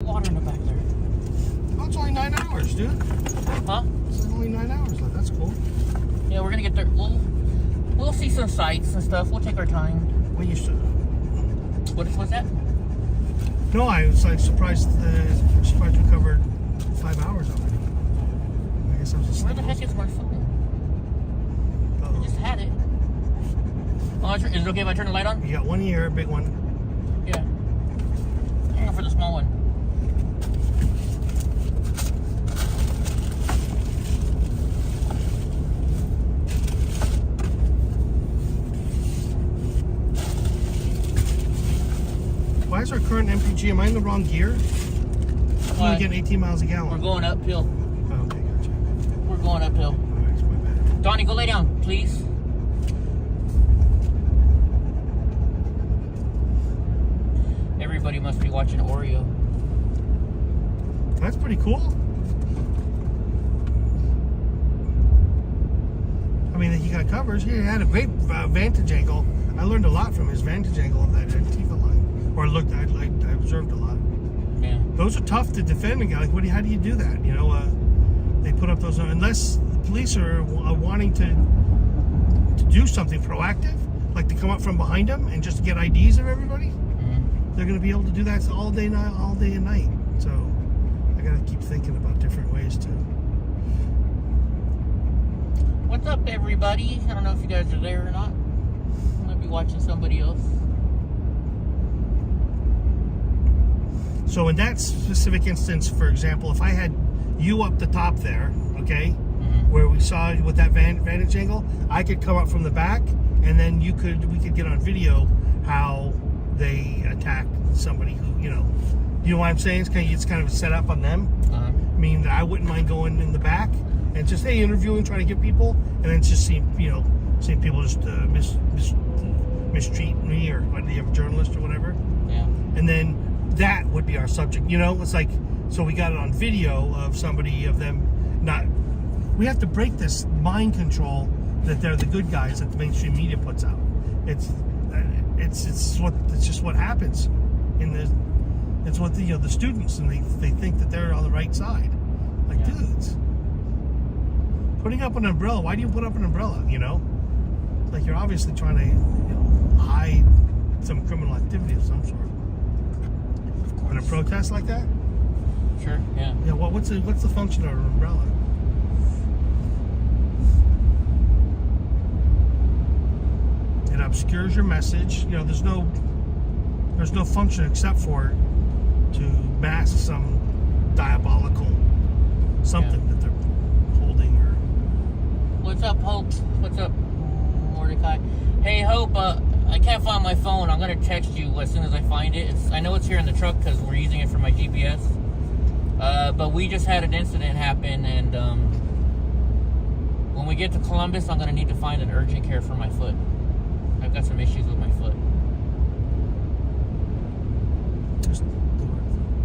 water in the back there. Oh, it's only 9 hours, dude. Huh? It's only 9 hours left. That's cool. Yeah, we're gonna get there. We'll see some sights and stuff. We'll take our time. Well, you should. What's that? No, I was like surprised we covered 5 hours already. I guess I was just. Where the heck is my phone? I just had it. Oh, is it okay if I turn the light on? You got one here, a big one. Yeah. I'm going for the small one. Why is our current MPG? Am I in the wrong gear? I'm only getting 18 miles a gallon. We're going uphill. Oh, okay, gotcha. We're going uphill. Alright, it's my bad. Donnie, go lay down, please. Everybody must be watching Oreo. That's pretty cool. I mean, he got covers. He had a great vantage angle. I learned a lot from his vantage angle of that Antifa line. Or looked, I observed a lot. Yeah. Those are tough to defend a guy. Like, how do you do that? You know, they put up those, unless the police are wanting to do something proactive, like to come up from behind them and just get IDs of everybody. They're going to be able to do that all day and night. So I got to keep thinking about different ways to. What's up, everybody? I don't know if you guys are there or not. I might be watching somebody else. So in that specific instance, for example, if I had you up the top there, okay, where we saw with that vantage angle, I could come up from the back, and then we could get on video how they attack somebody who, you know what I'm saying? It's kind of a setup on them. I mean, I wouldn't mind going in the back and just, hey, interviewing, trying to get people, and then just seeing people just mistreat me, or whether you have a journalist or whatever. Yeah. And then that would be our subject. You know, it's like, so we got it on video of somebody, of them not. We have to break this mind control that they're the good guys that the mainstream media puts out. It's just what happens in the. It's what the students, and they think that they're on the right side. Like, dudes, putting up an umbrella. Why do you put up an umbrella? You know, like you're obviously trying to hide some criminal activity of some sort. In a protest like that. Sure. Yeah. Yeah. What's the function of an umbrella? It obscures your message. You know, there's no function except for to mask some diabolical something that they're holding. Or what's up, Hope? What's up, Mordecai? Hey, Hope. I can't find my phone. I'm gonna text you as soon as I find it. I know it's here in the truck because we're using it for my GPS. But we just had an incident happen, and when we get to Columbus, I'm gonna need to find an urgent care for my foot. I've got some issues with my foot. just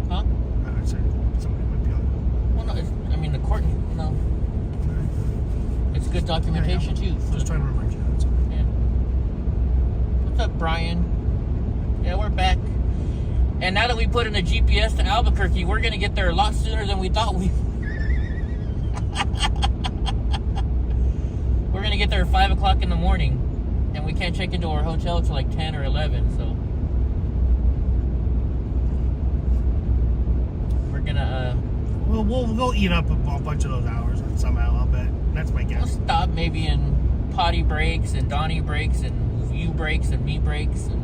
Huh? I'd say somebody might be on. Well, no. The court. No. It's good documentation too. Just trying to remind you. That's all. Yeah. What's up, Brian? Yeah, we're back. And now that we put in a GPS to Albuquerque, we're gonna get there a lot sooner than we thought we. We're gonna get there at 5 o'clock in the morning, and we can't check into our hotel till like 10 or 11. So we're gonna. Well, we'll eat up a bunch of those hours somehow. I'll bet. That's my guess. We'll stop maybe in Potty breaks and Donnie breaks and you breaks and me breaks, and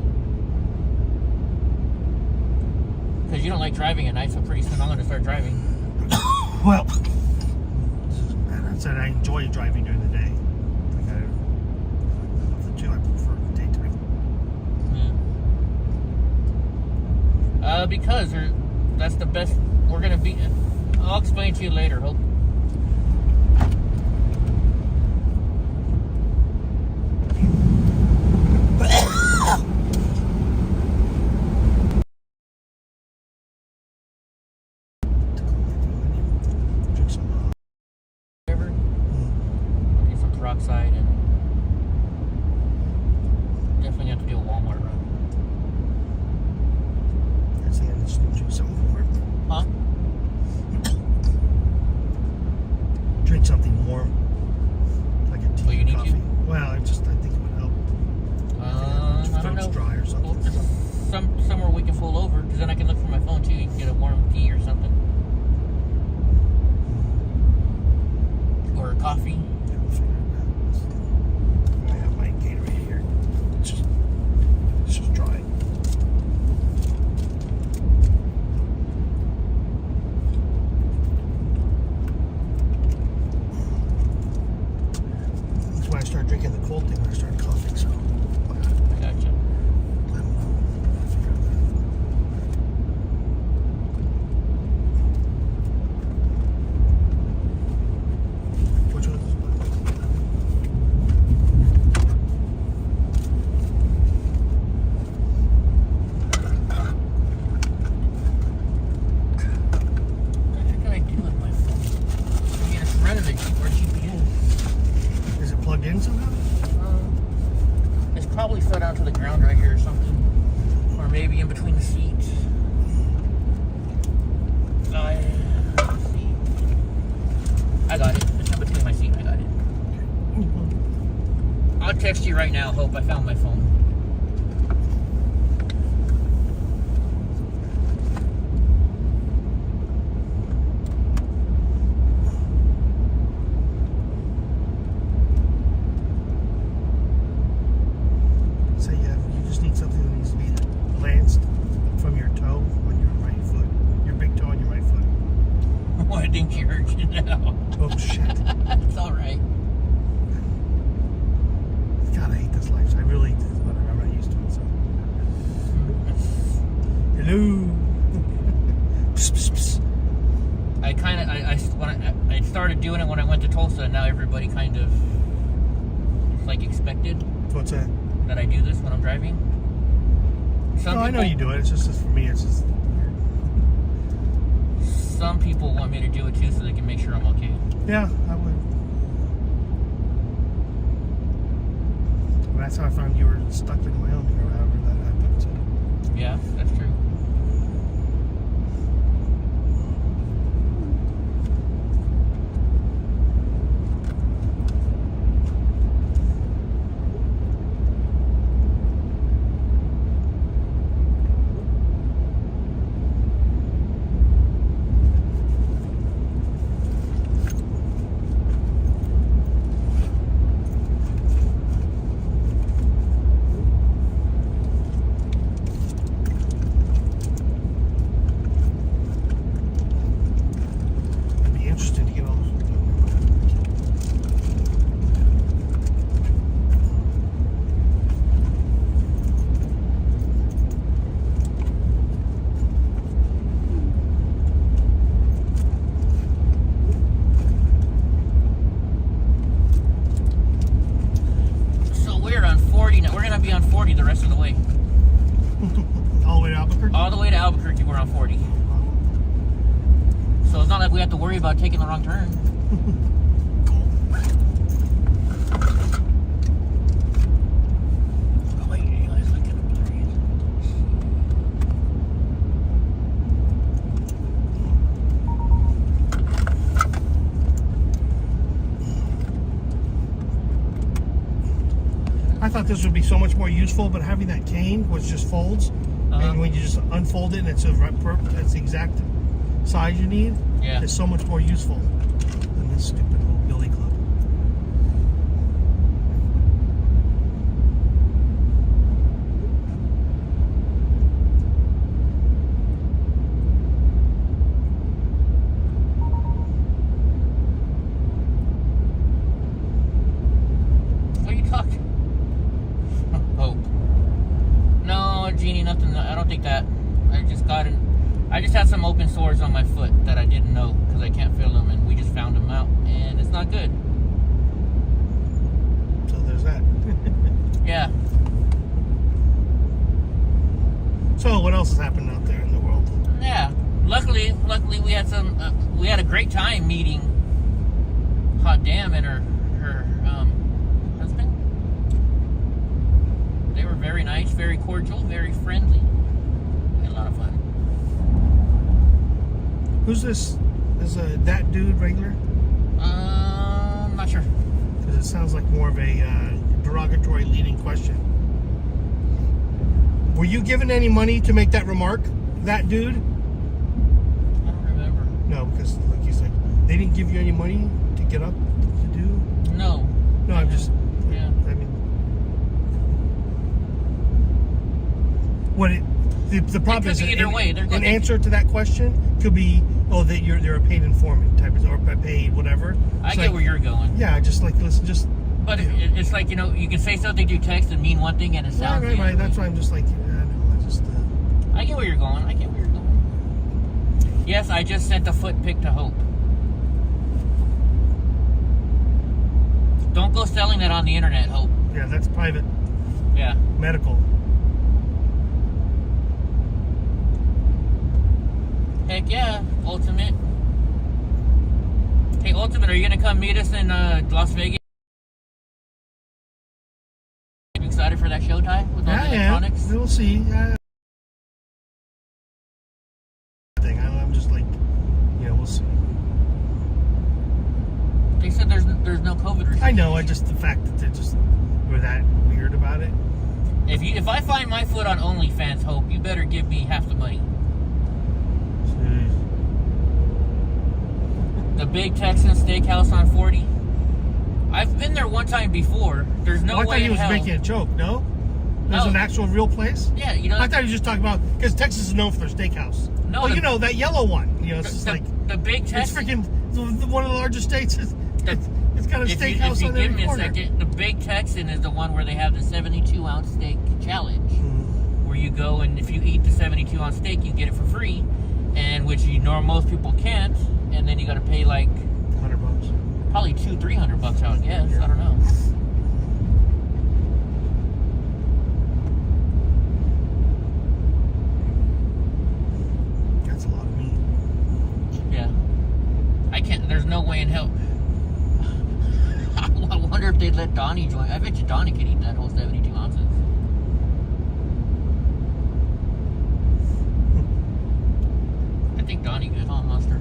because you don't like driving at night, so pretty soon I'm going to start driving. Well, I said I enjoy driving during the day. Of the two, I prefer daytime. Yeah. Because that's the best. We're going to be. I'll explain to you later, Hope. Peroxide, and definitely have to do a Walmart run. That's the end. Just do something for it. Huh? between the seats. Let's see. I got it. It's in between my seat. I got it. I'll text you right now. Hope I found my phone. So yeah, you just need something that needs to be lanced from your toe on your right foot. Your big toe on your right foot. Oh, I think you hurt you now. Oh shit. It's alright. God, I hate this life. I really do. Whatever, I'm not used to it. So. Hello. Psst, psst, psst. I kind of, I started doing it when I went to Tulsa, and now everybody kind of, it's like expected. What's that? That I do this when I'm driving. Some I know you do it. It's just for me. It's just. Some people want me to do it too, so they can make sure I'm okay. Yeah, I would. That's how I found you were stuck in Wyoming or however that happened. So. Yeah, that's true. Be on 40 the rest of the way. All the way to Albuquerque? All the way to Albuquerque, we're on 40. So it's not like we have to worry about taking the wrong turn. Oh, wait, you guys look at the I thought this would be so much more useful, but having that cane, which just folds, and when you just unfold it and it's the exact size you need, it's so much more useful than this stupid little billy club. What are you talking? Hope. No, Jeannie, nothing. I don't think that. I just had some open sores on my foot that I didn't know because I can't feel them, and we just found them out, and it's not good. So there's that. Yeah. So what else has happened out there in the world? Yeah. Luckily we had we had a great time meeting Hot Damn and her husband. They were very nice, very cordial, very friendly. We had a lot of fun. Who's this? Is that dude regular? Not sure. Because it sounds like more of a derogatory leading question. Were you given any money to make that remark? That dude? I don't remember. No, because like you said, they didn't give you any money to get up to do? No. No, I'm just... Yeah. I mean... What the problem is... either way. An answer to that question could be, oh, that they're a paid informant type of... Or a paid whatever. I get where you're going. Yeah, just like, listen, just... But it's like, you know, you can say something through text and mean one thing and it sounds... Right. That's why I'm just like, no, I just... I get where you're going. Yes, I just sent a foot pic to Hope. Don't go selling that on the internet, Hope. Yeah, that's private. Yeah. Medical. Heck yeah, Ultimate. Hey, Ultimate, are you going to come meet us in Las Vegas? You excited for that show, Ty? With all the electronics? We'll see. like, we'll see. They said there's no COVID restrictions. I know. Just the fact that we're that weird about it. If I find my foot on OnlyFans, Hope, you better give me half the money. Jeez. The Big Texan Steakhouse on 40. I've been there one time before. There's no way in hell. I thought he was making a joke. No, there's an actual real place. Yeah, I thought he was just talking about because Texas is known for their steakhouse. No, well, that yellow one. It's just like the Big Texan. It's freaking one of the largest states. It's got a steakhouse on every corner. If you give me a second, the Big Texan is the one where they have the 72-ounce steak challenge, where you go and if you eat the 72-ounce steak, you get it for free, and which most people can't, and then you got to pay like $100, probably $200-300, I would guess. Yeah. I don't know. That's a lot of meat. Yeah, I can't. There's no way in hell. I wonder if they'd let Donnie join. I bet you Donnie could eat that whole 72 ounces. I think Donnie could, huh, Monster?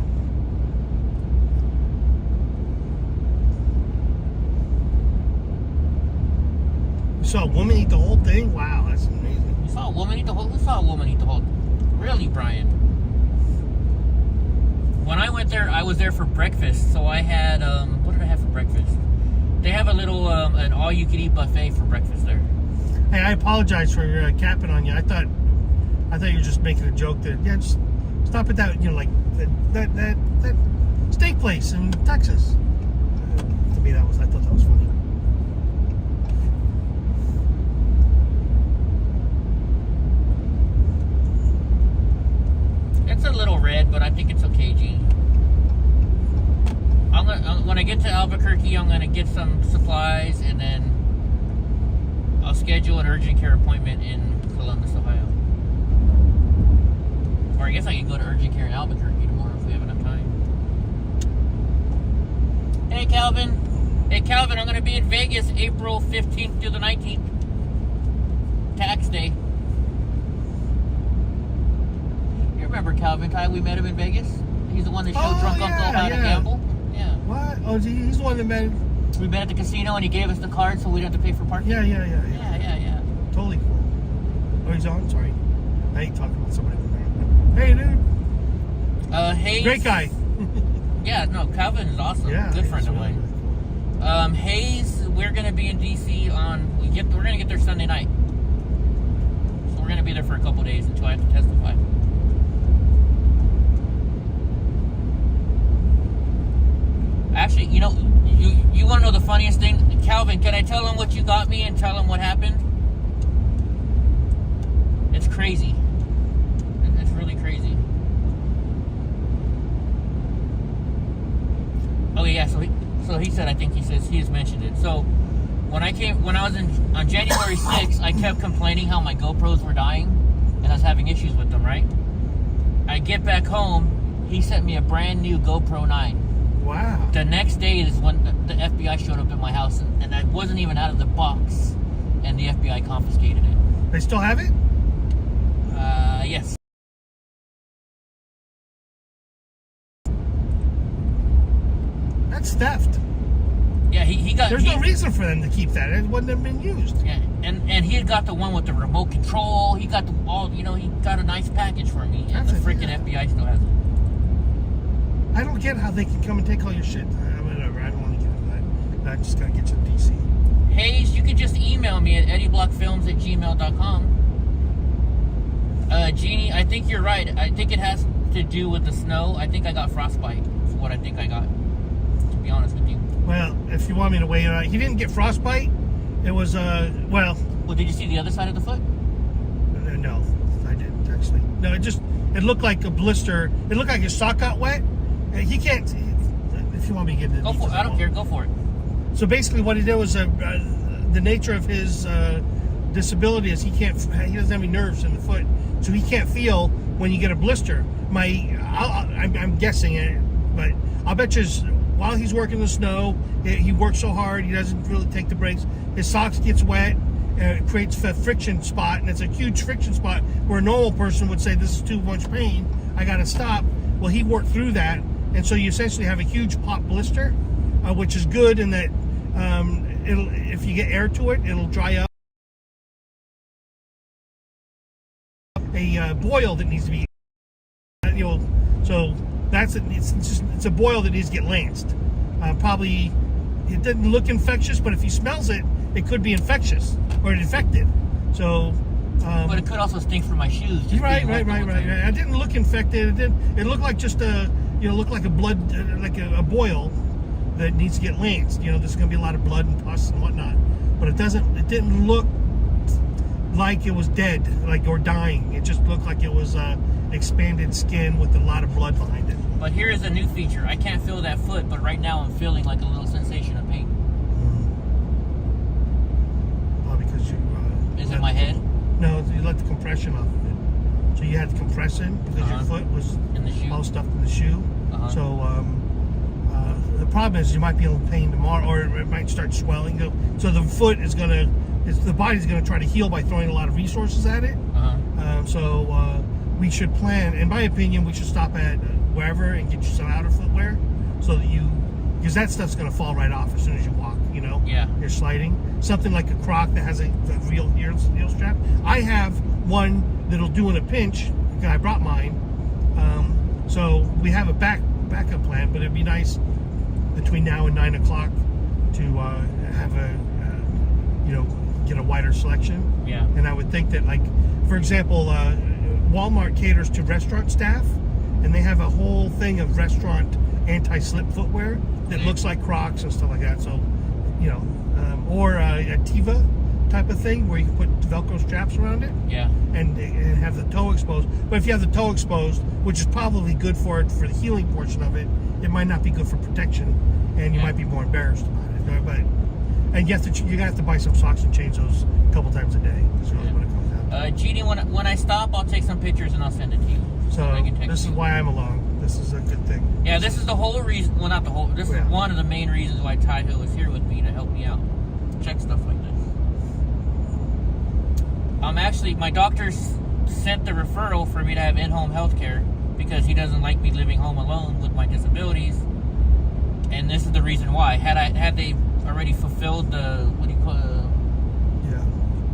You saw a woman eat the whole thing? Wow, that's amazing. You saw a woman eat the whole? Who saw a woman eat the whole? Really, Brian? When I went there, I was there for breakfast. So I had, what did I have for breakfast? They have a little, an all-you-can-eat buffet for breakfast there. Hey, I apologize for capping on you. I thought you were just making a joke that, just stop at that, like that steak place in Texas. To me, I thought that was funny. It's a little red, but I think it's okay, Gene. When I get to Albuquerque, I'm gonna get some supplies, and then I'll schedule an urgent care appointment in Columbus, Ohio. Or I guess I could go to urgent care in Albuquerque tomorrow if we have enough time. Hey, Calvin. Hey, Calvin, I'm gonna be in Vegas April 15th through the 19th. Tax day. You remember Calvin Ty? We met him in Vegas. He's the one that showed drunk uncle how to gamble. Yeah. What? Oh, he's the one that met. We met at the casino and he gave us the card so we didn't have to pay for parking. Yeah. Yeah. Totally cool. Oh, he's on? Sorry. I hate talking about somebody with that. Hey, dude. Hayes. Great guy. Yeah, no, Calvin is awesome. Yeah. Good friend of mine. Cool. Hayes, we're going to be in D.C. we're going to get there Sunday night. So we're going to be there for a couple days until I have to testify. Actually, you want to know the funniest thing? Calvin, can I tell him what you got me and tell him what happened? It's crazy. It's really crazy. Oh yeah, so he said, I think he has mentioned it. So when I was on January 6th, I kept complaining how my GoPros were dying and I was having issues with them, right? I get back home, he sent me a brand new GoPro 9. Wow. The next day is when the FBI showed up at my house, and I wasn't even out of the box, and the FBI confiscated it. They still have it? Yes. That's theft. Yeah, he got... There's no reason for them to keep that. It wouldn't have been used. Yeah, and he had got the one with the remote control. He got he got a nice package for me, and the freaking FBI still has it. I don't get how they can come and take all your shit. Whatever, I don't want to get into that. I just gotta get you to DC. Hayes, you can just email me at EddieBlockFilms@gmail.com. Jeannie, I think you're right. I think it has to do with the snow. I think I got frostbite. Is what I think I got. To be honest with you. Well, if you want me to weigh it out, he didn't get frostbite. It was Well, did you see the other side of the foot? No, I didn't actually. No, it looked like a blister. It looked like his sock got wet. He can't. If you want me to get it, go for it. I don't care. Go for it. So basically, what he did was the nature of his disability is he doesn't have any nerves in the foot, so he can't feel when you get a blister. I'm guessing it, but I'll bet you while he's working in the snow, he works so hard he doesn't really take the breaks. His socks gets wet. It creates a friction spot, and it's a huge friction spot where a normal person would say, "This is too much pain. I got to stop." Well, he worked through that, and so you essentially have a huge pop blister, which is good in that if you get air to it, it'll dry up. A boil that needs to be, so it's a boil that needs to get lanced. Probably it doesn't look infectious, but if he smells it, it could be infectious or infected. So, but it could also stink from my shoes. Right. It didn't look infected. It looked like just looked like a blood, like a boil that needs to get lanced. There's going to be a lot of blood and pus and whatnot, but it didn't look like it was dead, or dying. It just looked like it was expanded skin with a lot of blood behind it. But here is a new feature. I can't feel that foot, but right now I'm feeling like a little sensation of pain. Well, because you... Is it my head? No, you let the compression off of it. So you had to compress it because your foot was in the shoe. All stuffed in the shoe. So the problem is you might be in pain tomorrow, or it might start swelling. So the foot is going to... the body's going to try to heal by throwing a lot of resources at it. So we should plan, in my opinion, we should stop at wherever and get you some outer footwear, so that because that stuff's going to fall right off as soon as you walk. Yeah. You're sliding. Something like a Croc that has a real heel strap. I have one that'll do in a pinch. I brought mine. So we have a backup plan, but it'd be nice between now and 9 o'clock to have get a wider selection. Yeah. And I would think that, for example, Walmart caters to restaurant staff, and they have a whole thing of restaurant anti-slip footwear that looks like Crocs and stuff like that. So, or a Tiva type of thing where you can put Velcro straps around it. Yeah. And have the toe exposed. But if you have the toe exposed, which is probably good for the healing portion of it, it might not be good for protection, and you might be more embarrassed about it. And you have to buy some socks and change those a couple times a day. That's really what it comes down to. Genie, when I stop, I'll take some pictures and I'll send it to you. So this is why I'm along. This is a good thing. Yeah, this is the whole reason. Well, not the whole. This is one of the main reasons why Taiho is here with me, to help me out, check stuff like this. Actually, my doctor sent the referral for me to have in-home health care because he doesn't like me living home alone with my disabilities, and this is the reason why. Had they already fulfilled the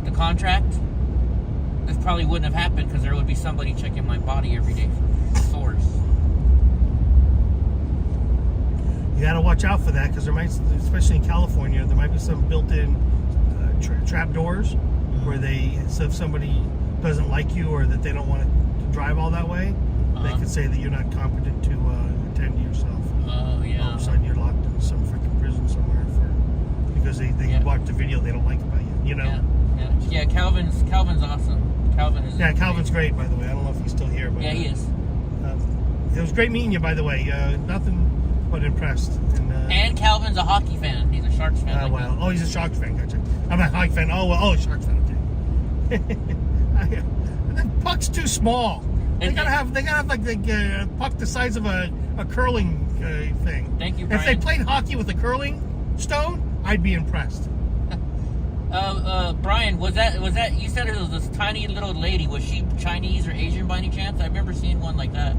the contract, this probably wouldn't have happened, because there would be somebody checking my body every day for sores. You got to watch out for that, because there might, especially in California, there might be some built-in trap doors where so if somebody doesn't like you, or that they don't want to drive all that way, they could say that you're not competent to attend to yourself. Oh, yeah. All of a sudden you're locked in some freaking prison somewhere because they watch the video they don't like about you. Yeah, Calvin's awesome. Calvin's great, by the way. I don't know if he's still here, but yeah, he is. It was great meeting you, by the way. Nothing but impressed. And Calvin's a hockey fan. He's a Sharks fan. Oh, he's a Sharks fan. Gotcha. I'm a hockey fan. Sharks fan. Okay. The puck's too small. They gotta have like the puck the size of a curling thing. Thank you, Brian. If they played hockey with a curling stone, I'd be impressed. Brian, was that you said it was this tiny little lady? Was she Chinese or Asian by any chance? I remember seeing one like that.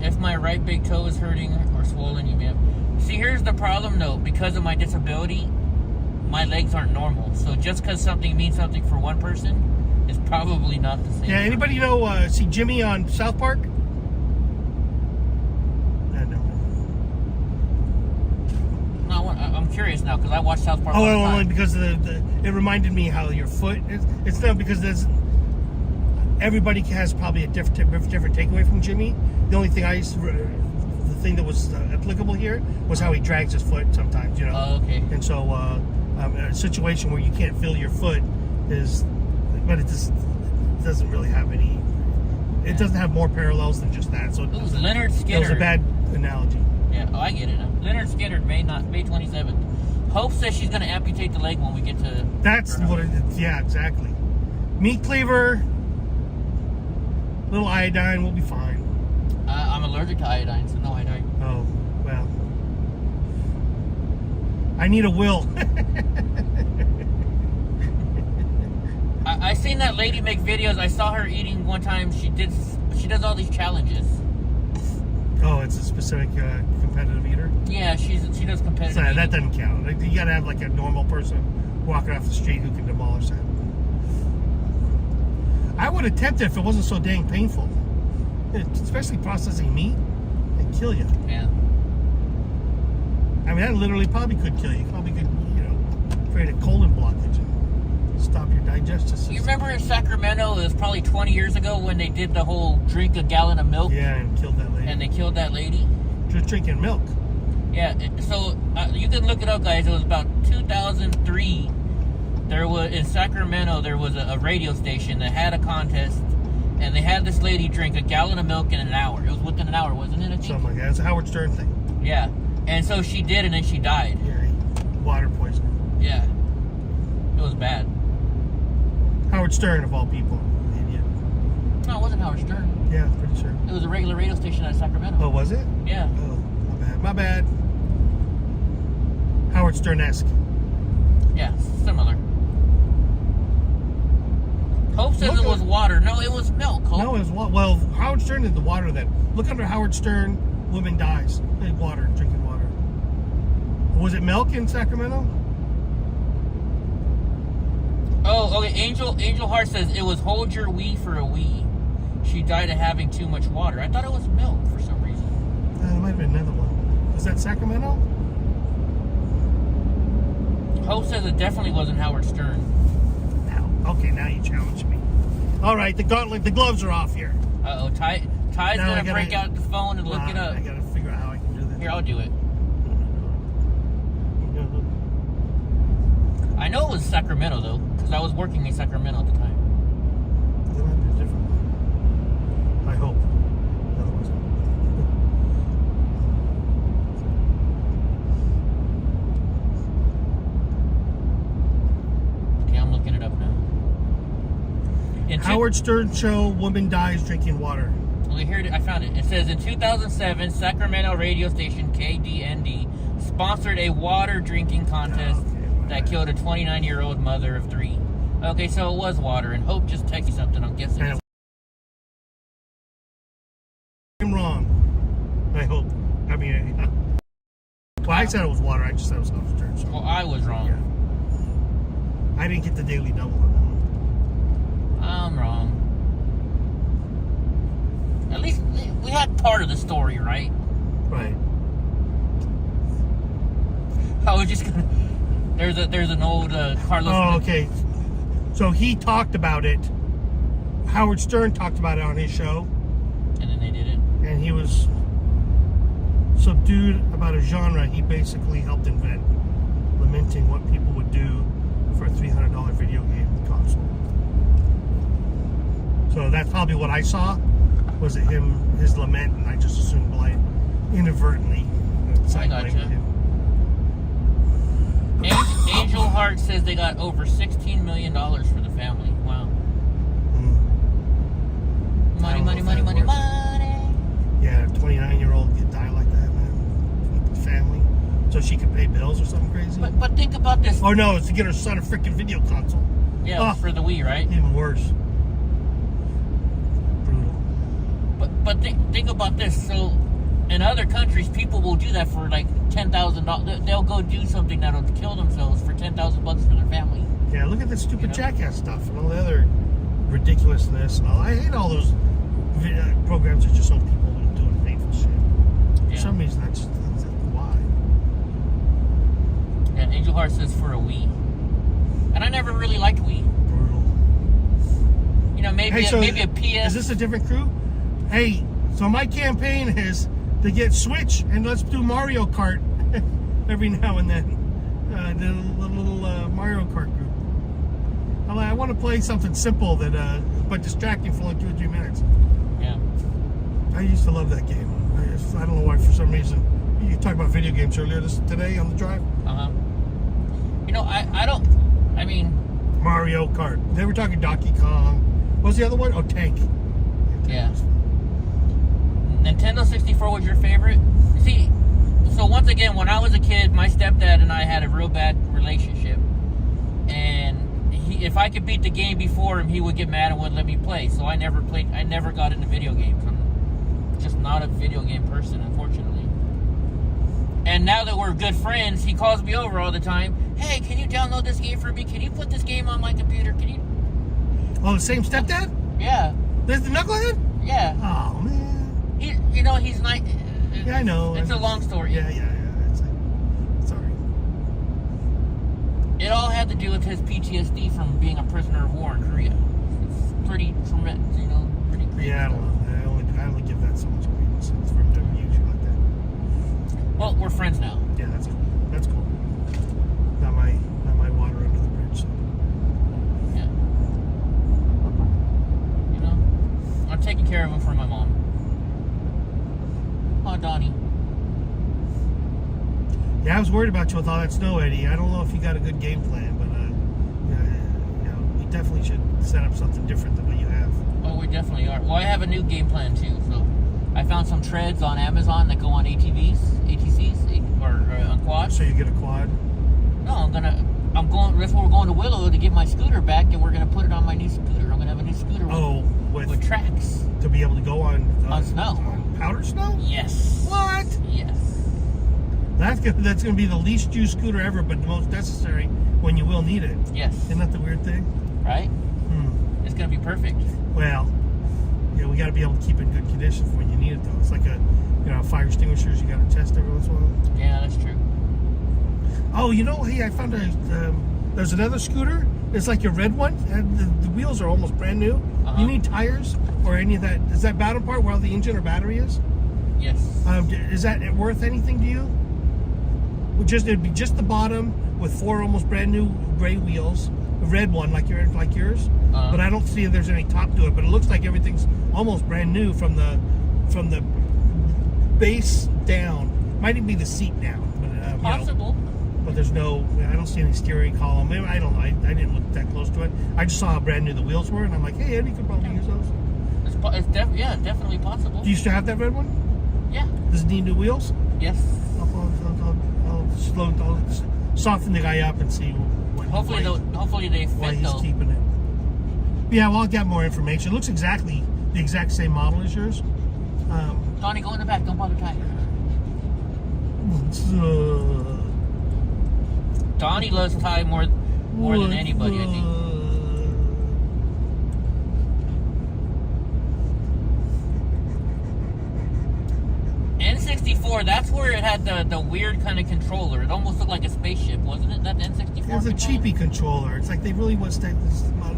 If my right big toe is hurting or swollen, you may have... See, here's the problem, though. Because of my disability, my legs aren't normal. So just because something means something for one person is probably not the same. Yeah, anybody see Jimmy on South Park? No, I'm curious now, because I watch South Park all the time. Only because it reminded me how your foot... It's not because everybody has probably a different takeaway from Jimmy. The only thing the thing that was applicable here was how he drags his foot sometimes, Oh, okay. And so a situation where you can't feel your foot but it just doesn't really have any. It doesn't have more parallels than just that. So it was Leonard Skinner. It was a bad analogy. Yeah, I get it now. Leonard Skinner, May 27th. Hope says she's going to amputate the leg when we get to... That's what it is. Yeah, exactly. Meat cleaver, little iodine, we'll be fine. I'm allergic to iodine, so no iodine. Oh, well. I need a will. I seen that lady make videos. I saw her eating one time. She does all these challenges. Oh, it's a specific competitive eater? Yeah, she does competitive So that eating. doesn't count. Like, you gotta have like a normal person walking off the street who can demolish that. I would attempt it if it wasn't so dang painful. Especially processing meat, it'd kill you. Yeah. I mean, that literally probably could kill you. Probably could, create a colon blockage and stop your digestive system. You remember in Sacramento, it was probably 20 years ago when they did the whole drink a gallon of milk? Yeah, and killed that lady. And they killed that lady? Just drinking milk. Yeah, so you can look it up, guys. It was about 2003. There was, in Sacramento, there was a radio station that had a contest, and they had this lady drink a gallon of milk in an hour. It was within an hour, wasn't it, I think? Something like that. It's a Howard Stern thing. Yeah. And so she did, and then she died. Yeah, water poisoning. Yeah. It was bad. Howard Stern, of all people. Idiot. No, it wasn't Howard Stern. Yeah, pretty sure. It was a regular radio station out of Sacramento. Oh, was it? Yeah. Oh, my bad. Howard Stern-esque. Yeah, similar. Hope says it was water. No, it was milk, Hope. No, it was water. Well, Howard Stern did the water then. Look under Howard Stern, woman dies. Water, drinking water. Was it milk in Sacramento? Oh, okay. Angel Heart says it was hold your wee for a wee. She died of having too much water. I thought it was milk for some reason. There might have been another one. Was that Sacramento? Hope says it definitely wasn't Howard Stern. Now, okay, now you challenge me. All right, the gloves are off here. Uh-oh, Ty's gonna break out the phone and look it up. I gotta figure out how I can do this. Here, I'll do it. I know it was Sacramento, though, because I was working in Sacramento at the time. There might be a different one. I hope. Otherwise, okay, I'm looking it up now. Howard Stern show, woman dies drinking water. Okay, here I found it. It says in 2007, Sacramento radio station KDND sponsored a water drinking contest that killed a 29-year-old mother of 3. Okay, so it was water, and Hope just texted something. I'm guessing. I'm wrong. I hope. I mean, well, I said it was water. I just said it was Howard Stern. So. Well, I was wrong. Yeah. I didn't get the daily double on that one. I'm wrong. At least we had part of the story, right? Right. I was just gonna. There's an old Carlos. Oh, okay. So he talked about it. Howard Stern talked about it on his show. And then they did it. And he was subdued about a genre he basically helped invent, lamenting what people would do for a $300 video game console. So that's probably what I saw, was his lament, and I just assumed inadvertently. I got you. Angel Heart says they got over $16 million for the family. Wow. Money, money, money, money, money. Yeah, a 29-year-old could die like that, man. With the family. So she could pay bills or something crazy? But think about this. Oh, no, it's to get her son a freaking video console. Yeah, for the Wii, right? Even worse. Brutal. But think about this. So, in other countries, people will do that for like $10,000. They'll go do something that'll kill themselves for $10,000 for their family. Yeah, look at the stupid Jackass stuff and all the other ridiculousness and all. I hate all those programs that just show people doing painful shit. For some reason, that's why. Yeah, Angel Heart says for a Wii. And I never really liked Wii. Brutal. You know, maybe a PS. Is this a different crew? Hey, so my campaign is to get Switch and let's do Mario Kart every now and then. The little Mario Kart group. I want to play something simple but distracting for like 2 or 3 minutes. Yeah. I used to love that game. I don't know why, for some reason. You talked about video games earlier today on the drive. You know, I mean, Mario Kart. They were talking Donkey Kong. What was the other one? Oh, Tank. Yeah. Nintendo 64 was your favorite? See, so once again, when I was a kid, my stepdad and I had a real bad relationship. And if I could beat the game before him, he would get mad and wouldn't let me play. So I never got into video games. I'm just not a video game person, unfortunately. And now that we're good friends, he calls me over all the time. Hey, can you download this game for me? Can you put this game on my computer? Can you? Oh, the same stepdad? Yeah. There's the knucklehead? Yeah. Oh, man. He's not. Yeah, I know. It's a long story. Yeah. Sorry. It all had to do with his PTSD from being a prisoner of war in Korea. It's pretty traumatic, pretty crazy. Yeah, I don't know. I only give that so much credence. It's from them usually like that. Well, we're friends now. Yeah, that's cool. That's cool. Not my water under the bridge. So. Yeah. I'm taking care of him for my mom. Oh, Donnie. Yeah, I was worried about you with all that snow, Eddie. I don't know if you got a good game plan, but we definitely should set up something different than what you have. Oh, we definitely are. Well, I have a new game plan too. So, I found some treads on Amazon that go on ATCs, or on quads. So you get a quad? No, that's where we're going to Willow to get my scooter back, and we're gonna put it on my new scooter. I'm gonna have a new scooter with tracks to be able to go on snow. On powder snow? Yes. What? Yes. That's gonna be the least used scooter ever, but the most necessary when you will need it. Yes. Isn't that the weird thing? Right? It's gonna be perfect. Well, yeah, we got to be able to keep it in good condition for when you need it, though. It's like fire extinguishers. You got to test every once in a while. Yeah, that's true. Oh, hey, I found there's another scooter. It's like your red one, and the wheels are almost brand new. Uh-huh. You need tires or any of that? Is that bottom part where all the engine or battery is? Yes. Is that worth anything to you? It'd be just the bottom with 4 almost brand new gray wheels, the red one like yours. Uh-huh. But I don't see if there's any top to it. But it looks like everything's almost brand new from the base down. Might even be the seat down. But, Possible. But there's I don't see any steering column. Maybe, I don't know. I didn't look that close to it. I just saw how brand new the wheels were, and I'm like, hey, Eddie could probably use those. It's definitely possible. Do you still have that red one? Yeah. Does it need new wheels? Yes. I'll soften the guy up and see what. Hopefully they fit. Why he's keeping it. Yeah, well, I'll get more information. It looks exactly the exact same model as yours. Donnie, go in the back. Don't bother Ty. Donnie loves Ty more than anybody, I think. N64, that's where it had the weird kind of controller. It almost looked like a spaceship, wasn't it? That N64 It's a cheapy controller. It's like they really was the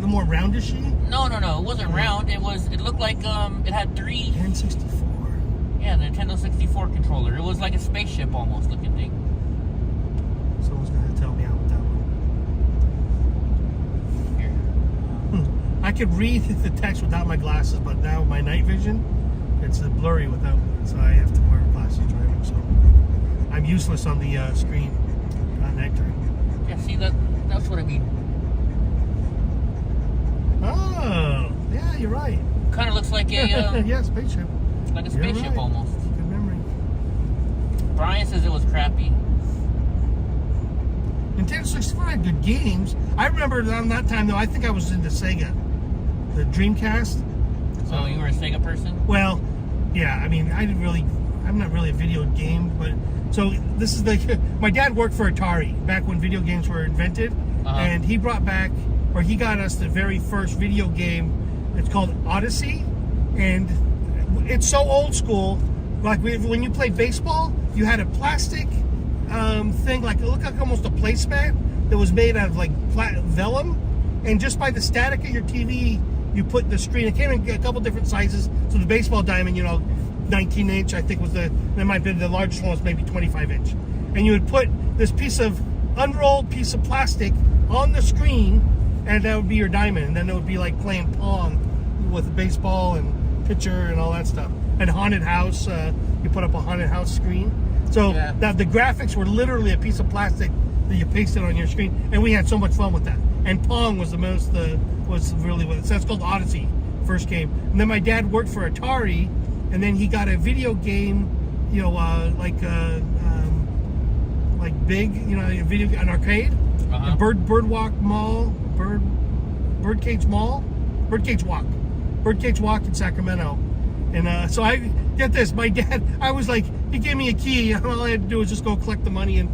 more roundishy. No, it wasn't round. It looked like it had 3 N64. Yeah, the Nintendo 64 controller. It was like a spaceship almost looking thing. Someone's gonna tell me out with that one. Here. I could read the text without my glasses, but now my night vision, it's blurry without, so I have to wear glasses driving. So I'm useless on the screen at nighttime. Yeah, see that's what I mean. Oh, yeah, you're right. Kind of looks like a yeah, spaceship. Like a spaceship right. almost. Good memory. Brian says it was crappy. Nintendo 64 had good games. I remember around that time, though, I think I was into Sega. The Dreamcast. So you were a Sega person? Well, yeah, I mean, I'm not really a video game, but, so this is my dad worked for Atari back when video games were invented, and he got us the very first video game. It's called Odyssey, and it's so old school. Like when you played baseball, you had a plastic thing, it looked like almost a placemat that was made out of like vellum, and just by the static of your TV, you put the screen. It came in a couple different sizes. So the baseball diamond, 19-inch, I think that might be the largest one was maybe 25-inch, and you would put this unrolled piece of plastic on the screen, and that would be your diamond, and then it would be like playing Pong with baseball and pitcher and all that stuff. And haunted house, you put up a haunted house screen. So the graphics were literally a piece of plastic that you pasted on your screen, and we had so much fun with that. And Pong was was really what it says. It's called Odyssey, first game. And then my dad worked for Atari, and then he got a video game, like big, an arcade, Birdwalk Mall, Birdcage Walk in Sacramento. And so I get this. My dad, I was like, he gave me a key, and all I had to do was just go collect the money and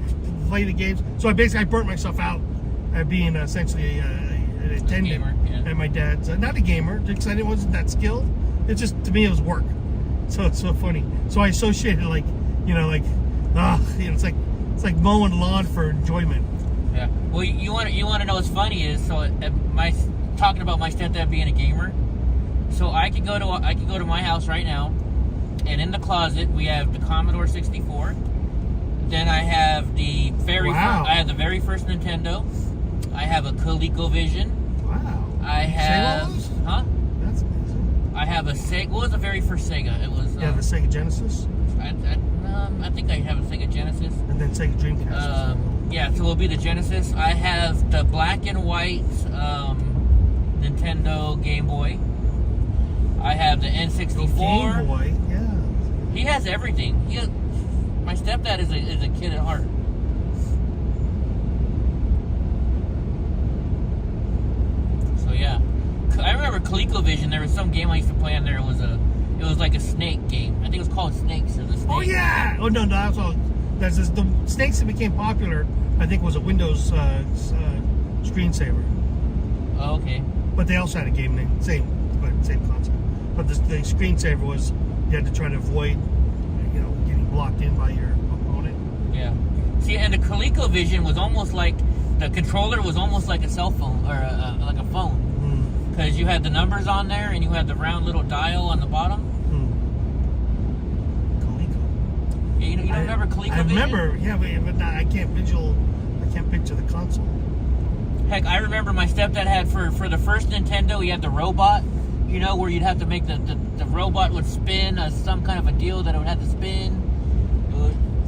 play the games. So I burnt myself out at being essentially an attendant at my dad's. Not a gamer, because I wasn't that skilled. It just, to me, it was work. So it's so funny. So I associated it's like mowing lawn for enjoyment. Yeah. Well, you want to know what's funny is, so talking about my stepdad being a gamer. So I could go to my house right now, and in the closet we have the Commodore 64. Then I have the very first Nintendo. I have a ColecoVision. Wow. I have That's amazing. I have a Sega. What was the very first Sega? It was the Sega Genesis. I think I have a Sega Genesis. And then Sega Dreamcast. Yeah, so it'll be the Genesis. I have the black and white Nintendo Game Boy. I have the N64. Game Boy, yeah. He has everything. My stepdad is a kid at heart. So yeah, I remember ColecoVision. There was some game I used to play on there. It was like a snake game. I think it was called Snakes. Or the Snake. Oh yeah. Oh no, that's all. The Snakes that became popular, I think, was a Windows screensaver. Oh, okay. But they also had a game name, same concept. But the screensaver was you had to try to avoid, getting blocked in by your opponent. Yeah. See, and the ColecoVision was almost like the controller was almost like a cell phone or like a phone, because you had the numbers on there and you had the round little dial on the bottom. Coleco. Yeah, you don't remember ColecoVision? I remember, yeah, but I can't picture the console. Heck, I remember my stepdad had for the first Nintendo, he had the robot. Where you'd have to make the robot would spin some kind of a deal that it would have to spin.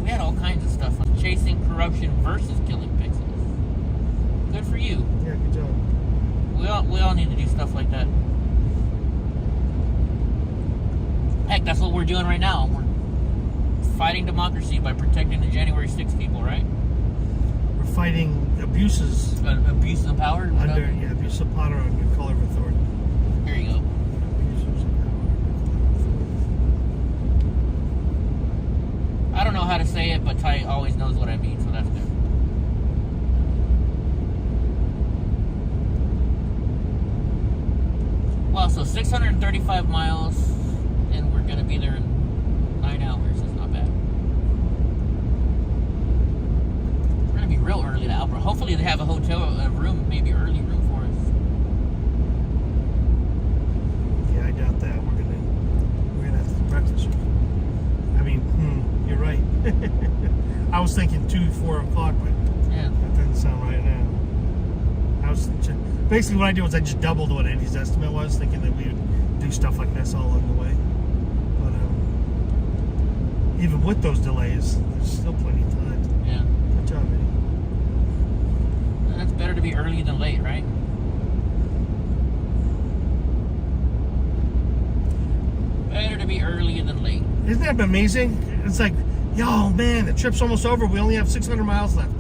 We had all kinds of stuff. Chasing corruption versus killing pixels. Good for you. Yeah, good job. We all need to do stuff like that. Heck, that's what we're doing right now. We're fighting democracy by protecting the January 6th people, right? We're fighting abuses. Abuse of power? Abuse of power under color of authority. There you go. I don't know how to say it, but Ty always knows what I mean, so that's good. Wow, so 635 miles, and we're going to be there in 9 hours. That's not bad. We're going to be real early to Albert. Hopefully they have a room, maybe early room for us. Yeah, I doubt that. We're gonna have to do breakfast. I mean, you're right. I was thinking 4 o'clock, but yeah, that doesn't sound right now. Basically what I did was I just doubled what Eddie's estimate was, thinking that we would do stuff like this all along the way. But even with those delays, there's still plenty of time. Yeah. Good job, Eddie. That's better to be early than late, right? Better to be early than late. Isn't that amazing? It's like, yo, man, the trip's almost over. We only have 600 miles left.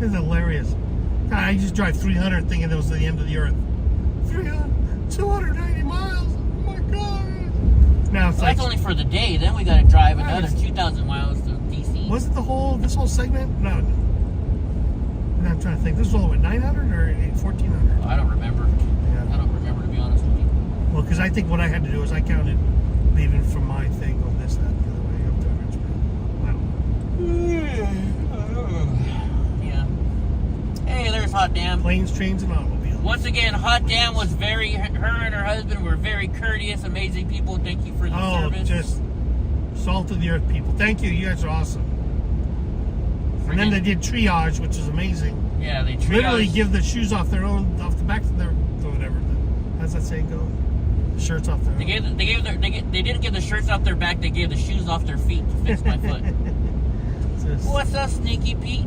It's hilarious. God, I just drive 300 thinking it was the end of the earth. 290 miles. Oh my God. Now it's that's only for the day. Then we got to drive another 2,000 miles to DC. Was it this whole segment? No. I'm trying to think. This was all, 900 or 1,400? I don't remember. Yeah. I don't remember, to be honest with you. Well, because I think what I had to do is I counted leaving from my thing on this, that, the other way up to Richmond. I don't know. Yeah. Hey, there's Hot Damn. Planes, trains, and automobiles. Once again, Hot Damn was her and her husband were very courteous, amazing people. Thank you for the service. Just salt of the earth people. Thank you. You guys are awesome. And then they did triage, which is amazing. Yeah, they triage. Literally give the shoes off the back of their, whatever. How's that saying go? The shirts off their. They didn't give the shirts off their back. They gave the shoes off their feet to fix my foot. What's up, Sneaky Pete?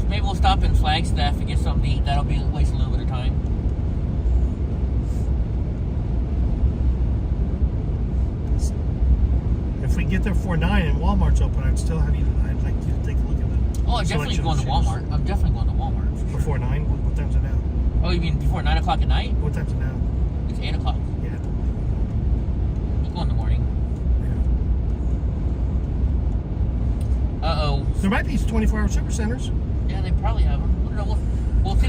Maybe we'll stop in Flagstaff and get something to eat. That'll waste a little bit of time. get there before 9 and Walmart's open, I'd like you to take a look at it. Oh, I'm definitely going to Walmart. I'm definitely going to Walmart. For sure. Before 9? What time's it now? Oh, you mean before 9 o'clock at night? What time's it now? It's 8 o'clock. Yeah. We'll go in the morning. Yeah. Uh-oh. There might be 24-hour super centers. Yeah, they probably have them. I don't know. We'll see.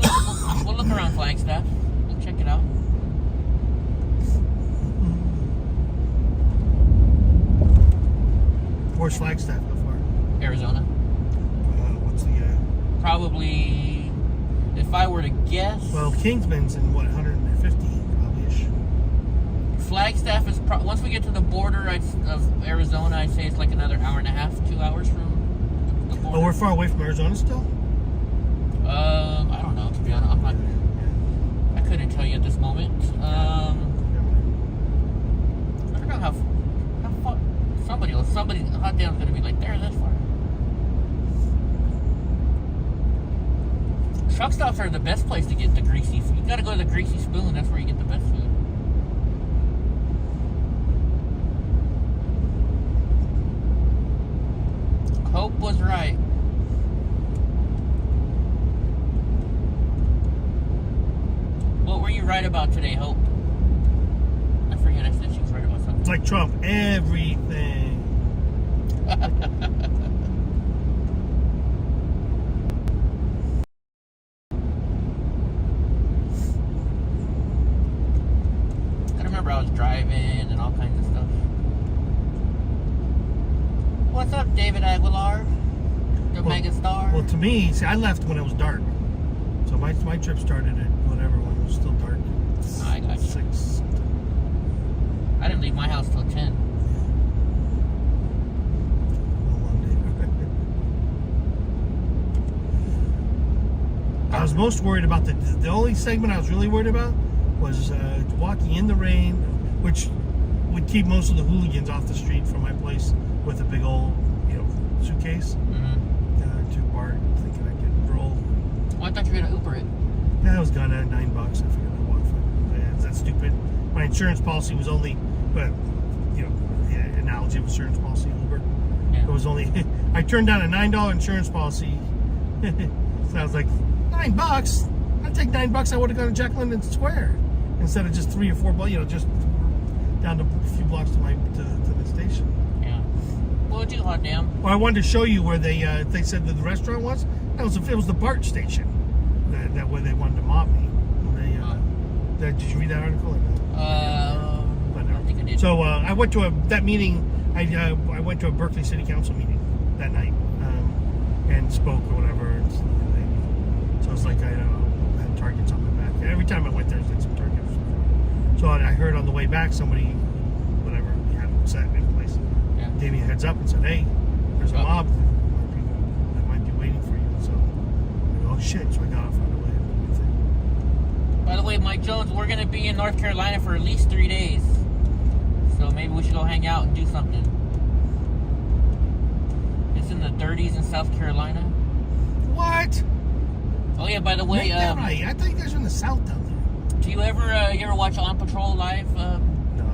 We'll look around Flagstaff. We'll check it out. Where's Flagstaff? How far? Arizona. What's the... Probably, if I were to guess... Well, Kingsman's in, 150, probably-ish. Flagstaff is... once we get to the border of Arizona, I'd say it's like another hour and a half, 2 hours from the border. Oh, we're far away from Arizona still? I don't know, to be honest. I'm not... I couldn't tell you at this moment. I don't know how far... Somebody, hot damn's gonna be like, there, this far. Truck stops are the best place to get the greasy food. You gotta go to the Greasy Spoon, that's where you get the best food. Hope was right. What were you right about today, Hope? I forget, I said she was right about something. It's like Trump, everything. I remember I was driving and all kinds of stuff. What's up, David Aguilar? The mega star? Well, to me, see, I left when it was dark. So my trip started at whatever, when it was still dark. I got you. 6. I didn't leave my house till 10. I was most worried about the only segment I was really worried about was walking in the rain, which would keep most of the hooligans off the street from my place with a big old, suitcase. To BART, thinking I could roll. Well, I thought you were gonna Uber it. Yeah, I was gone at $9. I figured I'd walk for it. Yeah, is that stupid? My insurance policy was only, but the analogy of insurance policy, Uber. Yeah. It was only, I turned down a $9 insurance policy. So I was like, $9? I'd take $9. I would have gone to Jack London Square instead of just 3 or 4, just down to a few blocks to the station. Yeah. Well, do hot damn. Well, I wanted to show you where they said that the restaurant was. It was the BART station. That where they wanted to mob me. Did you read that article or no? I think I did. So I went to that meeting. I went to a Berkeley City Council meeting that night and spoke or whatever. So it's like I had targets on my back. Every time I went there, there's like some targets. So I heard on the way back somebody, whatever, had it set in place. Yeah. Gave me a heads up and said, "Hey, there's a mob that might be waiting for you." So, oh shit! So I got off on the way. By the way, Mike Jones, we're gonna be in North Carolina for at least 3 days. So maybe we should go hang out and do something. It's in the 30s in South Carolina. What? Oh yeah, by the way, Make that right. I thought you guys were in the South down there. do you ever watch On Patrol live? No,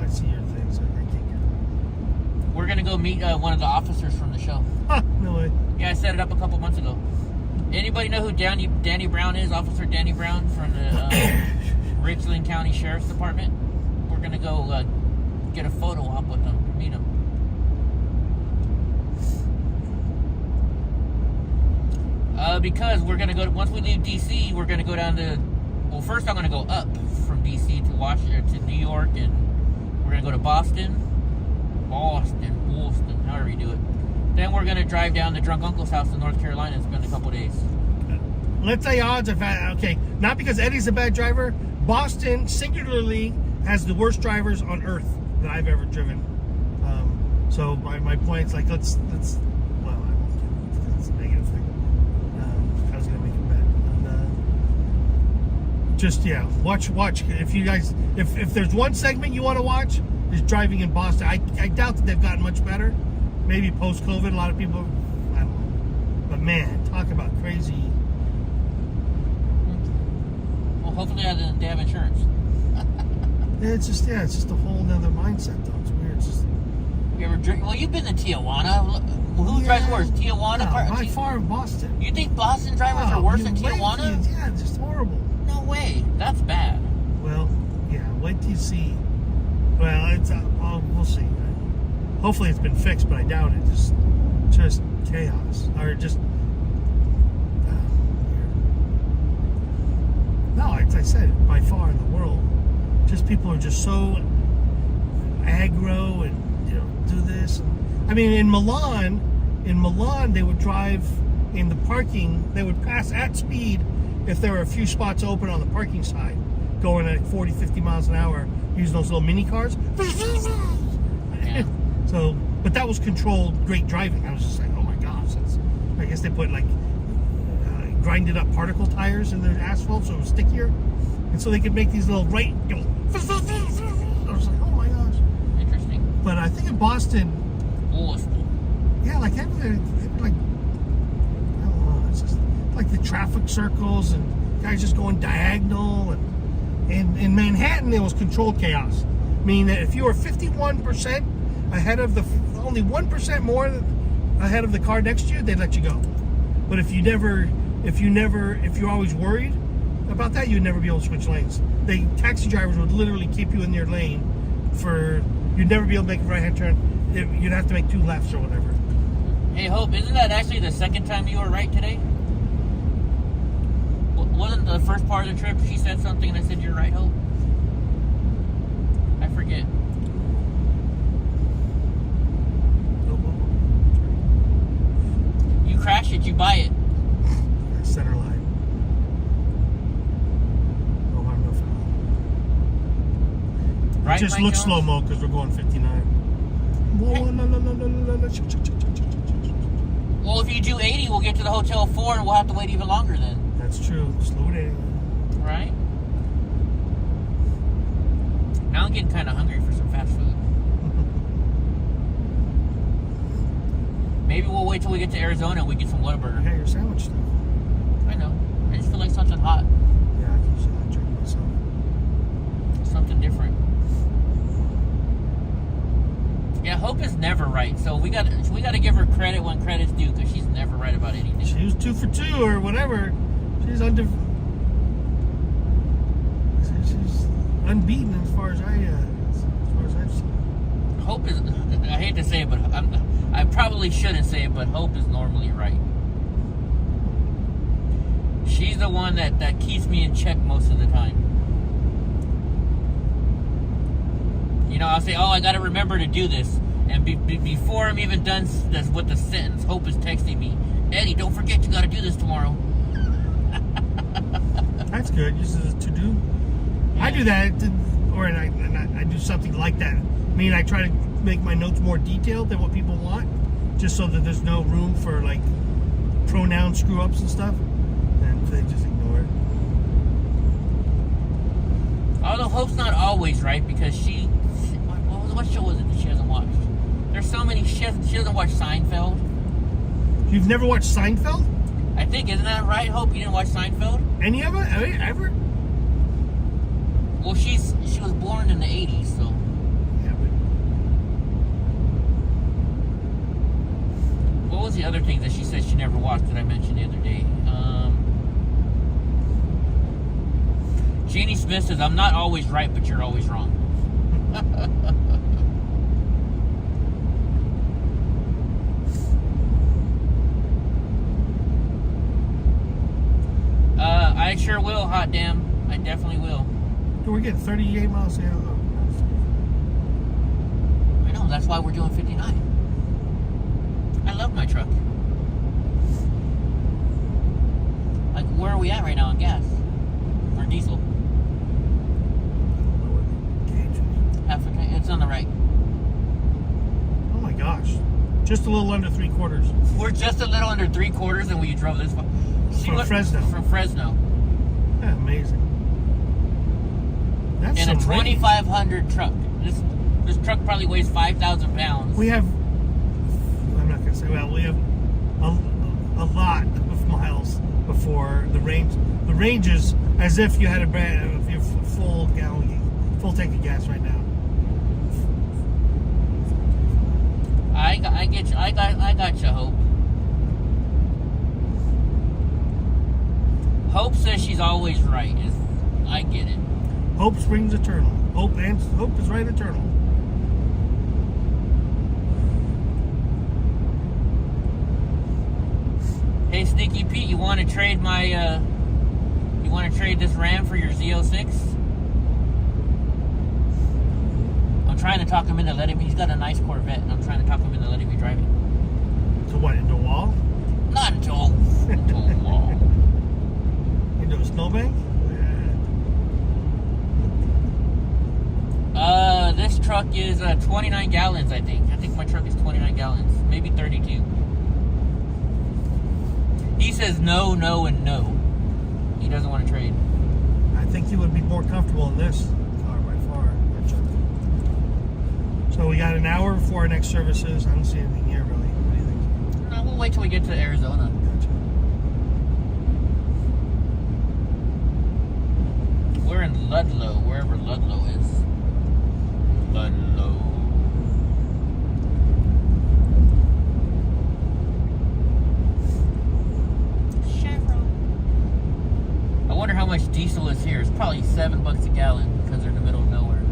I see your things. I can't get it. We're gonna go meet one of the officers from the show. Huh, no way. Yeah, I set it up a couple months ago. Anybody know who Danny Brown is? Officer Danny Brown from the Richland County Sheriff's Department. We're gonna go get a photo op with him, meet him. Because we're gonna go once we leave DC, we're gonna go down to. Well, first I'm gonna go up from DC to Washington to New York, and we're gonna go to Boston, however you do it. Then we're gonna drive down to Drunk Uncle's house in North Carolina and spend a couple days. Let's say odds of not because Eddie's a bad driver. Boston singularly has the worst drivers on earth that I've ever driven. So my point's like let's well, I won't get it. That's a negative thing. I was gonna make a bet. And, watch. If you guys, if there's one segment you want to watch, is driving in Boston. I doubt that they've gotten much better. Maybe post-COVID, a lot of people, I don't know. But man, talk about crazy. Well, hopefully they have insurance. It's just a whole nother mindset though. It's weird. It's just, You ever Well, you've been to Tijuana. Who drives worse, Tijuana? No, by far Boston. You think Boston drivers are worse than Tijuana? Yeah, it's just horrible. No way. That's bad. Well, yeah. Wait till you see. Well, it's we'll see. Hopefully, it's been fixed, but I doubt it. Just chaos, or just. No, as I said, by far in the world, just people are just so aggro and do this. I mean, in Milan, they would drive in the parking. They would pass at speed if there were a few spots open on the parking side, going at 40, 50 miles an hour, using those little mini cars. Yeah. So, but that was controlled great driving. I was just like, oh my gosh, I guess they put like grinded up particle tires in their asphalt so it was stickier, and so they could make these little I was like, oh my gosh. Interesting. But I think in Boston, yeah, like everything, like I don't know, it's just like the traffic circles and guys just going diagonal, and in Manhattan it was controlled chaos, meaning that if you were 51% ahead of only 1% more ahead of the car next to you, they'd let you go. But if you're always worried about that, you'd never be able to switch lanes. The taxi drivers would literally keep you in your lane you'd never be able to make a right-hand turn. You'd have to make 2 lefts or whatever. Hey, Hope, isn't that actually the second time you were right today? Wasn't the first part of the trip she said something and I said you're right, Hope? I forget. You crash it, you buy it. Center line. No harm, no foul. Right, Just Mike look Jones? slow-mo because we're going 59. Whoa, no. Well, if you do 80, we'll get to the hotel 4 and we'll have to wait even longer then. That's true. Slow down. Right? Now I'm getting kind of hungry for some fast food. Maybe we'll wait till we get to Arizona and we get some Whataburger. You got your sandwich stuff. I know. I just feel like something hot. Yeah, I can see that drink myself. Something different. Yeah, Hope is never right. So we got to give her credit when credit's due because she's never right about anything. She was 2 for 2 or whatever. She's unbeaten as far as I've seen. Hope is. I hate to say it, but I probably shouldn't say it, but Hope is normally right. She's the one that keeps me in check most of the time. I'll say, oh, I got to remember to do this. And before I'm even done with the sentence, Hope is texting me, Eddie, don't forget you got to do this tomorrow. That's good. This is a to-do. Yeah. I do that, I do something like that. I mean, I try to make my notes more detailed than what people want, just so that there's no room for, like, pronoun screw-ups and stuff. And they just ignore it. Although Hope's not always right, because what show was it that she hasn't watched? There's so many. She doesn't watch Seinfeld. You've never watched Seinfeld? I think, isn't that right, Hope? You didn't watch Seinfeld? Any of it? Ever? Well, she was born in the 80s, so. Yeah, but... What was the other thing that she said she never watched that I mentioned the other day? Jeannie Smith says, I'm not always right, but you're always wrong. I sure will, hot damn. I definitely will. Dude, we're getting 38 miles an hour. I know, that's why we're doing 59. I love my truck. Like, where are we at right now on gas? Or diesel? Half a tank. It's on the right. Oh my gosh. Just a little under 3/4. We're just a little under 3/4 and we drove this far. From Fresno. From Fresno. Yeah, amazing. That's in a some range. 2,500 truck. This truck probably weighs 5,000 pounds. We have, I'm not going to say, well, we have a lot of miles before the range. The range is as if you had a full tank of gas right now. I got you, Hope. Hope says she's always right. I get it. Hope springs eternal. Hope is right eternal. Hey, Sneaky Pete, you want to trade you want to trade this Ram for your Z06? I'm trying to talk him into letting me. He's got a nice Corvette, and I'm trying to talk him into letting me drive it. To what? Into a wall? Not into a wall. Into a snowbank? This truck is 29 gallons, I think. I think my truck is 29 gallons, maybe 32. He says no, no, and no. He doesn't want to trade. I think you would be more comfortable in this car by far. So we got an hour before our next services. I don't see anything here really. What do you think? No, we'll wait till we get to Arizona. Gotcha. We're in Ludlow, wherever Ludlow is. Ludlow. I wonder how much diesel is here. It's probably $7 a gallon because they're in the middle of nowhere.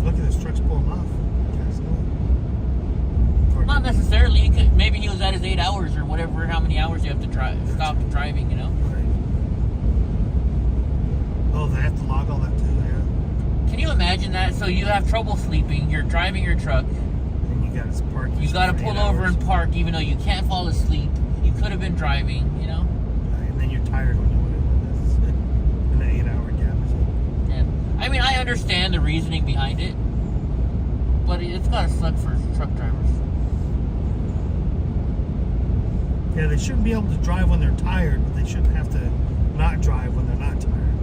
Look at this, truck's pulling off. Not necessarily. You could, maybe he was at his 8 hours or whatever. How many hours you have to stop driving? You know. Right. Oh, they have to log all that too. Yeah. Can you imagine that? So you have trouble sleeping. You're driving your truck. And you got to park. You got to pull over and park, even though you can't fall asleep. You could have been driving. You know. And then you're tired when you went in an 8-hour gap. Yeah. I mean, I understand the reasoning behind it, but it's gotta suck for truck drivers. Yeah, they shouldn't be able to drive when they're tired, but they shouldn't have to not drive when they're not tired.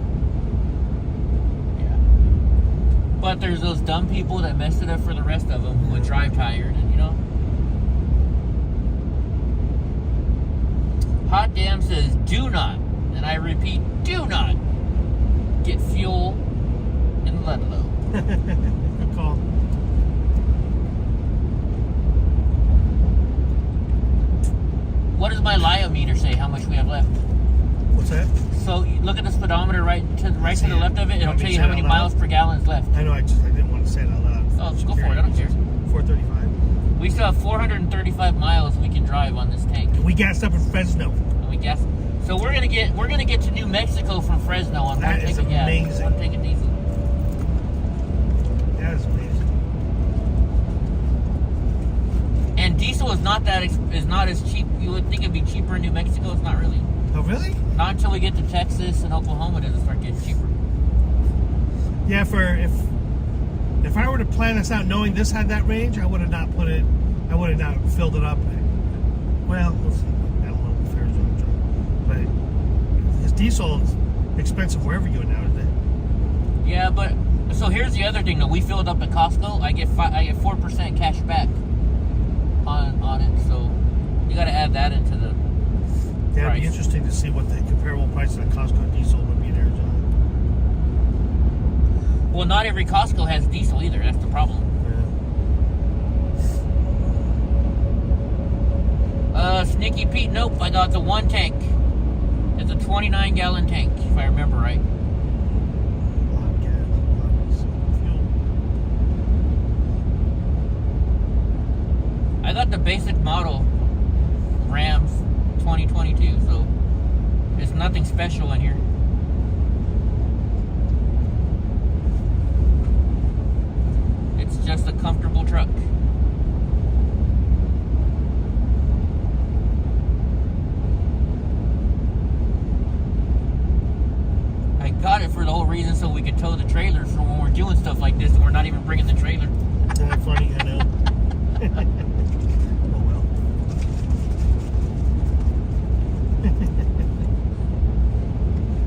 Yeah. But there's those dumb people that messed it up for the rest of them who would drive tired, and you know. Hot Damn says, do not, and I repeat, do not get fuel in Ludlow. Good call. What does my Liometer say? How much we have left? What's that? So you look at the speedometer right to the left of it. It'll tell you how many miles per gallon is left. I know. I didn't want to say it out loud. Oh, go for it. I don't care. 435. We still have 435 miles we can drive on this tank. We gassed up in Fresno. And we gas. So we're gonna get to New Mexico from Fresno on That one is tank of gas, amazing. one tank of diesel. That is amazing. And diesel is not as cheap. You would think it'd be cheaper in New Mexico. It's not really. Oh, really? Not until we get to Texas and Oklahoma does it start getting cheaper. Yeah, if I were to plan this out knowing this had that range, I would have not put it. I would have not filled it up. Well, we'll see. I don't know if there's but his diesel is expensive wherever you go now, isn't it? Yeah, but so here's the other thing though. We filled up at Costco. I get 4% cash back on it. So you got to add that into the Yeah, price. it'd be interesting to see what the comparable prices of Costco diesel would be in Arizona. Well, not every Costco has diesel either. That's the problem. Sneaky Pete, nope. I got the one tank. It's a 29-gallon tank, if I remember right. A lot of gas, a lot of fuel. I got the basic model Rams 2022, so there's nothing special in here. It's just a comfortable truck. I got it for the whole reason so we could tow the trailer for when we're doing stuff like this and we're not even bringing the trailer. Isn't that funny? I know. Oh well.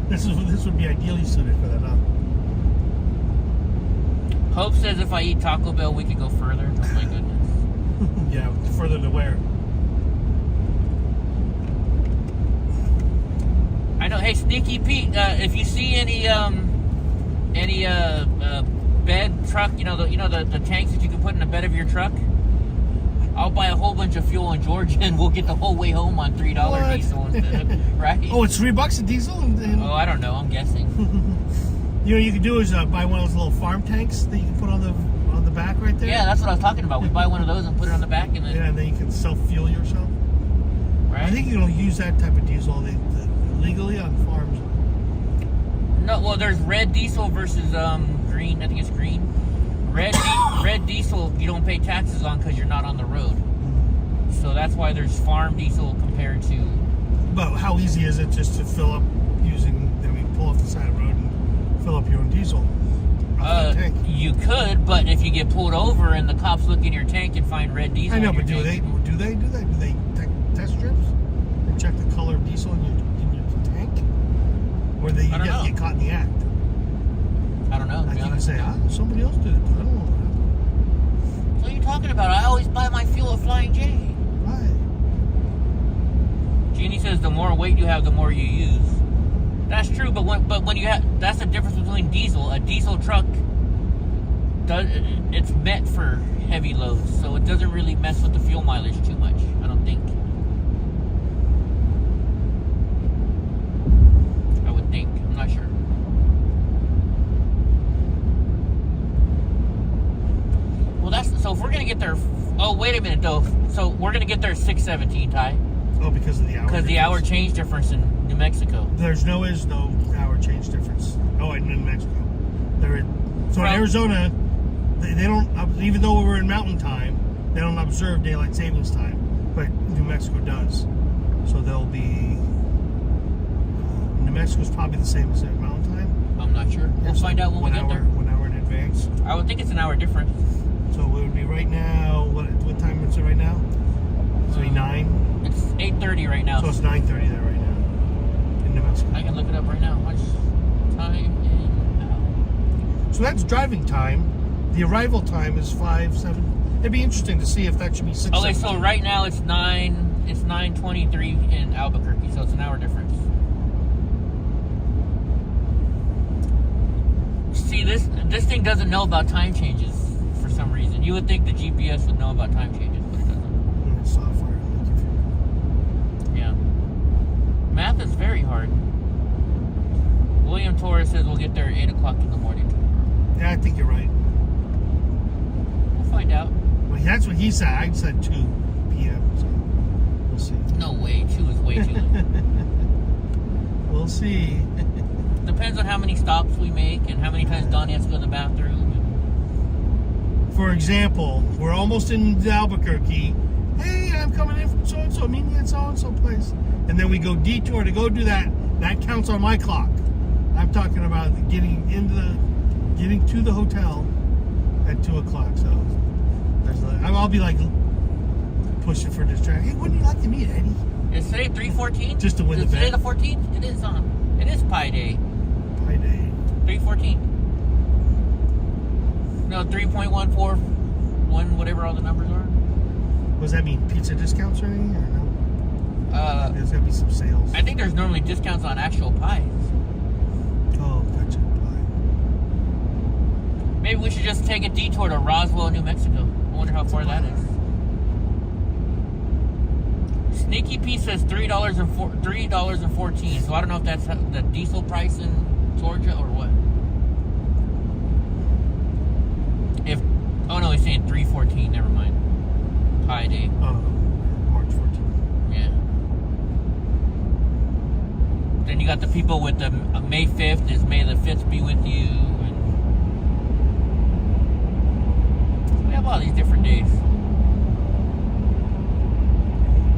This would be ideally suited for that, huh? Hope says if I eat Taco Bell, we could go further. Oh my goodness. Yeah, further to where? I know. Hey, Sneaky Pete, if you see any bed truck, the tanks that you can put in the bed of your truck, I'll buy a whole bunch of fuel in Georgia and we'll get the whole way home on $3 What? diesel instead of, right? Oh, it's $3 a diesel? Oh, I don't know. I'm guessing. You know, you could do is buy one of those little farm tanks that you can put on the back right there. Yeah, that's what I was talking about. We buy one of those and put it on the back, and then Yeah, and then you can self-fuel yourself. right. I think you can use that type of diesel legally on farms. No, well, there's red diesel versus green. I think it's green. Red diesel you don't pay taxes on because you're not on the road. So that's why there's farm diesel compared to. But how easy is it just to fill up pull off the side of the road and fill up your own diesel? Off the tank? You could, but if you get pulled over and the cops look in your tank and find red diesel, I know, in your but do they take test strips and check the color of diesel in your tank, or you get caught in the act? I don't know. Like you can say, somebody else did it. I don't know. What are you talking about? I always buy my fuel at Flying J. Why? Jeannie says the more weight you have, the more you use. That's true, but when you have, that's the difference between diesel. A diesel truck it's meant for heavy loads, so it doesn't really mess with the fuel mileage too much, I don't think. I would think. I'm not sure. Well, so if we're gonna get there. Oh, wait a minute though. So we're gonna get there at 6:17, Ty. Oh, because of the hour. Because the hour change difference in New Mexico. There's no hour change difference. Oh, in New Mexico. So in Arizona, they don't, even though we're in mountain time, they don't observe daylight savings time, but New Mexico does. So they'll be, New Mexico's probably the same as mountain time. I'm not sure. We'll find out when we get there. 1 hour in advance. I would think it's an hour difference. So it would be right now, what time is it right now? It's 9? It's 8:30 right now. So it's 9:30 there right now in New Mexico. I can look it up right now. How much time in now? So that's driving time. The arrival time is 5-7. It'd be interesting to see if that should be 6. Okay, so right now it's 9:23 in Albuquerque, so it's an hour difference. See, this thing doesn't know about time changes for some reason. You would think the GPS would know about time changes, but it doesn't. Software. Yeah. Math is very hard. William Torres says we'll get there at 8 o'clock in the morning tomorrow. Yeah, I think you're right. We'll find out. Well, that's what he said. I said 2 p.m. So we'll see. No way. 2 is way too late. We'll see. Depends on how many stops we make and how many times Donnie has to go to the bathroom. For example, we're almost in Albuquerque. Hey, I'm coming in from so-and-so. Meet me at so-and-so place. And then we go detour to go do that. That counts on my clock. I'm talking about getting to the hotel at 2 o'clock. So I'll be like pushing for distraction. Hey, when do you like to meet, Eddie? Is today 3/14? Just to win the bet. Is today the 14th? It is It is Pi Day. Pi Day. 3/14. No, 3.141, whatever all the numbers are. Does that mean pizza discounts or anything? Or no? There's got to be some sales. I think there's normally discounts on actual pies. Oh, gotcha. Pie. Maybe we should just take a detour to Roswell, New Mexico. I wonder how far that is. Sneaky Pete says $3.14. So I don't know if that's the diesel price in Georgia or what. Oh no, he's saying 3/14. Never mind. Pi Day. Oh, March 14th. Yeah. Then you got the people with the May 5th is May the 5th be with you. And we have all these different days.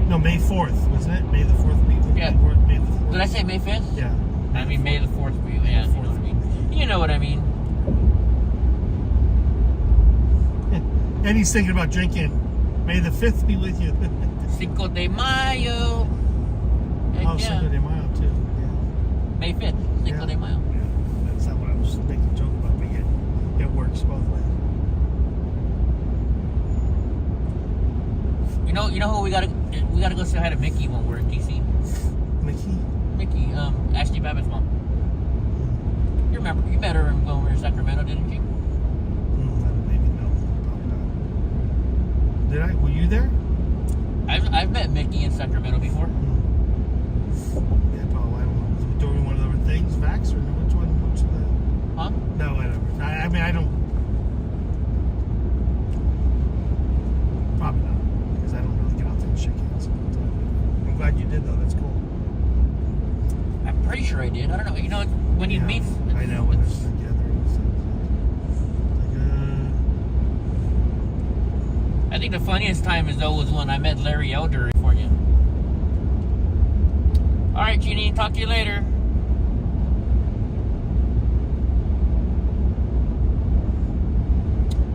No, May 4th, wasn't it? May the 4th be with Yeah. May the 4th. Did I say May 5th? Yeah. I mean May the 4th be. Yeah, you know what I mean. You know what I mean. And he's thinking about drinking. May the 5th be with you. Cinco de Mayo. Heck Oh, yeah. Cinco de Mayo, too. Yeah. May 5th. Cinco de Mayo. Yeah. That's not what I was making a joke about, but it works both ways. You know who we gotta go say hi to Mickey when we're in DC. Mickey, Ashley Babbitt's mom. You remember? You met her when we were in Sacramento, didn't you? Maybe no, probably not. Did I? Were you you there? I've met Mickey in Sacramento before. Yeah, probably. I don't know. Was it doing one of the things, Vax, or which one? Which of the? Huh? No, whatever. I mean, I don't. Probably not, because I don't really get out there and shake hands. But, I'm glad you did, though. That's cool. I'm pretty sure I did. I don't know. You know, when you meet. I know when it's together. I think the funniest time is though was when I met Larry Elder in California. All right, Jeannie. Talk to you later.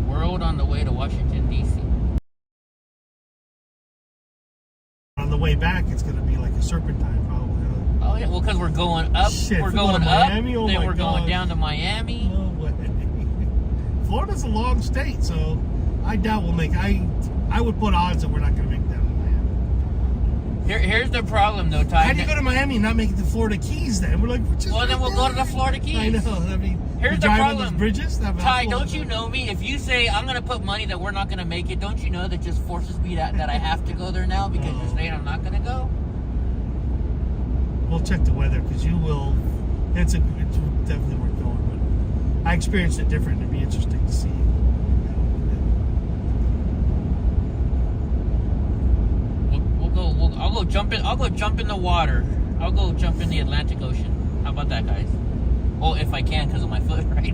World on the way to Washington D.C. On the way back, it's going to be like a serpentine, probably. Huh? Oh yeah, well, because we're going up. Shit, we're if we going go to up. Miami, oh then my we're going gosh. down to Miami. No way. Florida's a long state, so I doubt we'll make. I would put odds that we're not going to make it down to Miami. Here's the problem, though, Ty. How do you go to Miami and not make it to Florida Keys? Then we're like, Well, then we'll go to the Florida Keys. I know. I mean, Here's the drive on problem. those bridges. Ty, don't you know me? If you say I'm gonna put money that we're not gonna make it, don't you know that just forces me that I have to go there now because you're saying I'm not gonna go? We'll check the weather because you will. It's definitely worth going. But I experienced it different. It'd be interesting to see. I'll go jump in. I'll go jump in the water. I'll go jump in the Atlantic Ocean. How about that, guys? Well, if I can, because of my foot, right?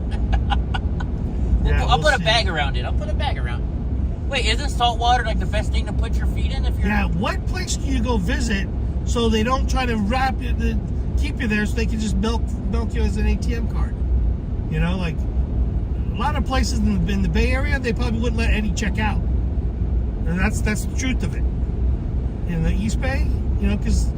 I'll put a bag around it. I'll put a bag around. Wait, isn't salt water like the best thing to put your feet in if you're? Yeah. What place do you go visit so they don't try to keep you there so they can just milk you as an ATM card? You know, like a lot of places in the Bay Area, they probably wouldn't let Eddie check out, and that's the truth of it. In the East Bay, you know, because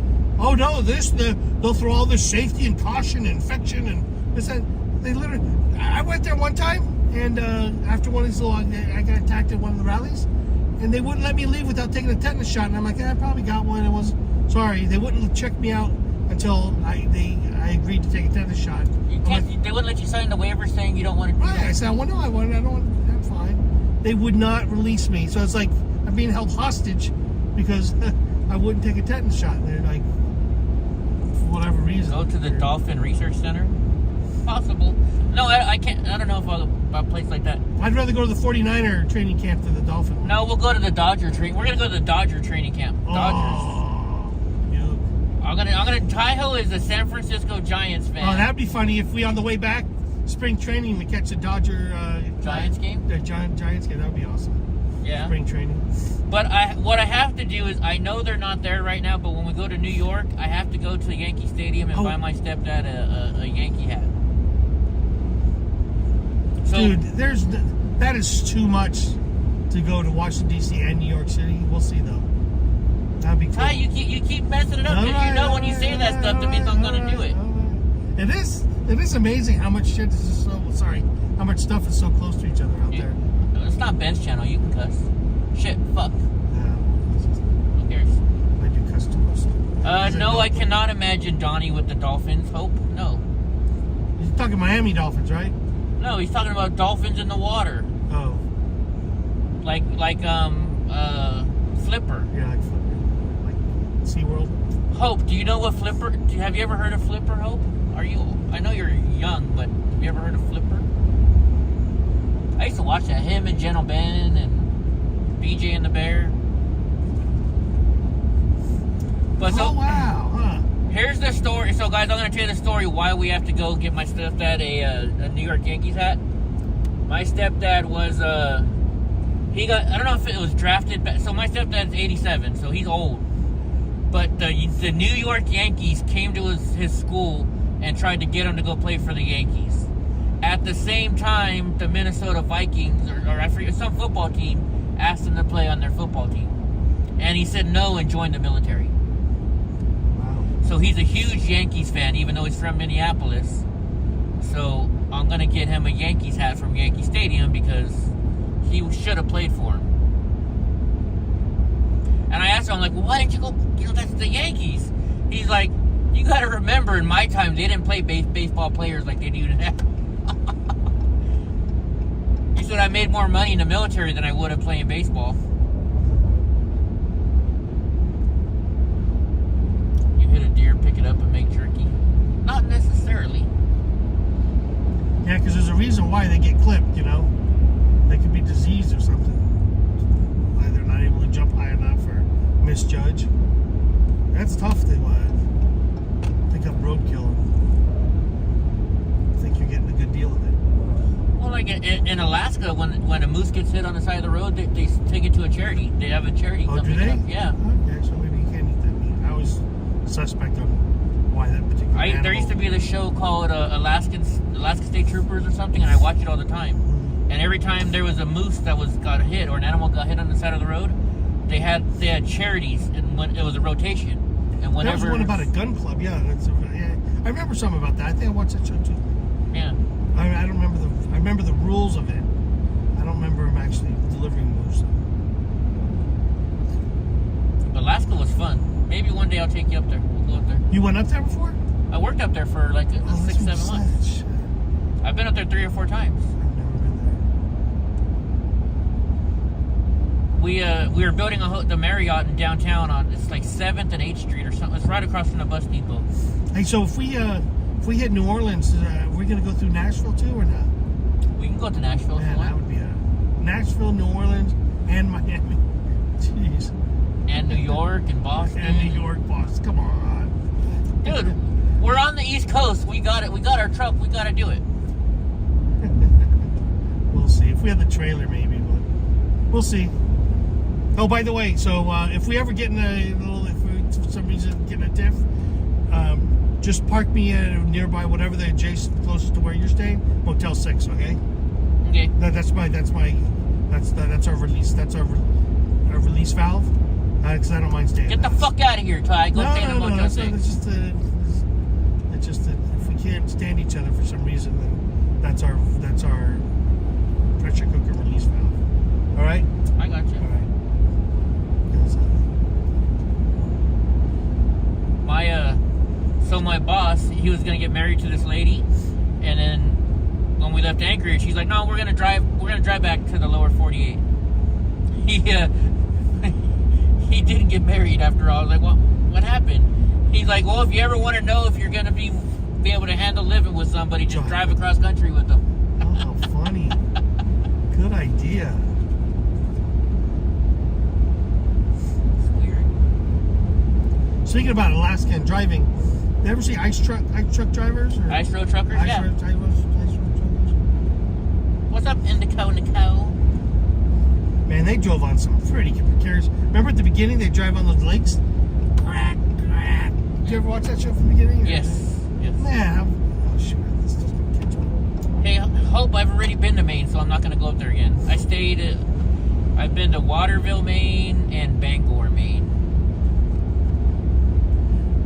they'll throw all this safety and caution and infection and this and they literally. I went there one time and after one of these I got attacked at one of the rallies, and they wouldn't let me leave without taking a tetanus shot, and I'm like, I probably got one. It was sorry, they wouldn't check me out until I agreed to take a tetanus shot. They wouldn't let you sign the waiver saying you don't want to do right. that. I said, well, no, I don't want. I'm fine. They would not release me, so it's like I'm being held hostage because I wouldn't take a tetanus shot. And they're like, for whatever reason. Go to the Dolphin Research Center? Possible. No, I can't. I don't know if I'll a place like that. I'd rather go to the 49er training camp than the Dolphin one. No, we'll go to the Dodger training. We're gonna go to the Dodger training camp. Dodgers. I'm gonna. Taiho is a San Francisco Giants fan. Oh, that'd be funny if we on the way back spring training we catch the Dodger Giants game. The Giants game. That would be awesome. Yeah. Spring training. But what I have to do is, I know they're not there right now, but when we go to New York, I have to go to Yankee Stadium and buy my stepdad a Yankee hat. So, dude, that is too much to go to Washington D.C. and New York City. We'll see though. That'd be cool. Ty, you keep messing it up because you know when you say that stuff, that means I'm gonna do it. It is amazing how much shit is how much stuff is so close to each other out there. It's not Ben's channel. You can cuss. Shit. Fuck. Who cares? I do cuss too much. No, I cannot imagine Donnie with the Dolphins. Hope? No. He's talking Miami Dolphins, right? No, he's talking about dolphins in the water. Oh. Like Flipper. Yeah, like Flipper. Like SeaWorld. Hope, do you know what Flipper? Have you ever heard of Flipper, Hope? I know you're young, but have you ever heard of Flipper? I used to watch that. Him and Gentle Ben and BJ and the Bear. But wow, huh? Here's the story. So, guys, I'm going to tell you the story why we have to go get my stepdad a New York Yankees hat. My stepdad was, he got, I don't know if it was drafted back. So, my stepdad's 87, so he's old. But the New York Yankees came to his school and tried to get him to go play for the Yankees. At the same time, the Minnesota Vikings, or I forget, some football team, asked him to play on their football team. And he said no and joined the military. Wow. So he's a huge Yankees fan, even though he's from Minneapolis. So I'm going to get him a Yankees hat from Yankee Stadium because he should have played for him. And I asked him, I'm like, well, why didn't you go? That's the Yankees. He's like, you got to remember, in my time, they didn't play baseball players like they do now. He said I made more money in the military than I would have playing baseball. hit a deer, pick it up, and make jerky? Not necessarily. Yeah, because there's a reason why they get clipped, you know? They could be diseased or something. Why they're not able to jump high enough or misjudge. That's tough to pick up roadkill. I think you're getting a good deal of it. Well, like in Alaska, when a moose gets hit on the side of the road, they take it to a charity. They have a charity. Oh, do they? Yeah. Okay, so maybe you can't eat that meat. I was suspect on why that particular animal. There used to be this show called Alaska State Troopers or something, and I watch it all the time. And every time there was a moose that got hit or an animal got hit on the side of the road, they had charities, and when it was a rotation. And whenever there was one about a gun club, yeah. I remember something about that. I think I watched that show too. Yeah. I don't remember I remember the rules of it. I don't remember him actually delivering moose. But Alaska was fun. Maybe one day I'll take you up there. We'll go up there. You went up there before? I worked up there for like 6-7 months. Shit. I've been up there 3 or 4 times. I've never been there. We were building the Marriott in downtown it's like 7th and 8th Street or something. It's right across from the bus depot. Hey, so if we hit New Orleans, are we gonna go through Nashville too or not? We can go to Nashville if you Man, want. that would be Nashville, New Orleans, and Miami. Jeez. And New York and Boston. And New York, Boston. Come on. Dude, we're on the East Coast. We got it. We got our truck. We got to do it. We'll see. If we have the trailer, maybe. But we'll see. Oh, by the way, so if we ever get in if we, for some reason, get in a tiff, just park me nearby whatever the adjacent closest to where you're staying, Motel 6, okay? Okay. That's our release. That's our release valve. Because I don't mind staying. Get the fuck out of here, Ty. Go stay in the Motel 6. It's just that if we can't stand each other for some reason, then that's our pressure cooker release valve. All right. I got you. All right. My boss, he was gonna get married to this lady, and then when we left Anchorage, he's like, "No, we're gonna drive back to the lower 48." He didn't get married after all. I was like, "Well, what happened?" He's like, "Well, if you ever want to know if you're gonna be able to handle living with somebody, just drive across country with them." Oh, how funny! Good idea. It's weird. Speaking about Alaska and driving, you ever see ice truck drivers? Or Ice road truckers, ice yeah. road truckers? What's up, Nico? Man, they drove on some pretty precarious. Remember at the beginning they drive on those lakes? Crack, crack. Did you ever watch that show from the beginning? Yes. Man, oh shoot, this is just gonna catch me. Hey, Hope, I've already been to Maine, so I'm not gonna go up there again. I've been to Waterville, Maine, and Bangor, Maine.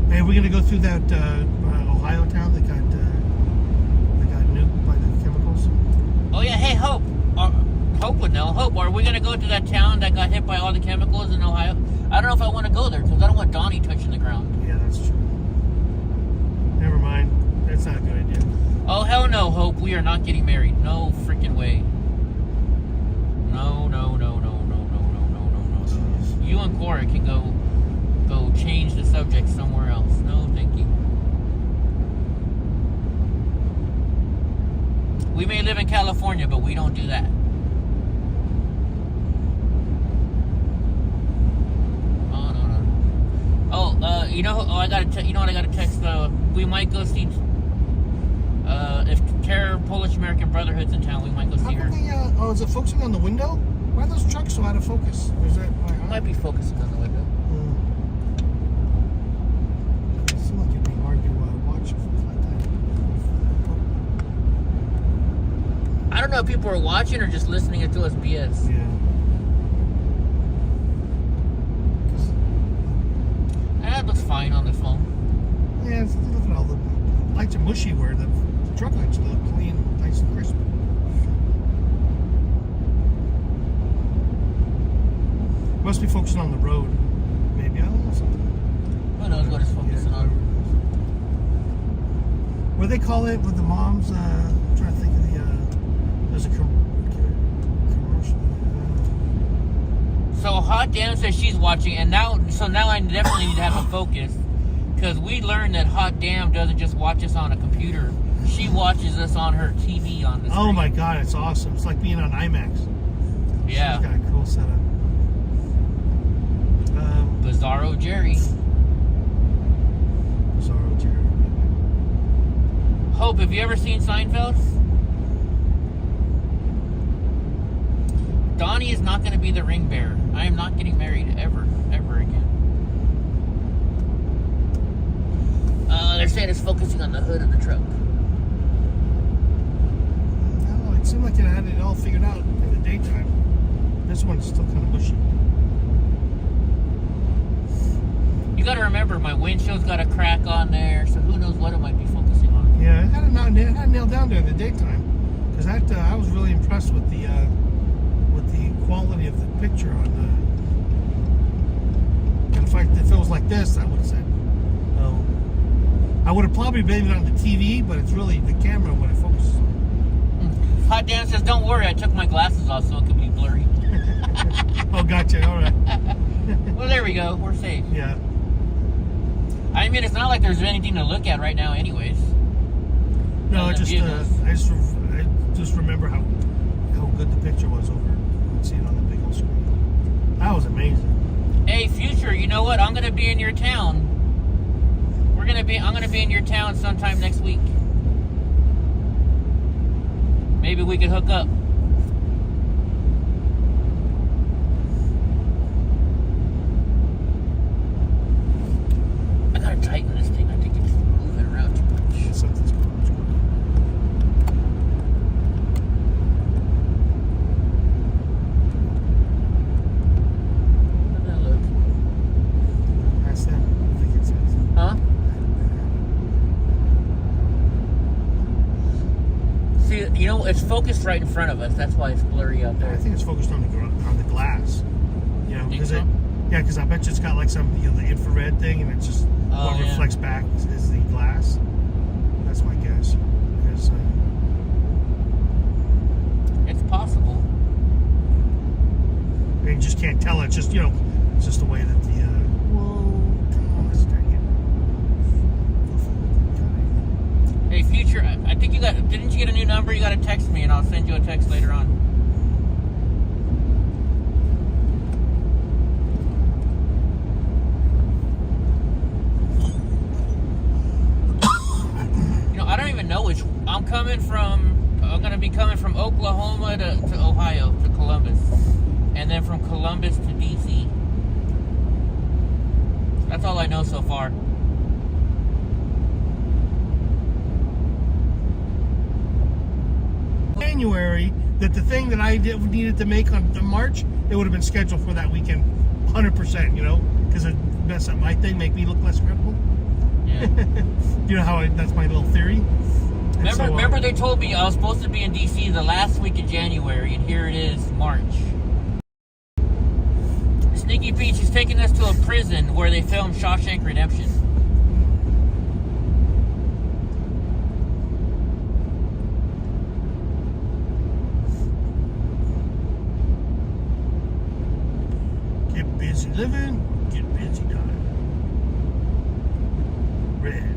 Hey, we're gonna go through that Ohio town that got nuked by the chemicals. Oh yeah, hey Hope. Hope would know. Hope, are we gonna go to that town that got hit by all the chemicals in Ohio? I don't know if I want to go there because I don't want Donnie touching the ground. Yeah, that's true. Never mind. That's not a good idea. Oh hell no, Hope. We are not getting married. No freaking way. No. You and Cora can go change the subject somewhere else. No, thank you. We may live in California, but we don't do that. Oh no. Oh, you know what I gotta text. We might go see. If Polish American Brotherhood's in town, we might go see her. Is it focusing on the window? Why are those trucks so out of focus? Or is that Might be focusing on the window. It seems like it'd be hard to watch if it was like that. I don't know if people are watching or just listening to us BS. Yeah. That looks fine on the phone. Yeah, look at all the lights are mushy where the truck lights look clean, nice and crisp. Must be focusing on the road. Maybe, I don't know, something. Who knows what it's focusing on? What do they call it with the moms? I'm trying to think of there's a commercial. So Hot Dan says she's watching, and now I definitely need to have a focus. Because we learned that Hot Damn doesn't just watch us on a computer. She watches us on her TV on the screen. Oh my God, it's awesome. It's like being on IMAX. Yeah. She's got a cool setup. Bizarro Jerry. Bizarro Jerry. Hope, have you ever seen Seinfeld? Donnie is not going to be the ring bearer. I am not getting married ever again. They're saying it's focusing on the hood of the truck. No, it seemed like it had it all figured out in the daytime. This one's still kind of bushy. You got to remember, my windshield's got a crack on there, so who knows what it might be focusing on. Yeah, it had it nailed down there in the daytime. Because I was really impressed with the quality of the picture on the. And if it was like this, I would have said, oh. I would have probably blamed it on the TV, but it's really the camera when it focuses on. Hot Damn says, don't worry, I took my glasses off so it could be blurry. Oh, gotcha. All right. Well, there we go. We're safe. Yeah. I mean, it's not like there's anything to look at right now, anyways. No, I just remember how good the picture was over. See it on the big old screen. That was amazing. Hey, Future, you know what? I'm gonna be in your town. I'm gonna be in your town sometime next week. Maybe we could hook up. I gotta tighten this thing. I think it's moving around too much. Something's going on. How does that look? That's that. I think it says. Huh? See, you know, it's focused right in front of us. That's why it's blurry out I there. think it's focused on the glass. You know, Think because so? I bet you it's got like some the infrared thing, and it just what yeah. reflects back is the glass. That's my guess. Because It's possible. you just can't tell. It's just it's just the way that the. Whoa! Come on, let's start here. Hey, Future, I think didn't you get a new number? You got to text me and I'll send you a text later on. I don't even know which. I'm going to be coming from Oklahoma to Ohio, to Columbus. And then from Columbus to DC. That's all I know so far. January, that the thing that I needed to make on March, it would have been scheduled for that weekend, 100%. Because it mess up my thing, make me look less credible. Yeah. You know how that's my little theory. Remember they told me I was supposed to be in DC the last week of January, and here it is, March. Sneaky Peach is taking us to a prison where they filmed Shawshank Redemption. Get busy living, get busy dying. Red.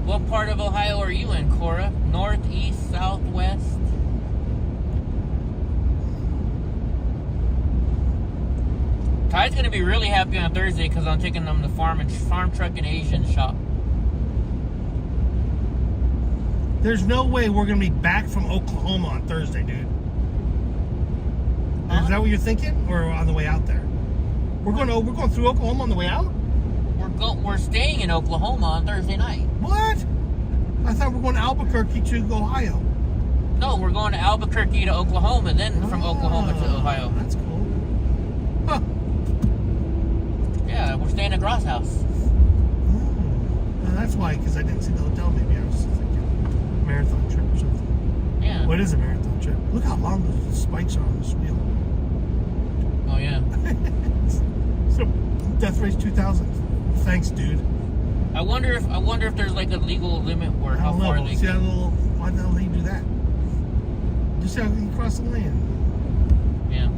What part of Ohio are you in, Cora? North, east, south, west? Ty's gonna be really happy on Thursday because I'm taking them to farm truck and Asian shop. There's no way we're gonna be back from Oklahoma on Thursday, dude. Huh? Is that what you're thinking, or on the way out there? We're going through Oklahoma on the way out. We're staying in Oklahoma on Thursday night. What? I thought we were going to Albuquerque to Ohio. No, we're going to Albuquerque to Oklahoma, then from Oklahoma to Ohio. That's cool. Huh. Yeah, we're staying at Gross House. Oh, that's why, because I didn't see the hotel. Maybe I was thinking marathon trip or something. Yeah. What is a marathon trip? Look how long those spikes are on this wheel. Oh, yeah. So, Death Race 2000. Thanks, dude. I wonder if there's like a legal limit where how far they See can. that little? Why the hell did he do that? Just how you cross the land. Yeah.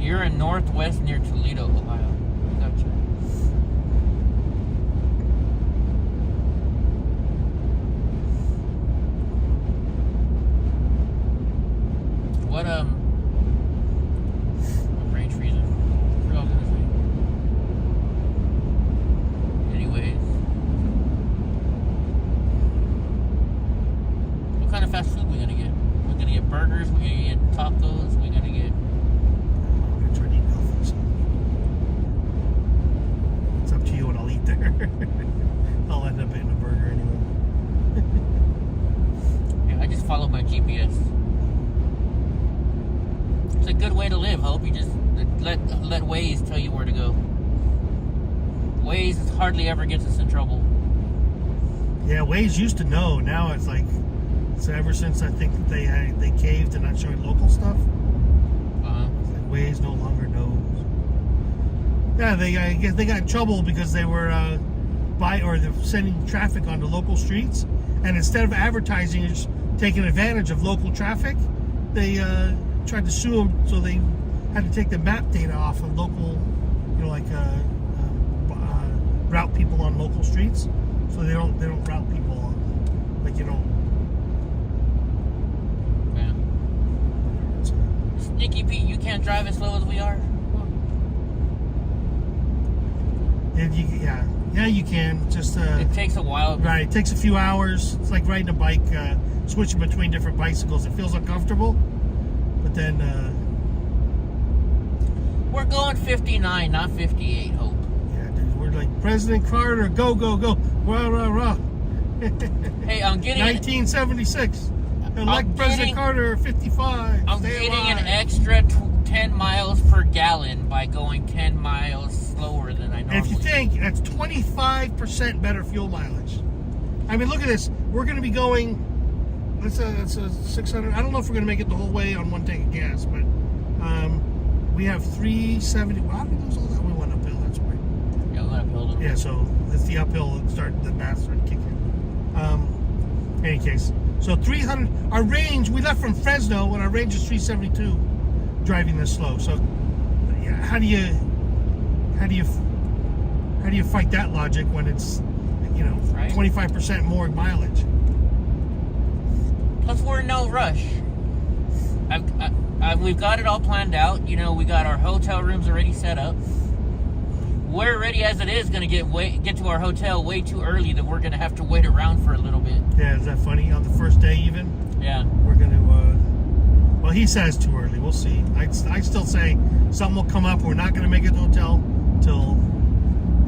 You're in northwest near Toledo, Ohio. Gotcha. What range freezer? We're all gonna say. Anyways. What kind of fast food we gonna get? We're gonna get burgers, we're gonna get tacos, we're gonna get... I'm gonna try to eat healthy, so it's up to you what I'll eat there. I'll end up eating a burger anyway. Yeah, I just follow my GPS. It's a good way to live, Hope. You just let Waze tell you where to go. Waze hardly ever gets us in trouble. Yeah, Waze used to know. Now it's like, so ever since I think that they caved to not showing local stuff, it's like Waze no longer knows. Yeah, I guess they got in trouble because they were they're sending traffic onto local streets, and instead of advertising, just taking advantage of local traffic, they tried to sue them, so they had to take the map data off of local, route people on local streets, so they don't route people on, Yeah. Sneaky Pete, you can't drive as slow as we are. Yeah, you can. Just it takes a while. Right, it takes a few hours. It's like riding a bike, switching between different bicycles. It feels uncomfortable, but then we're going 59, not 58. Hope. Yeah, dude, we're like President Carter, go, go, go, rah, rah, rah. Hey, I'm getting 1976. Elect President Carter, 55. I'm getting an extra 10 miles per gallon by going 10 miles slower than I normally. And if you think, that's 25% better fuel mileage. I mean, look at this. We're going to be going. That's a 600. I don't know if we're going to make it the whole way on one tank of gas, but we have 370. Well, how did we lose all that? We went uphill. That's right. Yeah, we went uphill. Yeah, so it's the uphill that the math started kicking. In any case, so 300. Our range. We left from Fresno, and our range is 372. Driving this slow. So, yeah, how do you fight that logic when it's 25% more mileage? Plus, we're in no rush. We've got it all planned out. We got our hotel rooms already set up. We're already, as it is, going to get to our hotel way too early that we're going to have to wait around for a little bit. Yeah, is that funny? On the first day, even? Yeah. We're going to. Well, he says too early. We'll see. I still say something will come up. We're not going to make it to the hotel till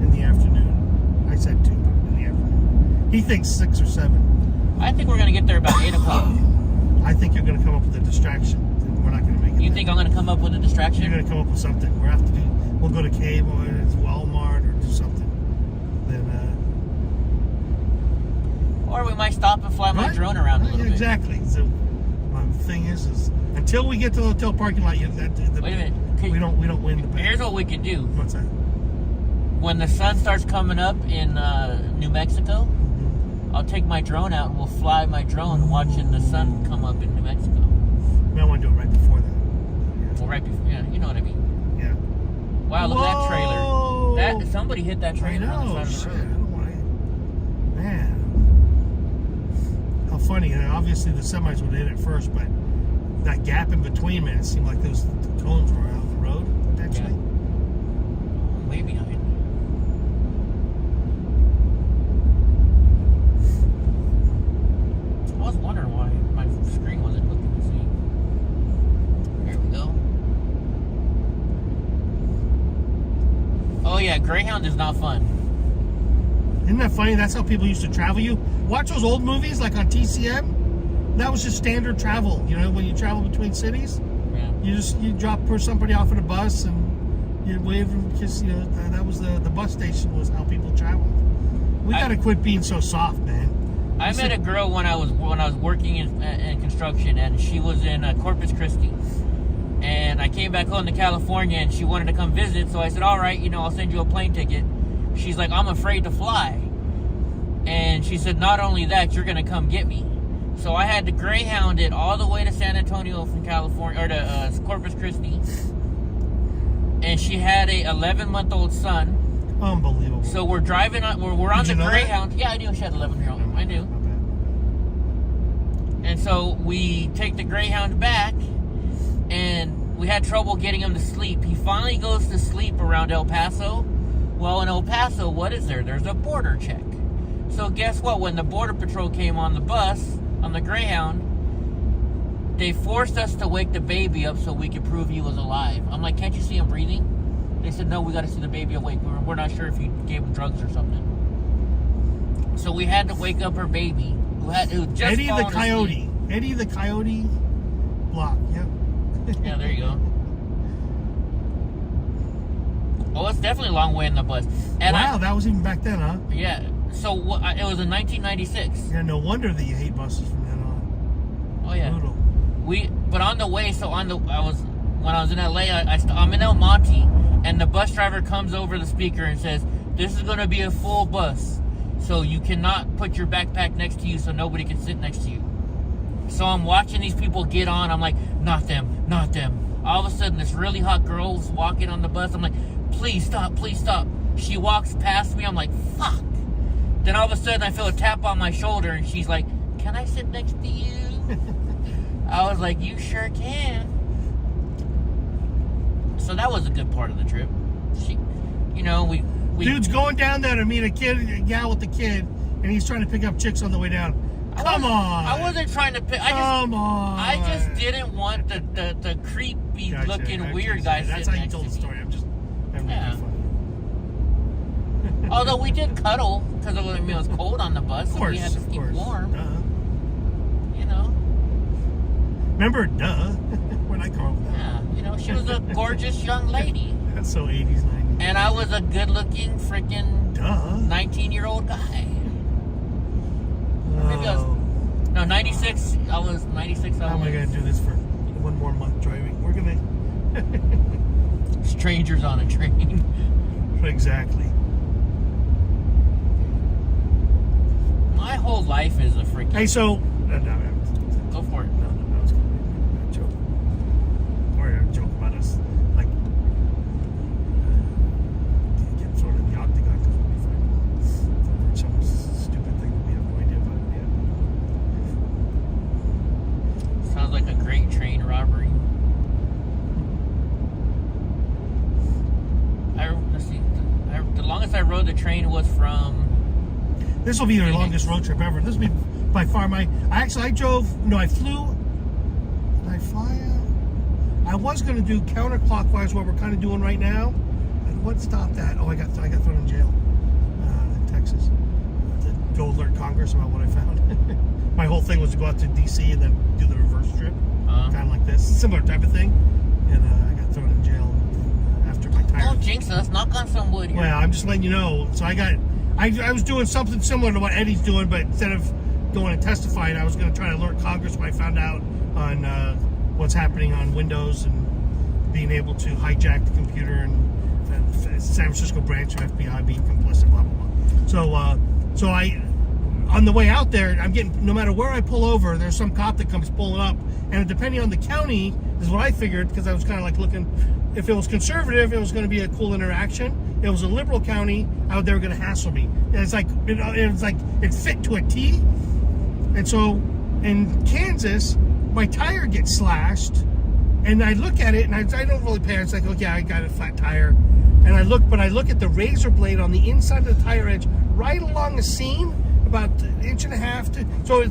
in the afternoon. I said 2, but in the afternoon. He thinks 6 or 7. I think we're going to get there about 8 o'clock. I think you're going to come up with a distraction. We're not going to make it. You think I'm going to come up with a distraction? You're going to come up with something. We'll go to Cable or Walmart or do something. Then. Or we might stop and fly my drone around a little bit. Exactly. So my thing is until we get to the hotel parking lot, wait a minute. We don't win the bet. Here's what we could do. What's that? When the sun starts coming up in New Mexico, I'll take my drone out and we'll fly my drone watching the sun come up in New Mexico. I want to do it right before that. Yeah. Well, right before, yeah, you know what I mean. Yeah. Wow, look at that trailer. Somebody hit that trailer on the side of the road. I don't want to. Man. How funny. And obviously the semis would hit it first, but that gap in between, man, it seemed like those cones were out the road, potentially. Yeah. Way behind. I was wondering why my screen wasn't looking the same. Here we go. Oh yeah, Greyhound is not fun. Isn't that funny? That's how people used to travel. You watch those old movies like on TCM. That was just standard travel. When you travel between cities, yeah. you drop somebody off at a bus and you wave and kiss. That was the bus station was how people traveled. We got to quit being so soft, man. I met a girl when I was working in construction, and she was in Corpus Christi. And I came back home to California, and she wanted to come visit. So I said, all right, I'll send you a plane ticket. She's like, I'm afraid to fly. And she said, not only that, you're going to come get me. So I had to Greyhound it all the way to San Antonio from California, or to Corpus Christi. And she had a 11-month-old son. Unbelievable. So we're driving on. We're on the Greyhound. That? Yeah, I knew she had 11-year-old. I knew. And so we take the Greyhound back, and we had trouble getting him to sleep. He finally goes to sleep around El Paso. Well, in El Paso, what is there? There's a border check. So guess what? When the Border Patrol came on the bus, on the Greyhound, they forced us to wake the baby up so we could prove he was alive. I'm like, can't you see him breathing? They said, no, we got to see the baby awake. We're not sure if you gave him drugs or something. So we had to wake up her baby, who just Eddie the Coyote. Asleep. Eddie the Coyote Block. Yep. Yeah, there you go. Oh, it's definitely a long way in the bus. And wow, that was even back then, huh? Yeah. So it was in 1996. Yeah, no wonder that you hate buses from then on. Oh yeah. Brutal. But on the way, when I was in LA, I'm in El Monte, and the bus driver comes over the speaker and says, "This is going to be a full bus, so you cannot put your backpack next to you, so nobody can sit next to you." So I'm watching these people get on. I'm like, not them, not them. All of a sudden, this really hot girl's walking on the bus. I'm like, please stop, please stop. She walks past me. I'm like, fuck. Then all of a sudden, I feel a tap on my shoulder, and she's like, "Can I sit next to you?" I was like, you sure can. So that was a good part of the trip. We Dude's going down there to meet a gal with the kid, and he's trying to pick up chicks on the way down. Come on! I wasn't trying to pick. I just didn't want the creepy looking weird guy sitting next to me. That's how you told the story. I'm making fun. Although we did cuddle because it was cold on the bus, so we had to keep warm. You know. Remember, duh. When I called that. Yeah, she was a gorgeous young lady. That's so 80s, 90s. And I was a good-looking freaking 19-year-old guy. Maybe I was 96. I was 96. How am I going to do this for one more month driving? We're going to... Strangers on a train. Exactly. My whole life is a freaking... Hey, so... Go for it. No, I was going to joke. Or a joke about us, like, get thrown in the octagon because we'll be fighting over some stupid thing that we have no idea about yet. Sounds like a great train robbery. The longest I rode the train was from... This will be your longest road trip ever. This will be by far I flew. Did I fly out? I was going to do counterclockwise what we're kind of doing right now. And what stopped that? Oh, I got thrown in jail in Texas. To go alert Congress about what I found. My whole thing was to go out to D.C. and then do the reverse trip. Kind of like this. Similar type of thing. And I got thrown in jail after my tire. Oh, jinx us. Knock on some wood here. Well, I'm just letting you know. So I was doing something similar to what Eddie's doing, but instead of going and testifying, I was going to try to alert Congress when I found out on what's happening on Windows and being able to hijack the computer and San Francisco branch of FBI being complicit, blah, blah, blah. So on the way out there, I'm getting, no matter where I pull over, there's some cop that comes pulling up. And depending on the county, is what I figured, because I was kind of like looking, if it was conservative, it was going to be a cool interaction. If it was a liberal county, they were going to hassle me. And it's like, it fit to a T. And so in Kansas, my tire gets slashed, and I look at it, and I don't really pay. It's like, okay, I got a flat tire. And I look at the razor blade on the inside of the tire edge, right along the seam, about an inch and a half. So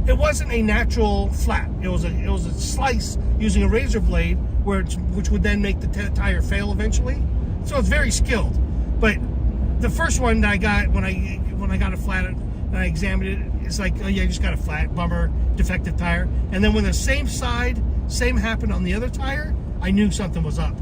it wasn't a natural flat. It was a slice using a razor blade, which would then make the tire fail eventually. So it's very skilled. But the first one that I got when I got it flat and I examined it, it's like, oh yeah, you just got a flat, bummer, defective tire. And then when the same happened on the other tire, I knew something was up.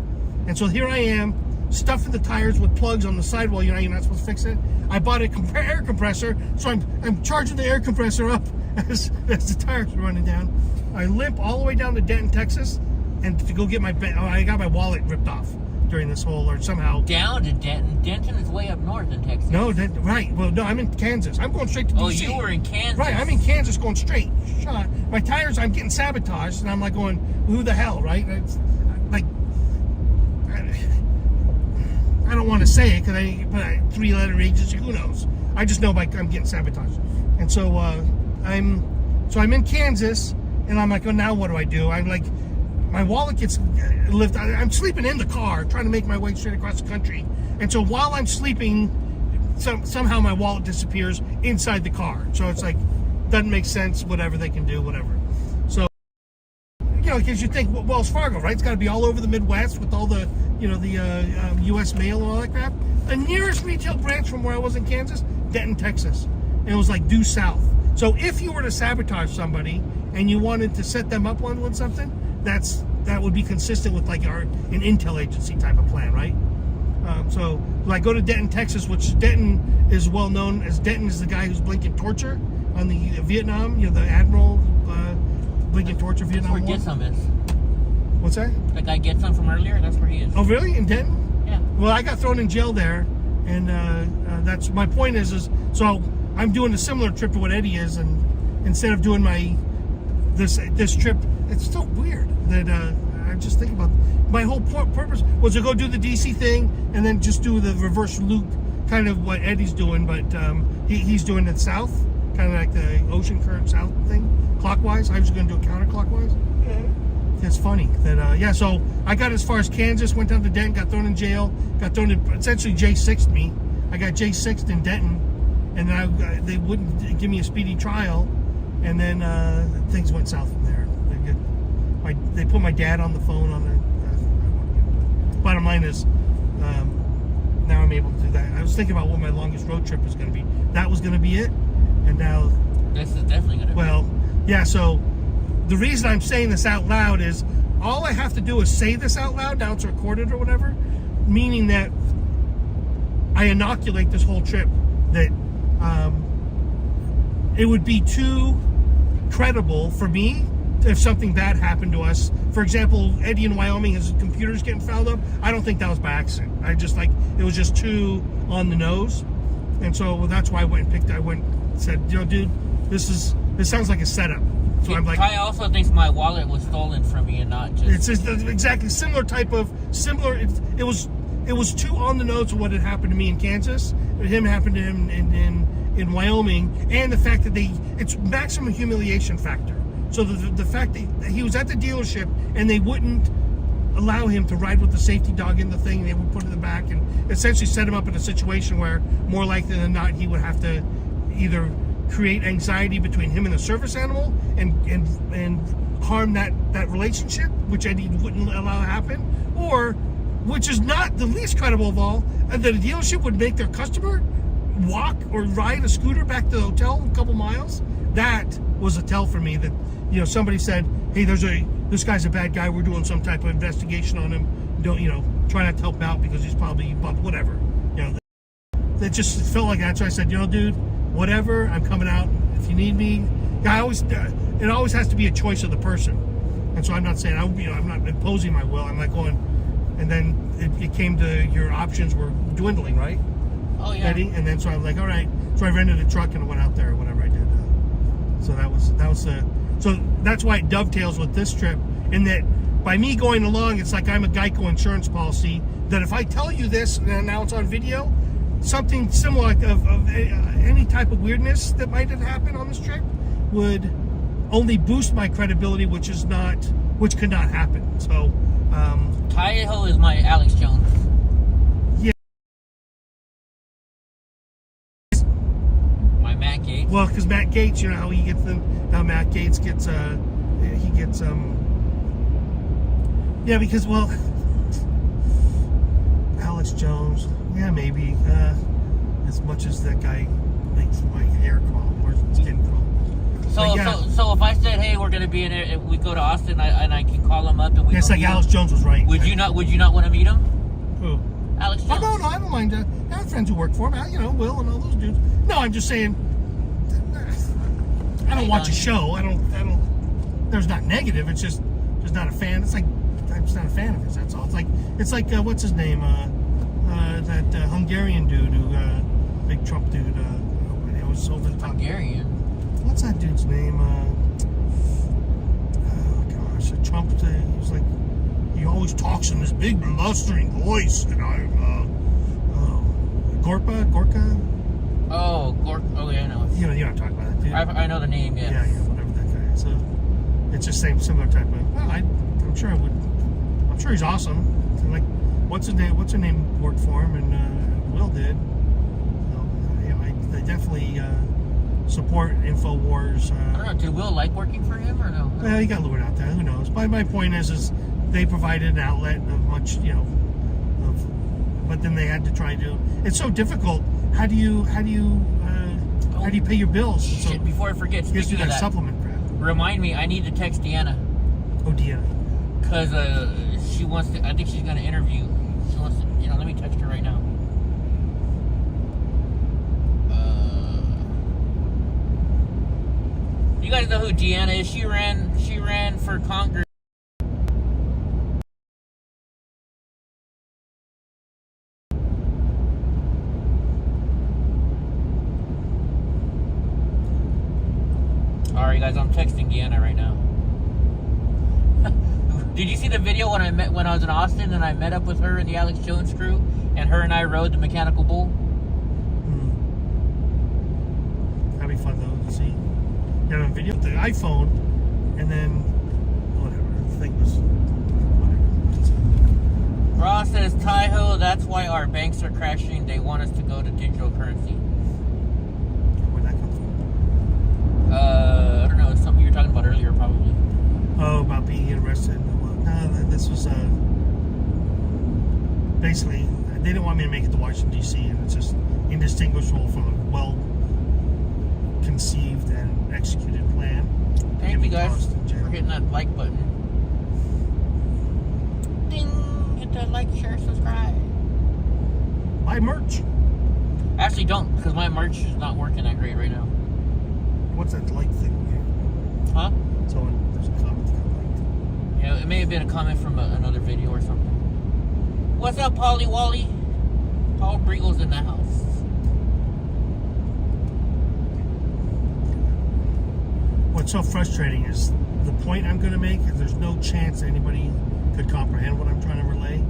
And so here I am, stuffing the tires with plugs on the sidewall. You're not supposed to fix it. I bought an air compressor, so I'm charging the air compressor up as the tires are running down. I limp all the way down to Denton, Texas, and to go get I got my wallet ripped off during this whole, or somehow down to Denton. Denton is way up north in Texas. No, right. Well, no, I'm in Kansas. I'm going straight to DC. Oh, you were in Kansas. Right, I'm in Kansas going straight. Shot. My tires, I'm getting sabotaged, and I'm like going, who the hell, right? It's like, I don't want to say it, but 3-letter agency, who knows? I just know I'm getting sabotaged. And so I'm in Kansas, and I'm like, oh, now what do I do? I'm like, my wallet gets lifted. I'm sleeping in the car, trying to make my way straight across the country. And so while I'm sleeping, somehow my wallet disappears inside the car. So it's like, doesn't make sense, whatever they can do, whatever. So, because you think, well, Wells Fargo, right? It's got to be all over the Midwest with all the, the U.S. mail and all that crap. The nearest retail branch from where I was in Kansas, Denton, Texas. And it was like due south. So if you were to sabotage somebody and you wanted to set them up on something, that would be consistent with like an intel agency type of plan, right? So I go to Denton, Texas, which Denton is well known as. Denton is the guy who's blinking torture on the Vietnam, the Admiral blinking torture Vietnam War. That's where Gitsom is. What's that? That guy Gitsom from earlier, that's where he is. Oh, really? In Denton? Yeah. Well, I got thrown in jail there, and that's my point is so I'm doing a similar trip to what Eddie is, and instead of doing this trip, it's so weird that I just think about my whole purpose was to go do the DC thing and then just do the reverse loop, kind of what Eddie's doing, but he's doing it south, kind of like the ocean current south thing, clockwise. I was going to do it counterclockwise. It's funny that so I got as far as Kansas, went down to Denton, got thrown in jail, got thrown in, essentially J6'd me. I got J6'd in Denton, and then they wouldn't give me a speedy trial, and then things went south from there. They put my dad on the phone on the. Bottom line is, now I'm able to do that. I was thinking about what my longest road trip was going to be. That was going to be it, and now. This is definitely going to be. Well, yeah. So the reason I'm saying this out loud is all I have to do is say this out loud. Now it's recorded or whatever, meaning that I inoculate this whole trip that it would be too credible for me if something bad happened to us. For example, Eddie in Wyoming, his computer's getting fouled up. I don't think that was by accident. It was just too on the nose. And so that's why I went and said, dude, this sounds like a setup. So I'm like, Ty also thinks my wallet was stolen from me and not just. It's just exactly similar. It was too on the nose of what had happened to me in Kansas. It happened to him in Wyoming, and the fact that it's maximum humiliation factor. So the fact that he was at the dealership and they wouldn't allow him to ride with the safety dog in the thing, they would put it in the back and essentially set him up in a situation where more likely than not he would have to either create anxiety between him and the service animal and harm that relationship, which Eddie wouldn't allow to happen, or, which is not the least credible of all, that a dealership would make their customer walk or ride a scooter back to the hotel a couple miles. That was a tell for me that, somebody said, hey, this guy's a bad guy, we're doing some type of investigation on him, don't, try not to help him out because he's probably whatever. It just felt like that. So I said, dude, whatever, I'm coming out if you need me. It always has to be a choice of the person. And so I'm not saying, I'm not imposing my will. I'm like going, and then it came to your options were dwindling, right? Oh, yeah. Eddie? And then so I was like, all right. So I rented a truck and went out there or whatever I did. So that's why it dovetails with this trip, in that by me going along, it's like I'm a Geico insurance policy, that if I tell you this, and now it's on video, something similar of any type of weirdness that might have happened on this trip would only boost my credibility, which could not happen. So Tahoe is my Alex Jones. Yeah. My Matt Gates. Well, because Matt Gates, how he gets them. How Matt Gates gets yeah, because Alex Jones, yeah, maybe as much as that guy makes my hair crawl or skin crawl. So if I said, hey, we're gonna be in it, we go to Austin, and I can call him up and we. It's like Alex Jones was right. Would you not want to meet him? Who? Alex Jones. Oh, no, I don't mind. I have friends who work for him. Will and all those dudes. No, I'm just saying. I don't watch a show. I don't. There's not negative. It's just not a fan. It's like I'm just not a fan of his. That's all. It's like what's his name? That Hungarian dude who big Trump dude. It was over the top. Hungarian. What's that dude's name? Oh gosh, Trump. He was like, he always talks in this big blustering voice, and I'm Gorka. Oh, oh yeah, I know. You know what I'm talking about, dude. I know the name. Yeah. Yeah, whatever that guy is. So it's just similar type of. Well, I'm sure I would. I'm sure he's awesome. And like, what's her name worked for him, and Will did. So, I definitely support InfoWars. I don't know. Did Will like working for him or no? Well, he got lured out there. Who knows? But my point is they provided an outlet of much, but then they had to try to. It's so difficult. How do you pay your bills? Shit, So, before I forget, you speaking of that, supplement crap. remind me, I need to text Deanna. Oh, Deanna. Because she wants to, I think she's going to interview. She wants to, let me text her right now. You guys know who Deanna is? She ran for Congress. Alright guys, I'm texting Deanna right now. Did you see the video when I was in Austin and I met up with her and the Alex Jones crew and her and I rode the mechanical bull? That'd be fun though to see. You have a video with the iPhone and then whatever the thing was. Whatever. Ross says, Taiho, that's why our banks are crashing. They want us to go to digital currency. Where'd that come from? I don't know. It's something you were talking about earlier, probably. Oh, about being arrested. Well, no, this was basically they didn't want me to make it to Washington D.C. and it's just indistinguishable from a well-conceived and executed plan. Thank you guys for hitting that like button. Ding! Hit that like, share, subscribe. Buy merch. Actually, don't, because my merch is not working that great right now. What's that like thing here? Huh? So there's a comment that got liked. Yeah, it may have been a comment from another video or something. What's up, Polly Wally? Paul Briegel's in the house. What's so frustrating is the point I'm going to make is there's no chance anybody could comprehend what I'm trying to relay,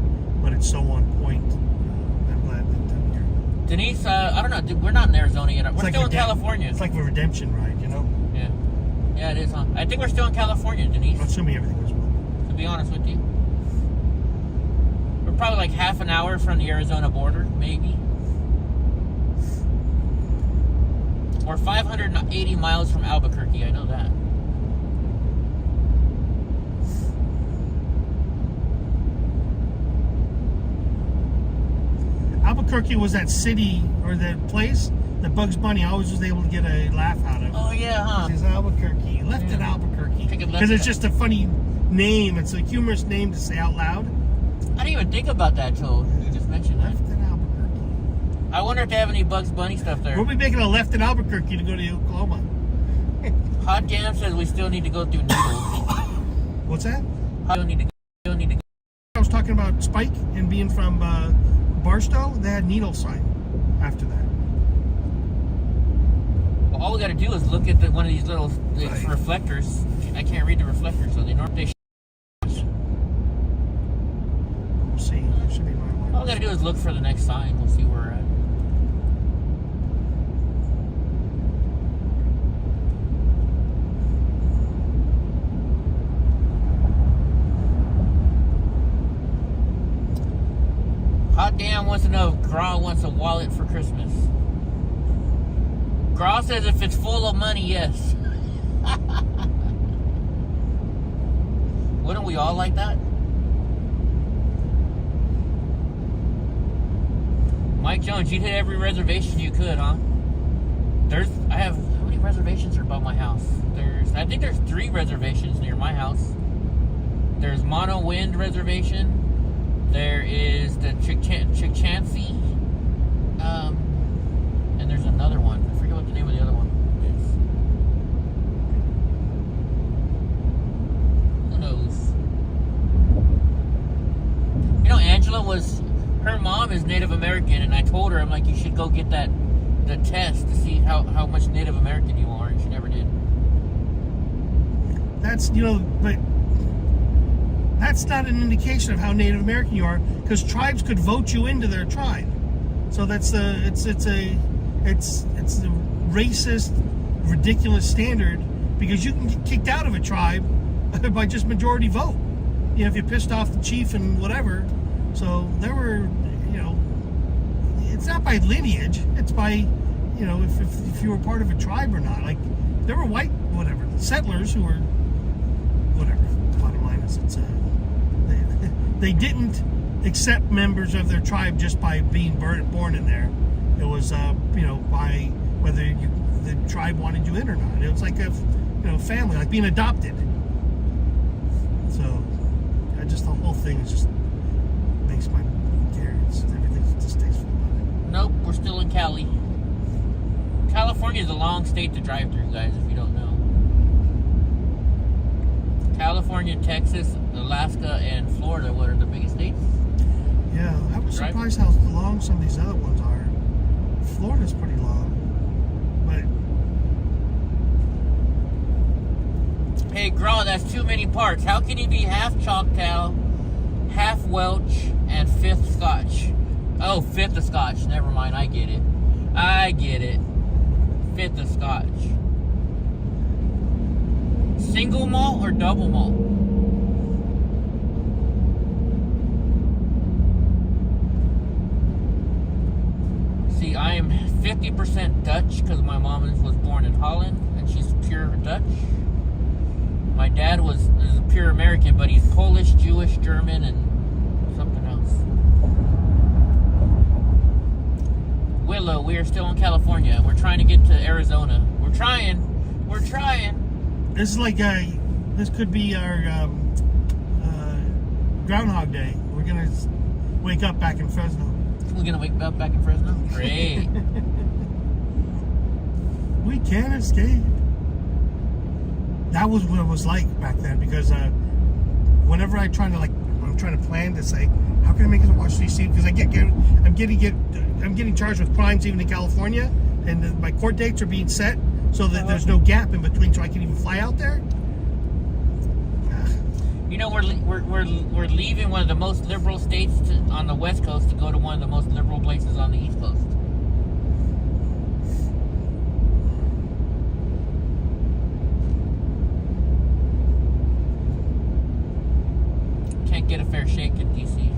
but it's so on point. I'm glad that you're... Denise, I don't know. We're not in Arizona yet. We're like still in California. It's like a redemption ride, you know? Yeah. Yeah, it is, huh? I think we're still in California, Denise. Assuming everything goes well. To be honest with you. We're probably like half an hour from the Arizona border, maybe. Or 580 miles from Albuquerque, I know that. Albuquerque was that city or that place that Bugs Bunny always was able to get a laugh out of. Oh yeah, huh? It's Albuquerque, left at Albuquerque, because it's just a funny name. It's a humorous name to say out loud. I didn't even think about that till you just mentioned that. Left at Albuquerque. I wonder if they have any Bugs Bunny stuff there. We'll be making a left at Albuquerque to go to Oklahoma. Hot Jam says we still need to go through needles. What's that? Still need to go. I was talking about Spike and being from Barstow. They had needle sign after that. Well, all we got to do is look at one of these little reflectors. I can't read the reflectors, so they normally. We'll see. There should be my All we got to do is look for the next sign. We'll see where we're at. Hot Damn wants to know if Gra wants a wallet for Christmas. Gra says if it's full of money, yes. Wouldn't we all like that? Mike Jones, you'd hit every reservation you could, huh? How many reservations are about my house? I think there's 3 reservations near my house. There's Mono Wind Reservation. There is the Chick-Chansey, and there's another one. I forget what the name of the other one is. Who knows? I'm like, you should go get the test to see how much Native American you are, and she never did. That's, but that's not an indication of how Native American you are, because tribes could vote you into their tribe. So it's a racist, ridiculous standard, because you can get kicked out of a tribe by just majority vote. If you pissed off the chief and whatever. So there were, it's not by lineage. It's by, if you were part of a tribe or not. Like, there were white, whatever, settlers who were, whatever. Bottom line is, they didn't accept members of their tribe just by being born in there. It was, by whether the tribe wanted you in or not. It was like a, family, like being adopted. So, the whole thing is just makes my hair. Everything's distasteful about it. Nope, we're still in Cali. California is a long state to drive through, guys, if you don't know. California, Texas, Alaska, and Florida, what are the biggest states? Yeah, I was surprised how long some of these other ones are. Florida's pretty long. But hey, Graw, that's too many parts. How can you be half Choctaw, half Welch, and fifth Scotch? Oh, fifth of Scotch. Never mind, I get it. Fifth of Scotch. Single malt or double malt? See, I am 50% Dutch because my mom was born in Holland and she's pure Dutch. My dad is pure American, but he's Polish, Jewish, German, and something else. Willow, we are still in California. We're trying to get to Arizona. We're trying. This is like this could be our Groundhog Day. We're gonna wake up back in Fresno. We're gonna wake up back in Fresno? Great. We can't escape. That was what it was like back then, because whenever I'm trying to plan to say, how can I make it to Washington D.C.? Because I'm getting charged with crimes even in California, and my court dates are being set so that there's no gap in between, so I can even fly out there. We're leaving one of the most liberal states on the West Coast to go to one of the most liberal places on the East Coast. Can't get a fair shake in D.C.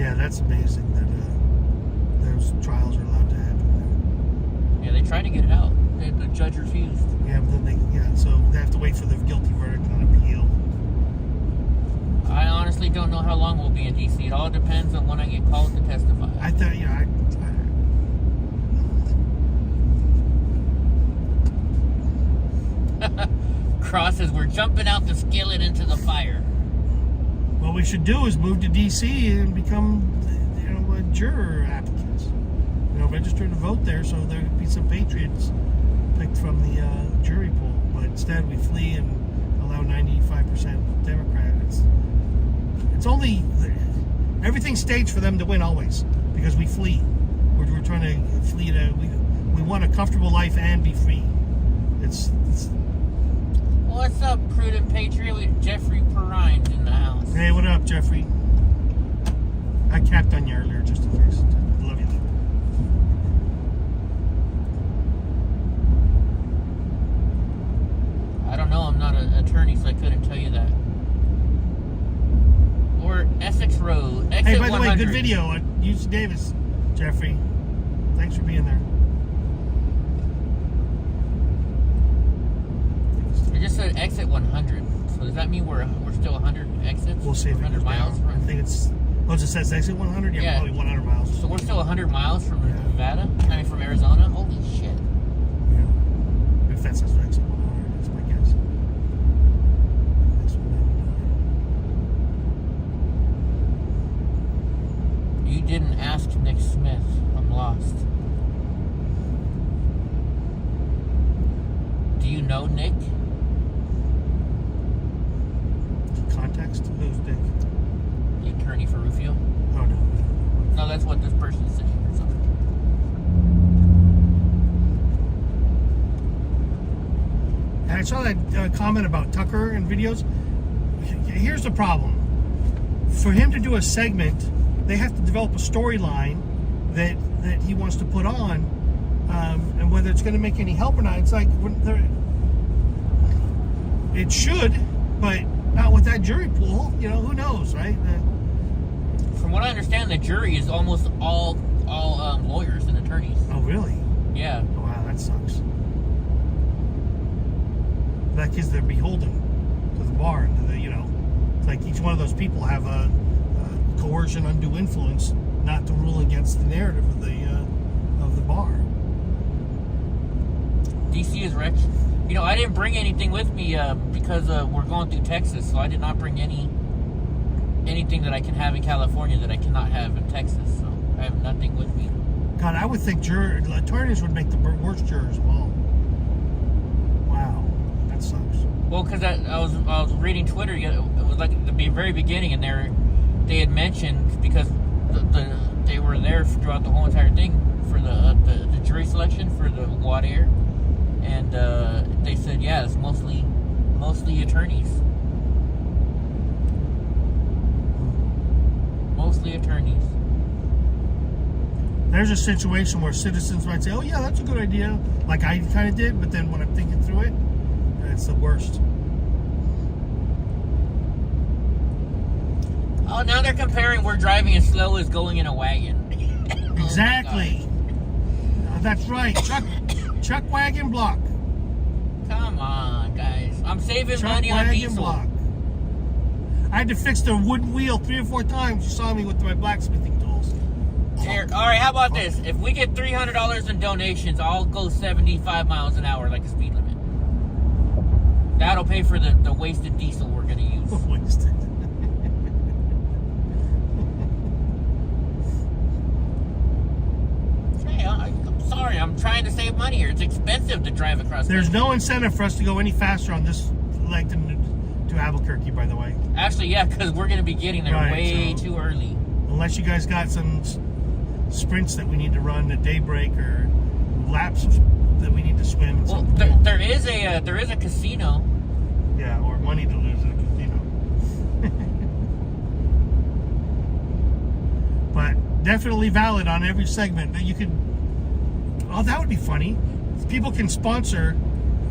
Yeah, that's amazing that those trials are allowed to happen there. Yeah, they tried to get it out. The judge refused. Yeah, but then so they have to wait for the guilty verdict on appeal. I honestly don't know how long we'll be in D.C. It all depends on when I get called to testify. I thought, Cross says we're jumping out the skillet into the fire. What we should do is move to D.C. and become, juror applicants. Register to vote there, so there could be some patriots picked from the jury pool. But instead, we flee and allow 95% Democrats. It's only everything staged for them to win always, because we flee. We're trying to flee we want a comfortable life and be free. It's What's up, prudent patriot? With Jeffrey Perrine's in the house. Hey, what up, Jeffrey? I capped on you earlier just in case. Love you, though. I don't know. I'm not an attorney, so I couldn't tell you that. Or Essex Road. Exit Hey, by the 100. way, good video on UC Davis, Jeffrey. Thanks for being there. It just said exit 100. So does that mean we're still 100 exits? We'll see if it 100 goes miles down. from. I think it's. Oh, it just says exit 100. Yeah, probably 100 miles. So we're still 100 miles from Nevada. I mean, from Arizona. Holy shit! Yeah. If that says exit 100, that's my guess. Exit 199. You didn't ask Nick Smith. I'm lost. Do you know Nick? Context? Who's Nick? The attorney for Rufio? Oh, no. No, that's what this person's saying. So. And I saw that comment about Tucker and videos. Here's the problem. For him to do a segment, they have to develop a storyline that he wants to put on, and whether it's going to make any help or not. It's like it should, but not with that jury pool. You know, who knows, right? From what I understand, the jury is almost all lawyers and attorneys. Oh, really? Yeah. Oh, wow, that sucks. That is, they're beholden to the bar, and it's like each one of those people have a coercion, undue influence, not to rule against the narrative of the bar. DC is rich. I didn't bring anything with me because we're going through Texas, so I did not bring anything that I can have in California that I cannot have in Texas. So I have nothing with me. God, I would think attorneys would make the worst jurors of all. Wow, that sucks. Well, because I was reading Twitter. It was like at the very beginning, and they had mentioned, because they were there throughout the whole entire thing for the jury selection for the voir dire, and they said, yeah, it's mostly attorneys. Mostly attorneys. There's a situation where citizens might say, oh yeah, that's a good idea, like I kind of did, but then when I'm thinking through it, it's the worst. Oh, now they're comparing we're driving as slow as going in a wagon. Exactly. That's right. Chuck wagon block. Come on, guys. I'm saving Chuck money on wagon diesel. block. I had to fix the wooden wheel 3 or 4 times. You saw me with my blacksmithing tools. Here, all right, how about this? If we get $300 in donations, I'll go 75 miles an hour like a speed limit. That'll pay for the wasted diesel we're going to use. Wasted. Hey, I'm sorry. I'm trying to save money here. It's expensive to drive across There's country. no incentive for us to go any faster on this leg to Albuquerque, by the way. Actually, yeah, because we're going to be getting there way too early. Unless you guys got some sprints that we need to run at daybreak, or laps that we need to swim. Well, there is a casino. Yeah, or money to lose at a casino. But definitely valid on every segment that you could. Oh, that would be funny. People can sponsor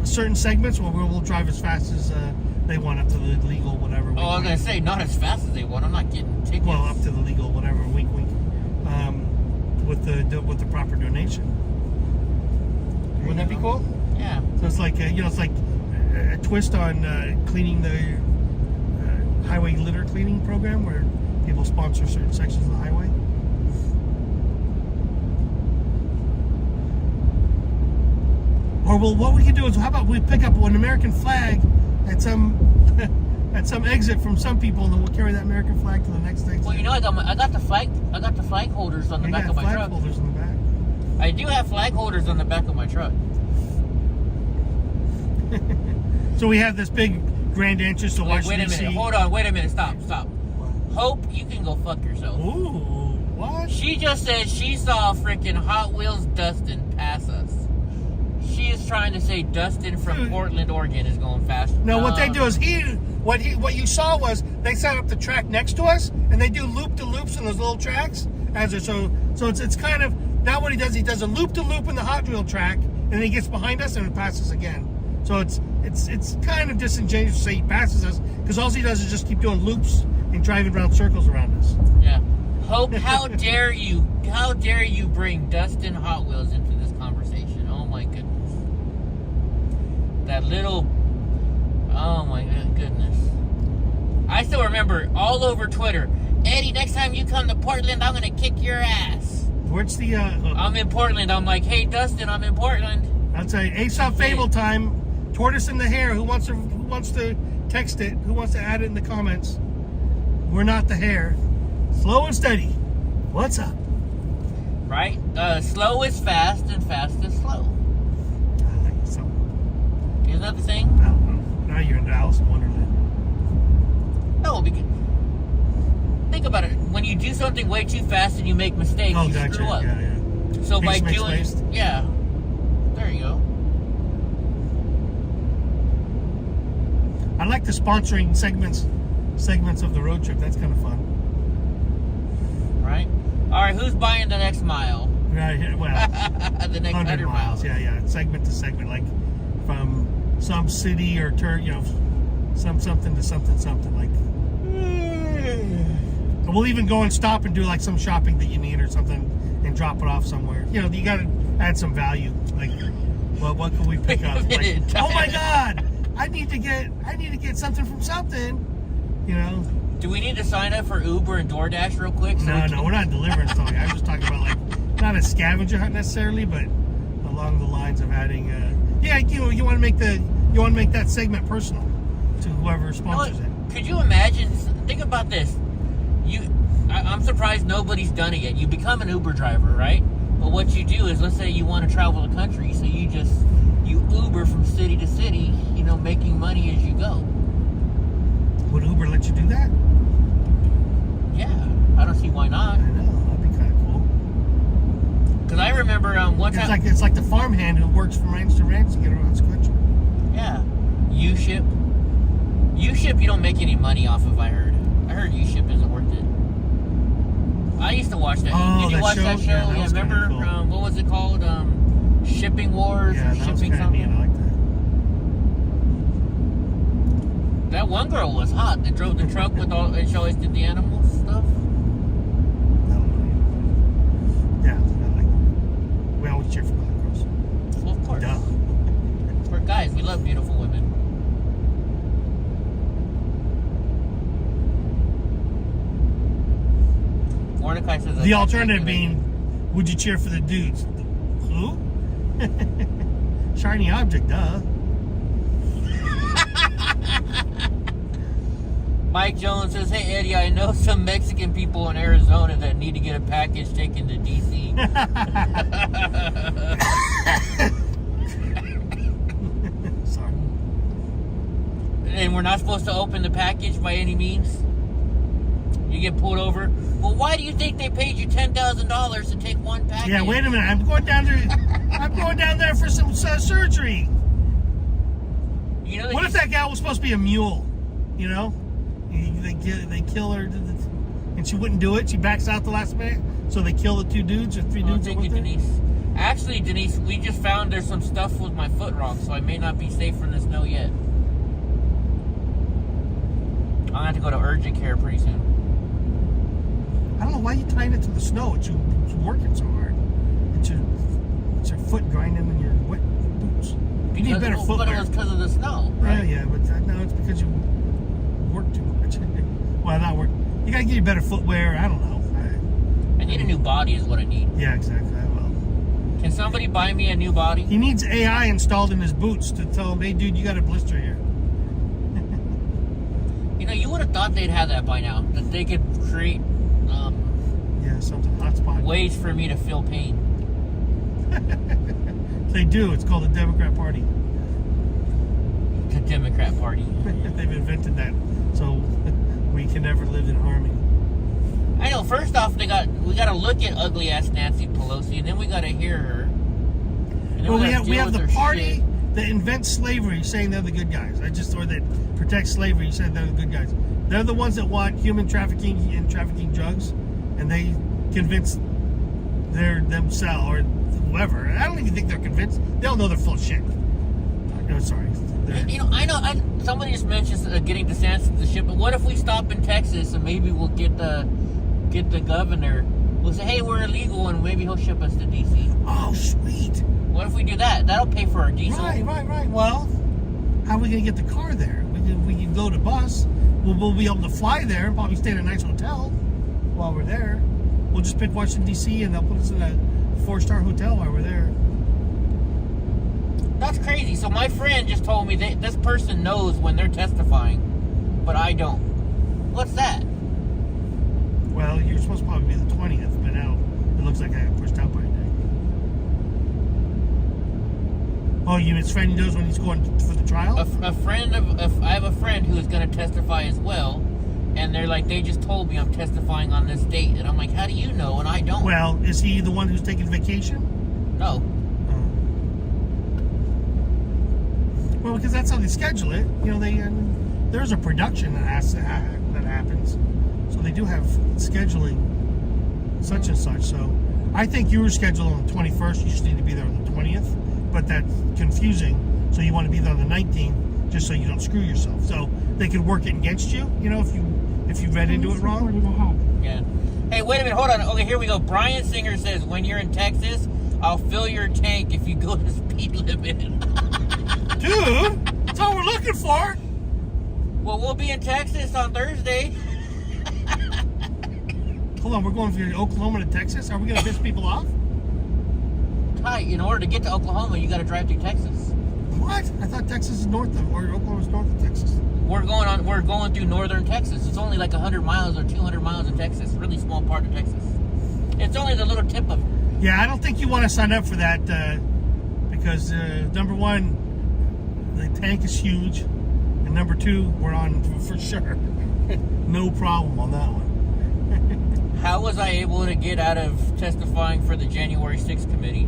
certain segments where we'll drive as fast as they want up to the legal whatever. Oh, I was gonna say not as fast as they want. I'm not getting tickets. Well, up to the legal whatever. Wink, wink. With the proper donation. Wouldn't that be cool? Yeah. So it's like it's like a twist on cleaning the highway litter cleaning program, where people sponsor certain sections of the highway. Or well, what we can do is, how about we pick up an American flag at some exit from some people, and then we'll carry that American flag to the next exit. Well, I got the flag holders on the back of my truck. Flag holders in the back. I do have flag holders on the back of my truck. So we have this big grand entrance to Washington, Wait a minute. Hold on. Wait a minute. Stop. Hope, you can go fuck yourself. Ooh, what? She just said she saw freaking Hot Wheels Dustin pass us. She is trying to say Dustin from Portland, Oregon is going fast. No, what they do is what you saw was they set up the track next to us, and they do loop-to-loops in those little tracks. So it's kind of not what he does. He does a loop-to-loop in the Hot Wheel track, and then he gets behind us and it passes again. So it's kind of disingenuous to say he passes us, because all he does is just keep doing loops and driving around circles around us. Yeah. Hope, how dare you bring Dustin Hot Wheels into this conversation? Oh my goodness. That little, oh my goodness. I still remember all over Twitter, Eddie, next time you come to Portland, I'm going to kick your ass. Where's the... I'm in Portland. I'm like, hey, Dustin, I'm in Portland. I'll tell you, Aesop Fable time, Tortoise in the Hare, who wants to text it, who wants to add it in the comments. We're not the hare. Slow and steady. What's up? Right? Slow is fast and fast is slow. I like it so. Isn't that the thing? I don't know. Now you're into Alice in Wonderland. No, because think about it. When you do something way too fast and you make mistakes, Oh, you gotcha. screw up. Yeah, yeah. So by Makes doing, waste. yeah, there you go. I like the sponsoring segments of the road trip. That's kind of fun. Right. All right. Who's buying the next mile? Right. Yeah, well, The next 100 miles. Yeah, yeah. Segment to segment, like from some city or something to something. Like, we'll even go and stop and do like some shopping that you need or something, and drop it off somewhere. You know, you got to add some value. Like, well, what can we pick up? Like, oh my God, I need to get something from something. You know. Do we need to sign up for Uber and DoorDash real quick? No, we're not delivering something. I'm just talking about like not a scavenger hunt necessarily, but along the lines of adding. You want to make that segment personal to whoever sponsors it. Could you imagine? Think about this. I'm surprised nobody's done it yet. You become an Uber driver, right? But what you do is, let's say you want to travel the country, so you Uber from city to city, making money as you go. Would Uber let you do that? Yeah, I don't see why not. I know, that'd be kind of cool. Because I remember one time... It's like the farmhand who works from ranch to ranch to get around this country. Yeah. U-Ship, you don't make any money off of, I heard. I heard U-Ship isn't worth it. I used to watch that. Oh, Did you watch that show? Yeah, that remember, cool. What was it called? Shipping Wars? Yeah, or that was Shipping kind of neat. something? I like that. That one girl was hot that drove the truck with all, and she always did the animal stuff. Yeah, I like that. We always cheer for black girls. Well, of course. Duh. We're guys, we love beautiful women. Mordecai says The alternative being, would you cheer for the dudes? Who? Shiny object, duh. Mike Jones says, hey Eddie, I know some Mexican people in Arizona that need to get a package taken to DC. Sorry. And we're not supposed to open the package by any means? You get pulled over? Well, why do you think they paid you $10,000 to take one package? Yeah, wait a minute. I'm going down there for some surgery. What if that guy was supposed to be a mule? You know? They kill her, and she wouldn't do it. She backs out the last minute, so they kill the 2 dudes or 3 dudes. Thank you, Denise. Actually, Denise, we just found there's some stuff with my foot wrong, so I may not be safe from the snow yet. I'm gonna have to go to urgent care pretty soon. I don't know why you're tying it to the snow. It's working so hard. It's your foot grinding in your wet boots. You need better footwear. But it was because of the snow, right? Yeah, but no, it's because you work too much. Well, not work. You gotta get better footwear. I don't know. I need a new body is what I need. Yeah, exactly. Well, can somebody buy me a new body? He needs AI installed in his boots to tell him, hey, dude, you got a blister here. You would have thought they'd have that by now. That they could create something hotspot. Ways for me to feel pain. They do. It's called the Democrat Party. The Democrat Party. They've invented that, so we can never live in harmony. I know. First off, we got to look at ugly ass Nancy Pelosi, and then we got to hear her. And then we have the party shit that invents slavery, saying they're the good guys. Or that protect slavery, saying they're the good guys. They're the ones that want human trafficking and trafficking drugs, and they convince themselves or whoever. I don't even think they're convinced. They'll know they're full of shit. No, sorry. I know. Somebody just mentions getting DeSantis the ship, but what if we stop in Texas and maybe we'll get the governor? We'll say, hey, we're illegal, and maybe he'll ship us to DC. Oh, sweet. What if we do that? That'll pay for our diesel. Right. Well, how are we going to get the car there? We can go to bus. We'll be able to fly there and probably stay in a nice hotel while we're there. We'll just pick Washington, D.C., and they'll put us in a 4-star hotel while we're there. That's crazy. So my friend just told me that this person knows when they're testifying, but I don't. What's that? Well, you're supposed to probably be the 20th, but now it looks like I got pushed out by a day. Oh, his friend knows when he's going for the trial? I have a friend who is going to testify as well, And they're like, they just told me I'm testifying on this date. And I'm like, how do you know? And I don't. Well, is he the one who's taking vacation? No. Well, because that's how they schedule it. You know, there's a production that happens, so they do have scheduling, such and such. So, I think you were scheduled on the 21st. You just need to be there on the 20th, but that's confusing. So you want to be there on the 19th, just so you don't screw yourself. So they could work it against you. You know, if you read into it wrong. Yeah. Hey, wait a minute. Hold on. Okay, here we go. Brian Singer says, when you're in Texas, I'll fill your tank if you go to speed limit. Dude, that's all we're looking for. Well, we'll be in Texas on Thursday. Hold on, we're going from Oklahoma to Texas? Are we going to piss people off? Ty, in order to get to Oklahoma, you got to drive through Texas. What? I thought Texas is north of, or Oklahoma's north of Texas. We're going through northern Texas. It's only like 100 miles or 200 miles in Texas. Really small part of Texas. It's only the little tip of it. Yeah, I don't think you want to sign up for that because number one, the tank is huge, and number two, we're on for sure. No problem on that one. How was I able to get out of testifying for the January 6th committee?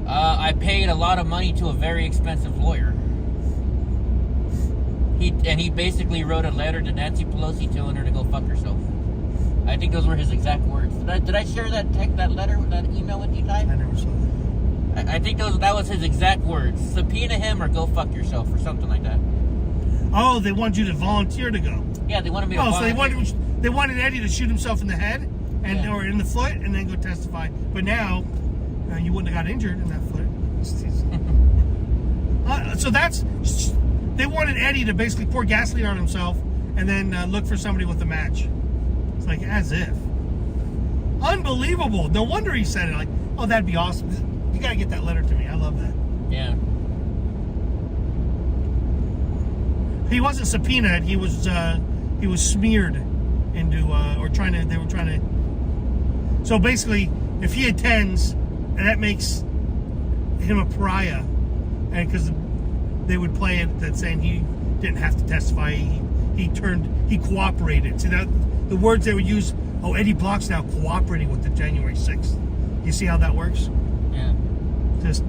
I paid a lot of money to a very expensive lawyer. He basically wrote a letter to Nancy Pelosi telling her to go fuck herself. I think those were his exact words. Did I share that letter, that email with you, Ty? I never saw that. I think that was his exact words. Subpoena him or go fuck yourself or something like that. Oh, they wanted you to volunteer to go. Yeah, they wanted me to volunteer. volunteer. So they wanted Eddie to shoot himself in the head or in the foot and then go testify. But now, you wouldn't have got injured in that foot. So they wanted Eddie to basically pour gasoline on himself and then look for somebody with a match. It's like, as if. Unbelievable. No wonder he said it. Like, oh, that'd be awesome. You got to get that letter to me. I love that. Yeah. He wasn't subpoenaed. He was smeared into, they were trying to. So basically, if he attends, and that makes him a pariah, and because they would play it that saying he didn't have to testify, he cooperated. See that the words they would use. Oh, Eddie Block's now cooperating with the January 6th. You see how that works? Yeah. Just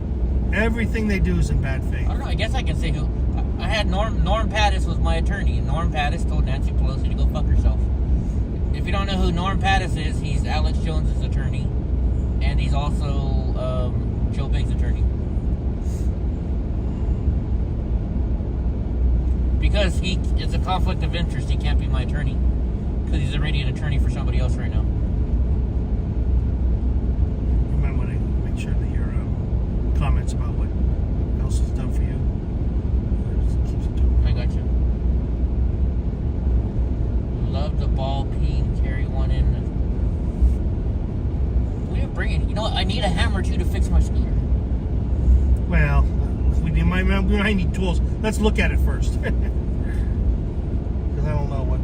everything they do is in bad faith. I don't know. I guess I can say who. I had Norm Pattis was my attorney. Norm Pattis told Nancy Pelosi to go fuck herself. If you don't know who Norm Pattis is, he's Alex Jones's attorney, and he's also Joe Bigg's attorney. Because it's a conflict of interest, he can't be my attorney. Because he's already an attorney for somebody else right now. You might want to make sure that your comments about what else is done for you keeps it doing. I got you. Love the ball peen, carry one in. We didn't bring it. You know what? I need a hammer too to fix my scooter. Well, we might need tools. Let's look at it first. Because I don't know what.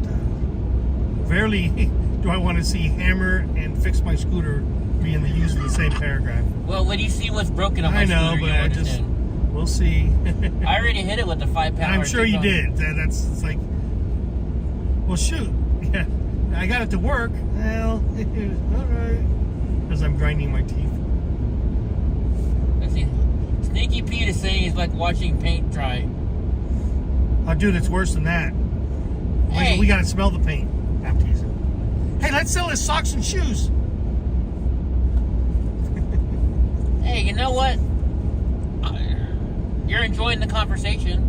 Rarely do I want to see hammer and fix my scooter being used in the same paragraph. Well, when you see what's broken on my scooter, but I just we'll see. I already hit it with the 5-pound. I'm sure you did. It's like, well, shoot, yeah, I got it to work. Well, all right, because I'm grinding my teeth. Let's see. Sneaky Pete is saying it's like watching paint dry. Oh, dude, it's worse than that. Hey. We got to smell the paint. I'm teasing. Hey, let's sell his socks and shoes. Hey, you know what? You're enjoying the conversation.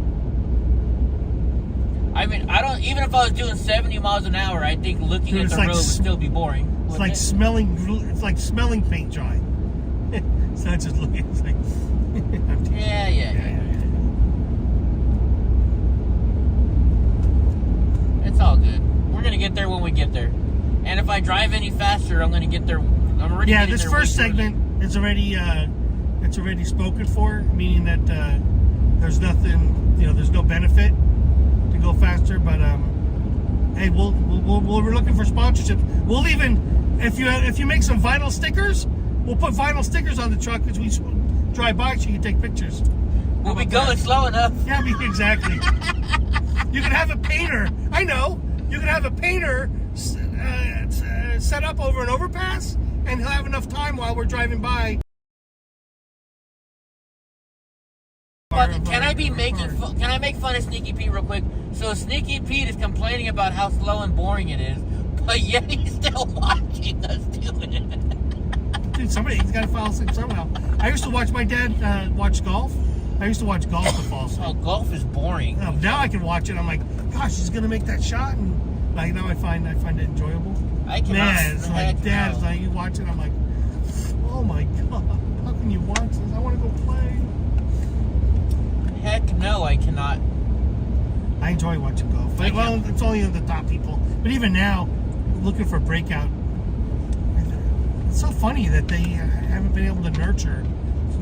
I mean, even if I was doing 70 miles an hour, I think looking at the road would still be boring. It's like smelling paint dry. It's not just looking. It's like I'm teasing. Yeah. It's all good. We're gonna get there when we get there. And if I drive any faster, I'm gonna get there. I'm already. Yeah, this first segment is already spoken for, meaning that there's nothing, there's no benefit to go faster. But hey, we're looking for sponsorships. We'll even if you make some vinyl stickers, we'll put vinyl stickers on the truck as we drive by so you can take pictures. We'll be going slow enough. Yeah, exactly. You can have a painter. I know. You can have a painter set up over an overpass, and he'll have enough time while we're driving by. Can I make fun of Sneaky Pete real quick? So Sneaky Pete is complaining about how slow and boring it is, but yet he's still watching us do it. Dude, somebody's got to fall asleep somehow. I used to watch my dad watch golf. I used to watch golf to fall asleep. Oh, golf is boring. Now I can watch it. I'm like, gosh, he's gonna make that shot, and like now I find it enjoyable. I cannot. Man, it's like Dad, it's like you watch it. I'm like, oh my god, how can you watch this? I want to go play. Heck no, I cannot. I enjoy watching golf. Like, well, it's only the top people, but even now, looking for breakout. It's so funny that they haven't been able to nurture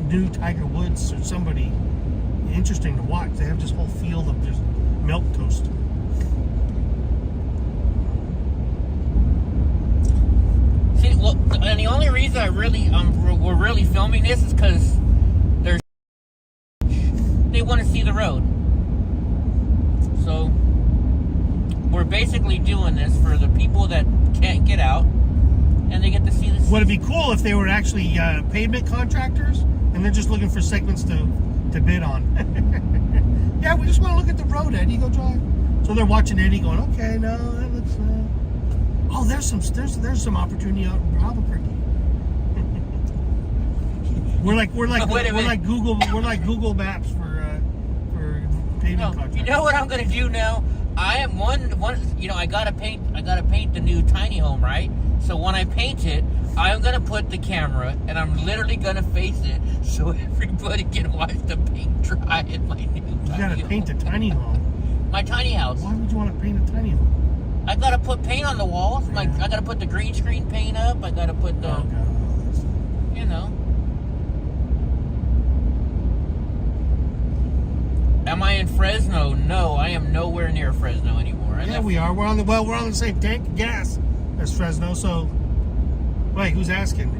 new Tiger Woods or somebody interesting to watch. They have this whole field of just milk toast. See, well, and the only reason we're really filming this is because they want to see the road. So we're basically doing this for the people that can't get out, and they get to see this. Would it be cool if they were actually pavement contractors and they're just looking for segments to bid on? Yeah, we just want to look at the road, Eddie. Go drive. So they're watching Eddie going, okay, no, that looks. Oh, there's some opportunity out in Albuquerque. we're like Google Maps for pavement contractors. You know what I'm gonna do now? I am I gotta paint the new tiny home, right? So when I paint it, I'm gonna put the camera and I'm literally gonna face it so everybody can watch the paint dry in my new tiny home. You gotta paint a tiny home. My tiny house. Why would you want to paint a tiny home? I gotta put paint on the walls. Like I gotta put the green screen paint up. I gotta put the, you know. Am I in Fresno? No, I am nowhere near Fresno anymore. Yeah, we are. We're on the same tank of gas as Fresno. So, wait, who's asking?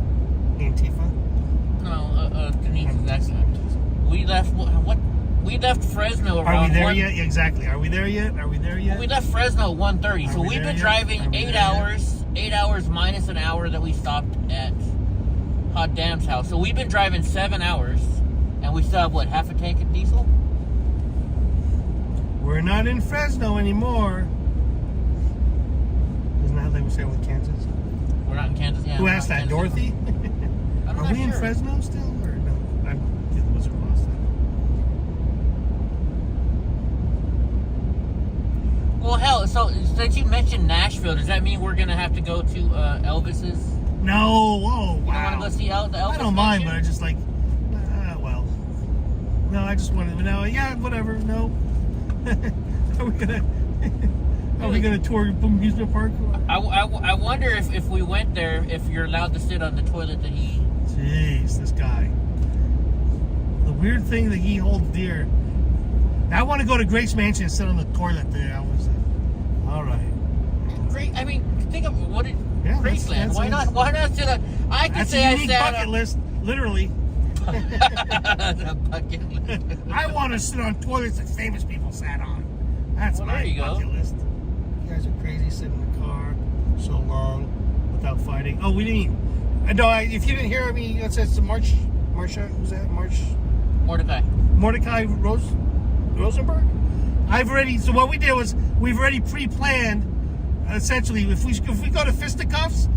Antifa? No, Denise is asking. We left what? We left Fresno around. Are we there yet? Exactly. Are we there yet? Well, we left Fresno at 1:30. So we've been driving 8 hours. 8 hours minus an hour that we stopped at Hot Dam's house. So we've been driving 7 hours, and we still have what, half a tank of diesel? We're not in Fresno anymore. Isn't that how they would say with Kansas? We're not in Kansas. Yeah. Who asked that? Dorothy? Are we in Fresno still, or no? It was across that. Well, hell, so since you mentioned Nashville, does that mean we're going to have to go to Elvis's? No, whoa, wow. You don't want to go see the Elvis? I don't mind, but I just like, well. No, I just wanted to know, yeah, whatever, no. Are we gonna tour amusement park? I wonder if we went there, if you're allowed to sit on the toilet that he... Jeez, this guy. The weird thing that he holds dear. I want to go to Grace Mansion and sit on the toilet there. All right. Great. I mean, think of what it. Yeah, Graceland. Why not? Why not sit on? I can say I sat bucket list, literally. The bucket list. I want to sit on toilets that famous people sat on. That's my bucket list. You guys are crazy sitting in the car so long without fighting. Oh, we didn't. No, if you didn't hear me, it says Marsha. Who's that? Mordecai Rosenberg. So what we did was we've already pre-planned. Essentially, if we go to fisticuffs,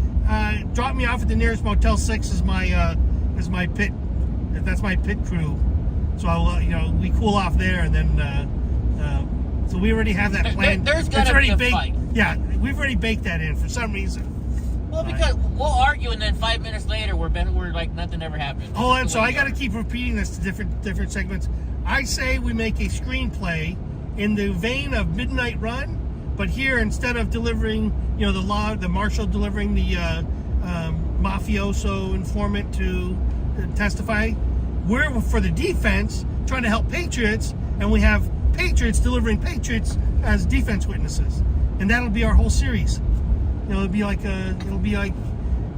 drop me off at the nearest Motel 6 is my pit. That's my pit crew. So I'll we cool off there, and then so we already have that planned. There's gotta be a fight. Yeah, we've already baked that in for some reason. Well, because we'll argue, and then 5 minutes later we're like nothing ever happened. Oh, and so I got to keep repeating this to different segments. I say we make a screenplay in the vein of Midnight Run, but here instead of delivering, the marshal delivering the mafioso informant to testify, we're for the defense trying to help patriots, and we have patriots delivering patriots as defense witnesses, and that'll be our whole series. It'll be like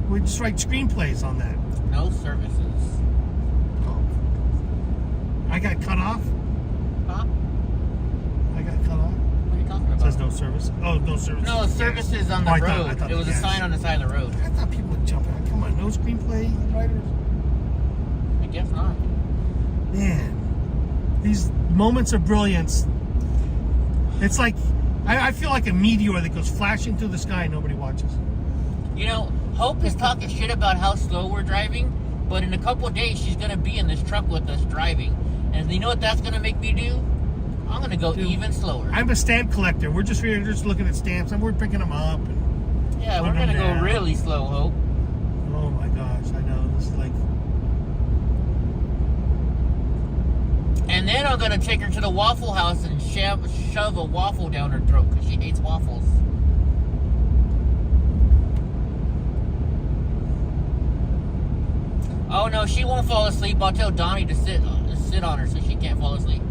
we just write screenplays on that. No services. I got cut off. Huh? I got cut off. What are you talking about? It says no service. Oh, no service. No, services on the I road. thought It was a sign on the side of the road. I thought people would jump out. Come on, no screenplay writers? I guess not. Man, these moments of brilliance. It's like, I feel like a meteor that goes flashing through the sky and nobody watches. You know, Hope is talking shit about how slow we're driving, but in a couple of days she's gonna be in this truck with us driving, and you know what that's gonna make me do? I'm gonna go even slower. I'm a stamp collector. We're just looking at stamps and we're picking them up. And yeah, we're gonna go really slow, Hope. Oh my gosh, I know. This is like. And then I'm gonna take her to the Waffle House and shove a waffle down her throat because she hates waffles. Oh no, she won't fall asleep. I'll tell Donnie to sit on her so she can't fall asleep.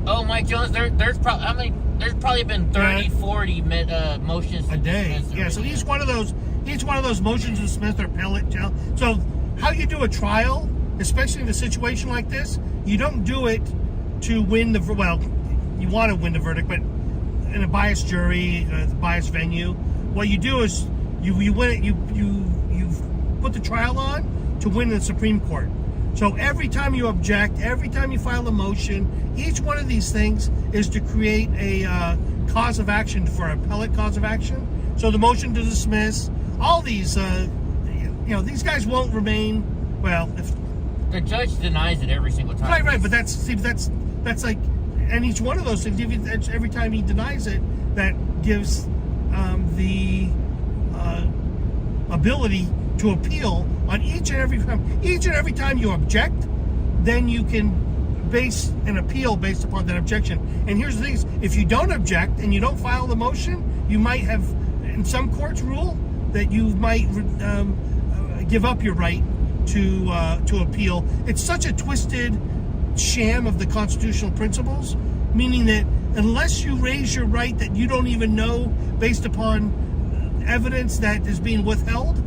Oh, Mike Jones, there's probably been 30, 40 motions a day. Yeah, so each one of those motions to dismiss or appellate jail. So how you do a trial, especially in a situation like this, you don't do it to win the you want to win the verdict, but in a biased jury, biased venue, what you do is you win it. You put the trial on to win the Supreme Court. So every time you object, every time you file a motion, each one of these things is to create a cause of action for an appellate cause of action. So the motion to dismiss, all these, these guys won't remain. Well, if the judge denies it every single time. Right. But that's like, and each one of those things, every time he denies it, that gives the ability to appeal on each and every time you object, then you can base an appeal based upon that objection. And here's the thing: if you don't object and you don't file the motion, you might have, in some courts, rule that you might give up your right to appeal. It's such a twisted sham of the constitutional principles, meaning that unless you raise your right that you don't even know based upon evidence that is being withheld,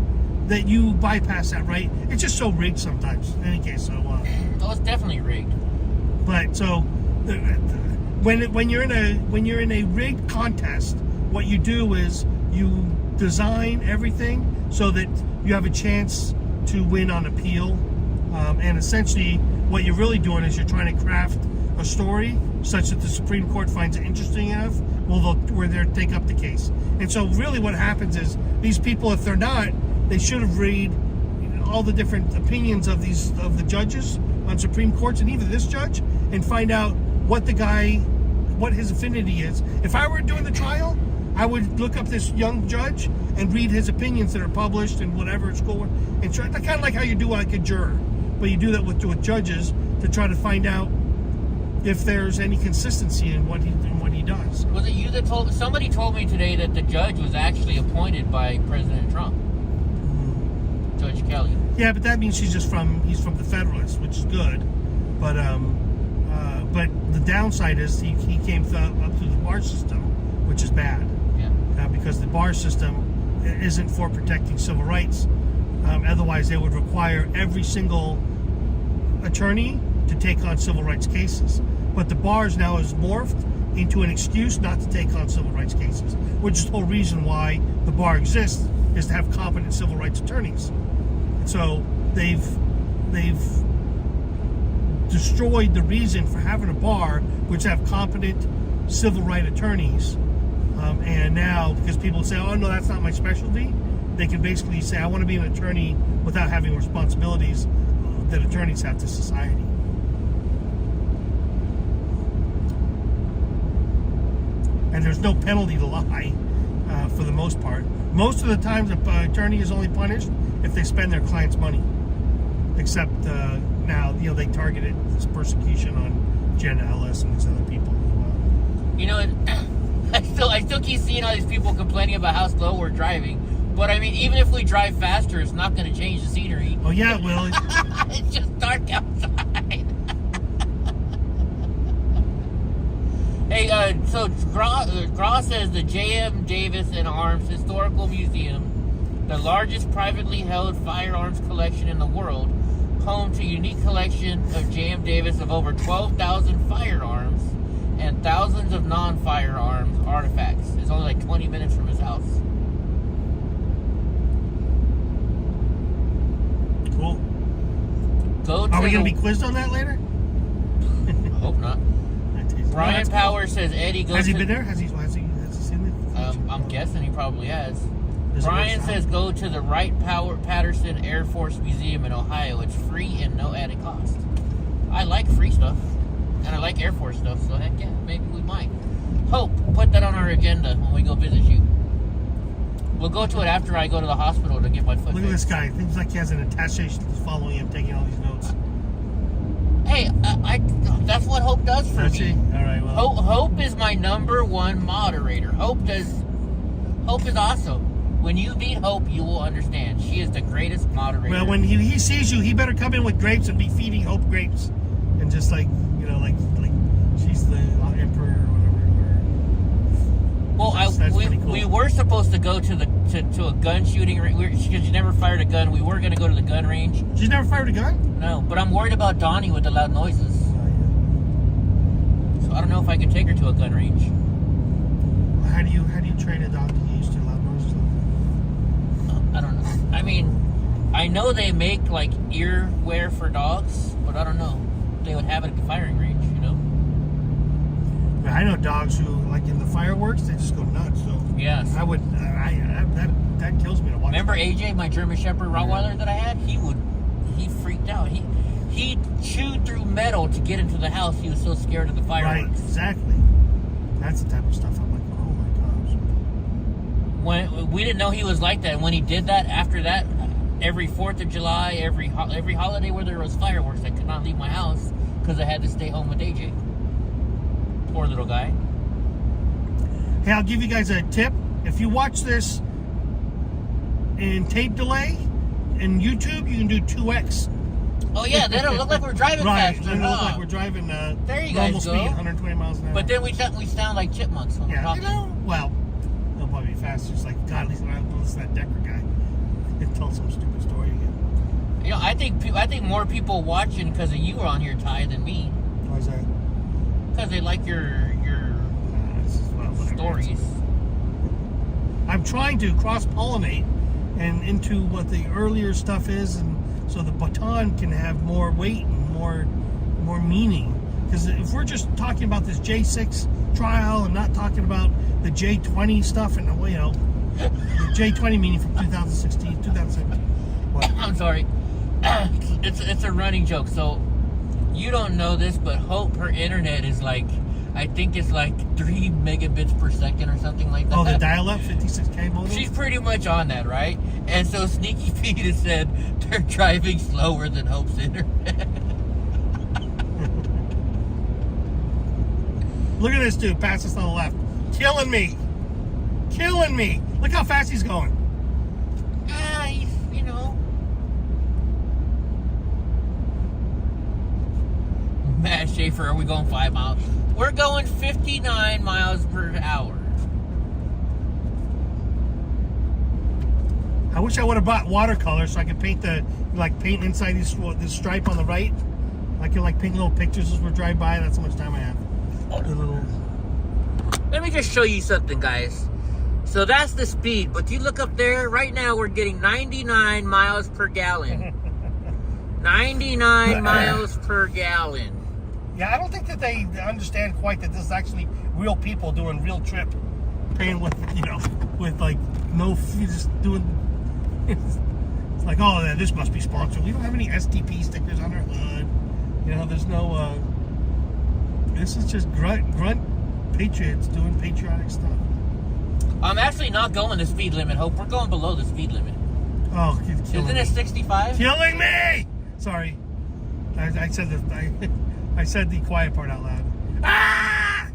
that you bypass that right. It's just so rigged sometimes. In any case, so it's definitely rigged. But so when you're in a rigged contest, what you do is you design everything so that you have a chance to win on appeal. And essentially, what you're really doing is you're trying to craft a story such that the Supreme Court finds it interesting enough, where they'll take up the case. And so really what happens is these people, if they're not, they should have read all the different opinions of the judges on Supreme Courts and even this judge, and find out what his affinity is. If I were doing the trial, I would look up this young judge and read his opinions that are published and whatever school, and try, kind of like how you do like a juror, but you do that with judges to try to find out if there's any consistency in what he does. Was it you that told? Somebody told me today that the judge was actually appointed by President Trump, Judge Kelly. Yeah, but that means he's from the Federalists, which is good. But the downside is he came up through the bar system, which is bad. Yeah. Because the bar system isn't for protecting civil rights. Otherwise, they would require every single attorney to take on civil rights cases. But the bars now is morphed into an excuse not to take on civil rights cases, which is the whole reason why the bar exists, is to have competent civil rights attorneys. So they've destroyed the reason for having a bar, which have competent civil rights attorneys. And now, because people say, oh no, that's not my specialty, they can basically say, I want to be an attorney without having responsibilities that attorneys have to society. And there's no penalty to lie, for the most part. Most of the time, the attorney is only punished if they spend their client's money. Except now, they targeted this persecution on Jenna Ellis and these other people. I still keep seeing all these people complaining about how slow we're driving. But I mean, even if we drive faster, it's not going to change the scenery. Oh yeah, it will. It's just dark outside. Hey, so Graw says the J.M. Davis and Arms Historical Museum, the largest privately held firearms collection in the world, home to a unique collection of J.M. Davis of over 12,000 firearms and thousands of non-firearms artifacts. It's only like 20 minutes from his house. Cool. Are we going to be quizzed on that later? I hope not. Brian Powers says Eddie goes. Has he been there? Has he seen it? I'm guessing he probably has. Brian says go to the Wright-Patterson Air Force Museum in Ohio. It's free and no added cost. I like free stuff, and I like Air Force stuff, so heck yeah, maybe we might. Hope, put that on our agenda when we go visit you. We'll go to it after I go to the hospital to get my foot Look at this guy. It seems like he has an attaché following him, taking all these notes. Hey, that's what Hope does for me. All right, well. Hope is my #1 moderator. Hope is awesome. When you meet Hope, you will understand. She is the greatest moderator. Well, when he sees you, he better come in with grapes and be feeding Hope grapes. And just like, like she's the emperor or whatever. Well, we were supposed to go to a gun shooting range because she never fired a gun. We were going to go to the gun range. She's never fired a gun? No, but I'm worried about Donnie with the loud noises. Oh, yeah. So I don't know if I can take her to a gun range. How do you train a dog to get used to loud noises? I don't know. I mean, I know they make like ear wear for dogs, but I don't know. They would have it at the firing range, you know? Yeah, I know dogs who, like in the fireworks, they just go nuts. So yes. That kills me to watch. Remember AJ, my German Shepherd Rottweiler that I had? He freaked out. He chewed through metal to get into the house. He was so scared of the fireworks. Right, exactly. That's the type of stuff I'm like, oh my gosh. When we didn't know he was like that, and when he did that, after that, every 4th of July, every holiday where there was fireworks, I could not leave my house because I had to stay home with AJ. Poor little guy. Hey, I'll give you guys a tip. If you watch this in tape delay in YouTube, you can do 2x. Oh yeah, then it'll look like we're driving faster. Then it'll look like we're driving there you normal guys go. speed, 120 miles an hour. But then we sound like chipmunks when we're talking. Well, they'll probably be faster. It's like, God, at least I don't listen to that Decker guy and tell some stupid story again. You know, I think more people watching because of you on here, Ty, than me. Why is that? Because they like your stories. I'm trying to cross-pollinate and into what the earlier stuff is, and so the baton can have more weight and more meaning. Because if we're just talking about this J6 trial and not talking about the J20 stuff, and the J20 meaning from 2016, 2017. What? I'm sorry. It's a running joke. So you don't know this, but Hope, her internet is like, I think it's like 3 megabits per second or something like that. Oh, the dial-up 56K modem? She's pretty much on that, right? And so Sneaky Pete has said they're driving slower than Hope's internet. Look at this dude, pass us on the left. Killing me. Look how fast he's going. He's, Matt Schaefer, are we going 5 miles? We're going 59 miles per hour. I wish I would have bought watercolor so I could paint paint inside this stripe on the right. I can paint little pictures as we drive by. That's how much time I have. Let me just show you something, guys. So that's the speed, but you look up there, right now we're getting 99 miles per gallon. 99 miles per gallon. Yeah, I don't think that they understand quite that this is actually real people doing real trip, paying with no, just doing. It's like, oh, yeah, this must be sponsored. We don't have any STP stickers on our hood. There's no. This is just grunt patriots doing patriotic stuff. I'm actually not going the speed limit, Hope. We're going below the speed limit. Oh, isn't it 65? Killing me! Sorry, I said the I said the quiet part out loud. Ah!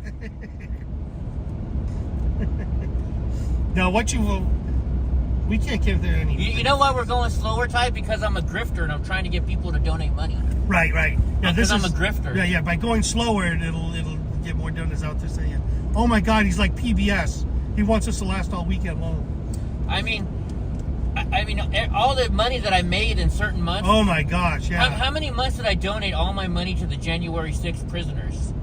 Now, we can't give there any. You know why we're going slower, Ty? Because I'm a grifter and I'm trying to get people to donate money. Right. Yeah, because I'm a grifter. Yeah. By going slower, it'll get more donuts out there saying, "Oh my God, he's like PBS. He wants us to last all weekend long." I mean, I mean, all the money that I made in certain months. Oh my gosh, yeah. How many months did I donate all my money to the January 6th prisoners?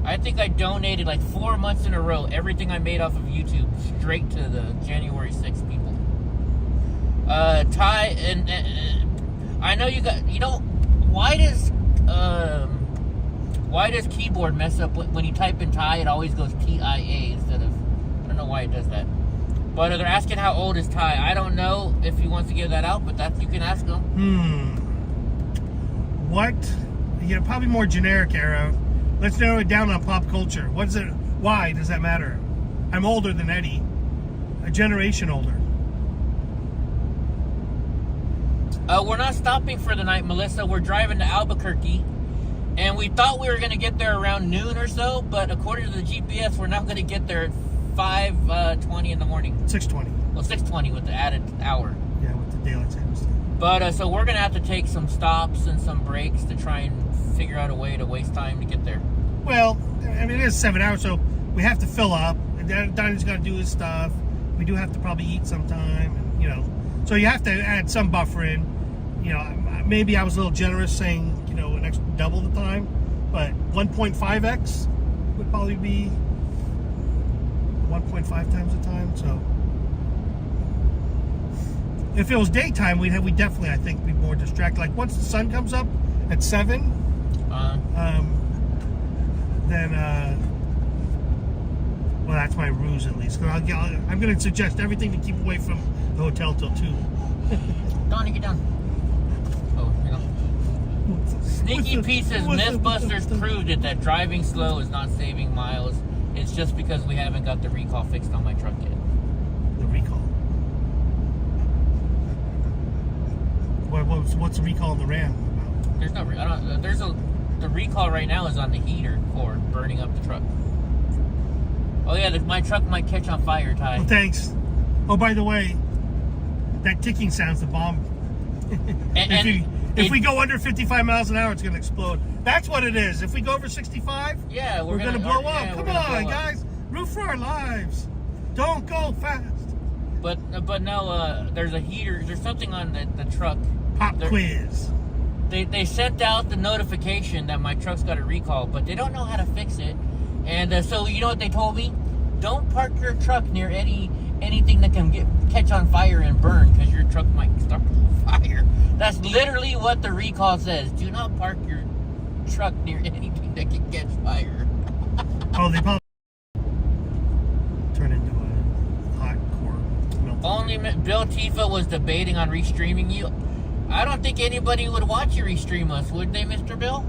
I think I donated like 4 months in a row, everything I made off of YouTube, straight to the January 6th people. Ty, and I know you got, why does keyboard mess up when you type in Ty? It always goes TIA instead of, I don't know why it does that. But they're asking how old is Ty. I don't know if he wants to give that out, but you can ask him. What? Yeah, probably more generic era. Let's narrow it down on pop culture. What is it? Why does that matter? I'm older than Eddie, a generation older. We're not stopping for the night, Melissa. We're driving to Albuquerque, and we thought we were going to get there around noon or so, but according to the GPS, we're not going to get there at 5:20 in the morning. 6:20. Well, 6:20 with the added hour. Yeah, with the daylight savings time. But so we're going to have to take some stops and some breaks to try and figure out a way to waste time to get there. Well, I mean, it is 7 hours, so we have to fill up. Donnie's got to do his stuff. We do have to probably eat sometime, So you have to add some buffer in. Maybe I was a little generous saying, an extra double the time, but 1.5x would probably be 1.5 times the time. So if it was daytime, we'd definitely, I think, be more distracted. Like once the sun comes up at 7, then well, that's my ruse at least. I'm going to suggest everything to keep away from the hotel till 2. Donnie, get down. Sneaky pieces. Mythbusters proved it that driving slow is not saving miles. It's just because we haven't got the recall fixed on my truck yet. The recall. What's the recall on the Ram about? There's no. The recall right now is on the heater core burning up the truck. Oh yeah, my truck might catch on fire, Ty. Well, thanks. Oh, by the way, that ticking sound's the bomb. If we go under 55 miles an hour, it's going to explode. That's what it is. If we go over 65, yeah, we're going to blow up. Yeah, Come on, guys. Root for our lives. Don't go fast. But no, there's a heater. There's something on the truck. Pop quiz. They sent out the notification that my truck's got a recall, but they don't know how to fix it. And so you know what they told me? Don't park your truck near anything that can catch on fire and burn, because your truck might start on fire. That's literally what the recall says. Do not park your truck near anything that can catch fire. Oh, they probably turn into a hot core melt. Only Bill Tifa was debating on restreaming you. I don't think anybody would watch you restream us, would they, Mr. Bill?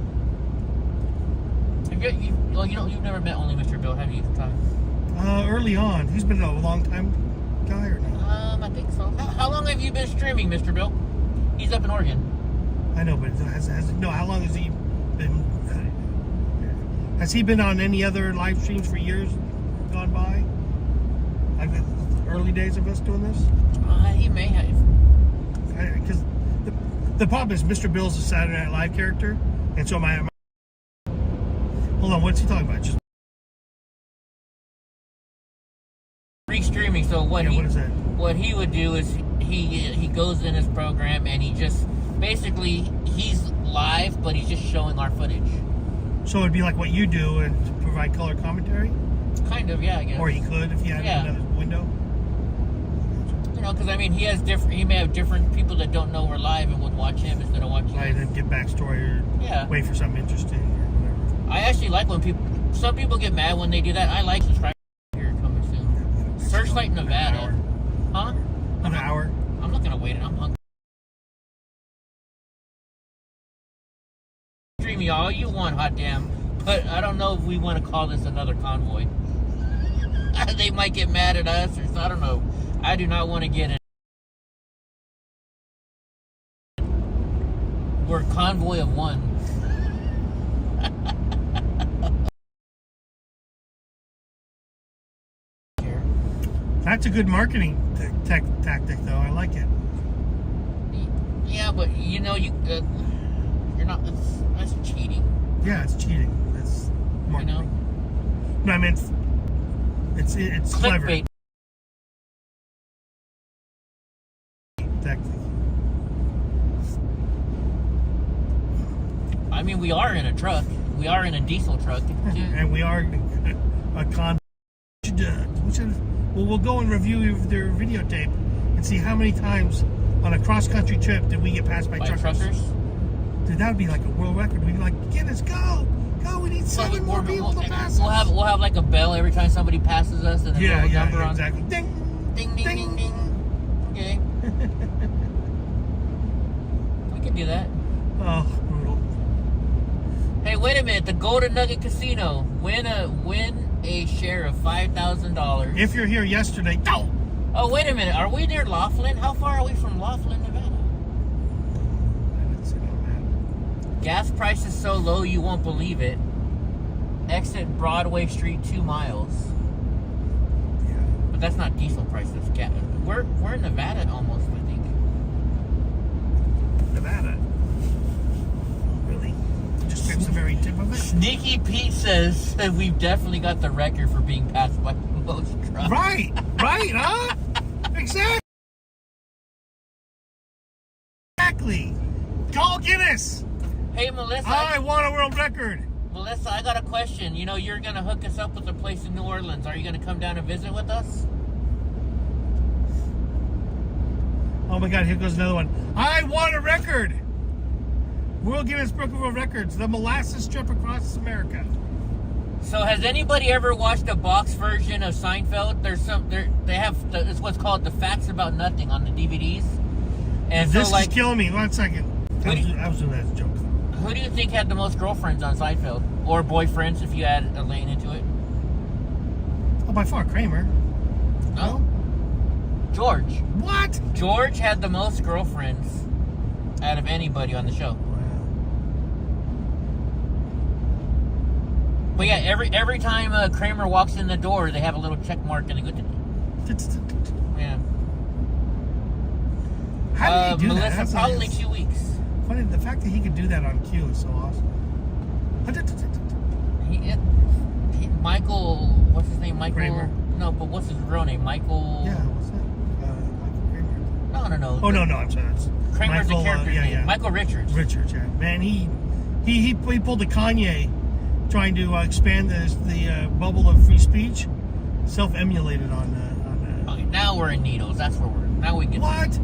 You've never met Only Mr. Bill, have you, Ty? Early on. He's been a long time guy or not? I think so. How long have you been streaming, Mr. Bill? He's up in Oregon. I know, but how long has he been? Has he been on any other live streams for years gone by? Early days of us doing this? He may have. Because the problem is Mr. Bill's a Saturday Night Live character, and so my hold on, what's he talking about? Just restreaming. So what is that? What he would do is he goes in his program and he just basically he's live, but he's just showing our footage. So it'd be like what you do and provide color commentary? Kind of, yeah, I guess. Or he could if he had another window. Because I mean, he may have different people that don't know we're live and would watch him instead of watching. Right, and get backstory or wait for something interesting or whatever. I actually like when some people get mad when they do that. I like subscribers here coming soon. Searchlight Nevada. Huh? An hour. I'm not gonna wait. I'm hungry. Stream me all you want, hot damn. But I don't know if we want to call this another convoy. They might get mad at us, or I don't know. I do not want to get in. We're a convoy of one. That's a good marketing tactic, though. I like it. Yeah, but you're not. That's cheating. Yeah, it's cheating. That's marketing. No, I mean it's clever. Clickbait. protecting. I mean, we are in a truck. We are in a diesel truck. And we are a con. Well, we'll go and review their videotape and see how many times on a cross-country trip did we get passed by truckers. Dude, that would be like a world record. We'd be like, Guinness, go! Go, we need 7 more people to pass us. We'll have like a bell every time somebody passes us. And yeah, number exactly. On. Ding! Ding, ding, ding, ding. Okay. We can do that. Oh, brutal. Hey, wait a minute. The Golden Nugget Casino. Win a share of $5,000. If you're here yesterday, go! Oh, wait a minute. Are we near Laughlin? How far are we from Laughlin, Nevada? Gas price is so low you won't believe it. Exit Broadway Street 2 miles. Yeah. But that's not diesel prices. We're in Nevada almost, I think. Nevada? Really? Just scrapes the very tip of it? Sneaky Pete says that we've definitely got the record for being passed by most trucks. Right, huh? Exactly. Go Guinness! Hey, Melissa. I want a world record. Melissa, I got a question. You know, you're going to hook us up with a place in New Orleans. Are you going to come down and visit with us? Oh my God, here goes another one. I want a record. World Guinness Book of World Records. The molasses strip across America. So has anybody ever watched a box version of Seinfeld? They have it's what's called the Facts About Nothing on the DVDs. And this so, like, is killing me. 1 second. I was doing that as a joke. Who do you think had the most girlfriends on Seinfeld? Or boyfriends, if you add a lane into it? Oh, by far, Kramer. No. George. What? George had the most girlfriends out of anybody on the show. But yeah, every time Kramer walks in the door, they have a little check mark and they go. Yeah. How did he do Melissa, that? probably 2 weeks. Funny, the fact that he could do that on cue is so awesome. Michael, what's his name? Michael. Kramer. No, but what's his real name? Michael. Yeah, what's that? Michael Kramer. No. Oh no, I'm sorry. Kramer's Michael, the character name. Michael Richards. Richards, yeah. Man, he pulled a Kanye, trying to expand the bubble of free speech. Self-emulated on. Okay, now we're in Needles. That's where we're. Now we get. What?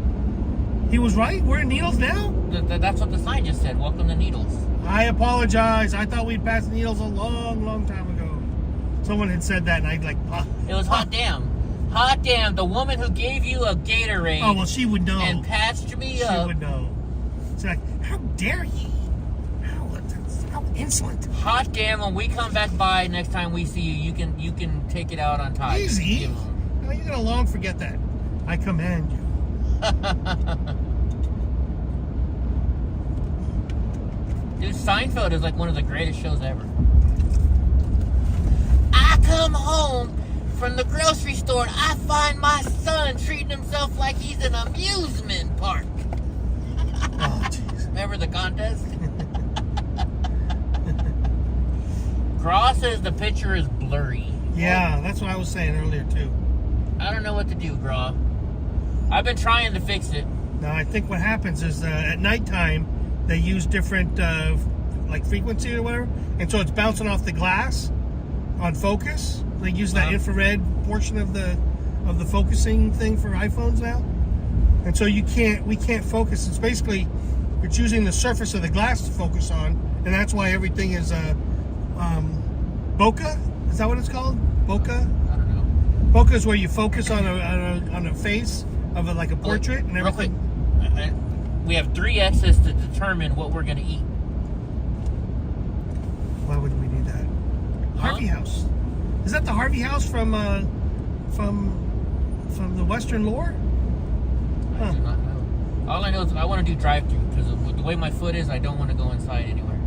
He was right? We're in Needles now? That's what the sign just said. Welcome to Needles. I apologize. I thought we'd passed Needles a long, long time ago. Someone had said that, and I'd like... It was hot damn. Hot damn. The woman who gave you a Gatorade... Oh, well, she would know. ...and patched me up. She would know. She's like, how dare you? How insolent. Hot damn. When we come back by next time we see you, you can take it out on Ty. Easy. How are you going to long forget that? I command you. Dude, Seinfeld is like one of the greatest shows ever. I come home from the grocery store and I find my son treating himself like he's an amusement park. Oh, jeez. Remember the contest? Graw says the picture is blurry. Yeah, that's what I was saying earlier, too. I don't know what to do, Graw. I've been trying to fix it. Now, I think what happens is at nighttime, they use different like frequency or whatever, and so it's bouncing off the glass on focus. They use that infrared portion of the focusing thing for iPhones now, and so we can't focus. It's basically it's using the surface of the glass to focus on, and that's why everything is bokeh. Is that what it's called? Bokeh? I don't know. Bokeh is where you focus on a face of like a portrait and everything. We have 3 X's to determine what we're going to eat. Why would we need that? Harvey House. Is that the Harvey House from the Western lore? I do not know. All I know is I want to do drive-thru because the way my foot is, I don't want to go inside anywhere.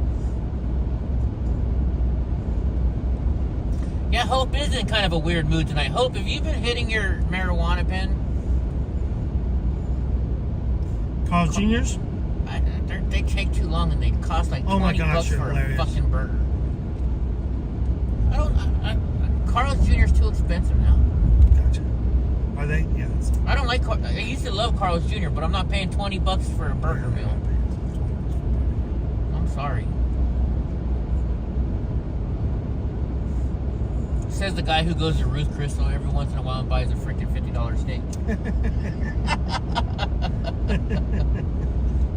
Yeah, Hope is in kind of a weird mood tonight. Hope, have you been hitting your marijuana pen? Carl's Jr.'s? They take too long and they cost like $20 for hilarious. a fucking burger. Carl's Jr.'s too expensive now. Gotcha. Are they? Yeah. I don't like. I used to love Carl's Jr., but I'm not paying $20 for a burger meal. I'm sorry. Says the guy who goes to Ruth Chris every once in a while and buys a freaking $50 steak.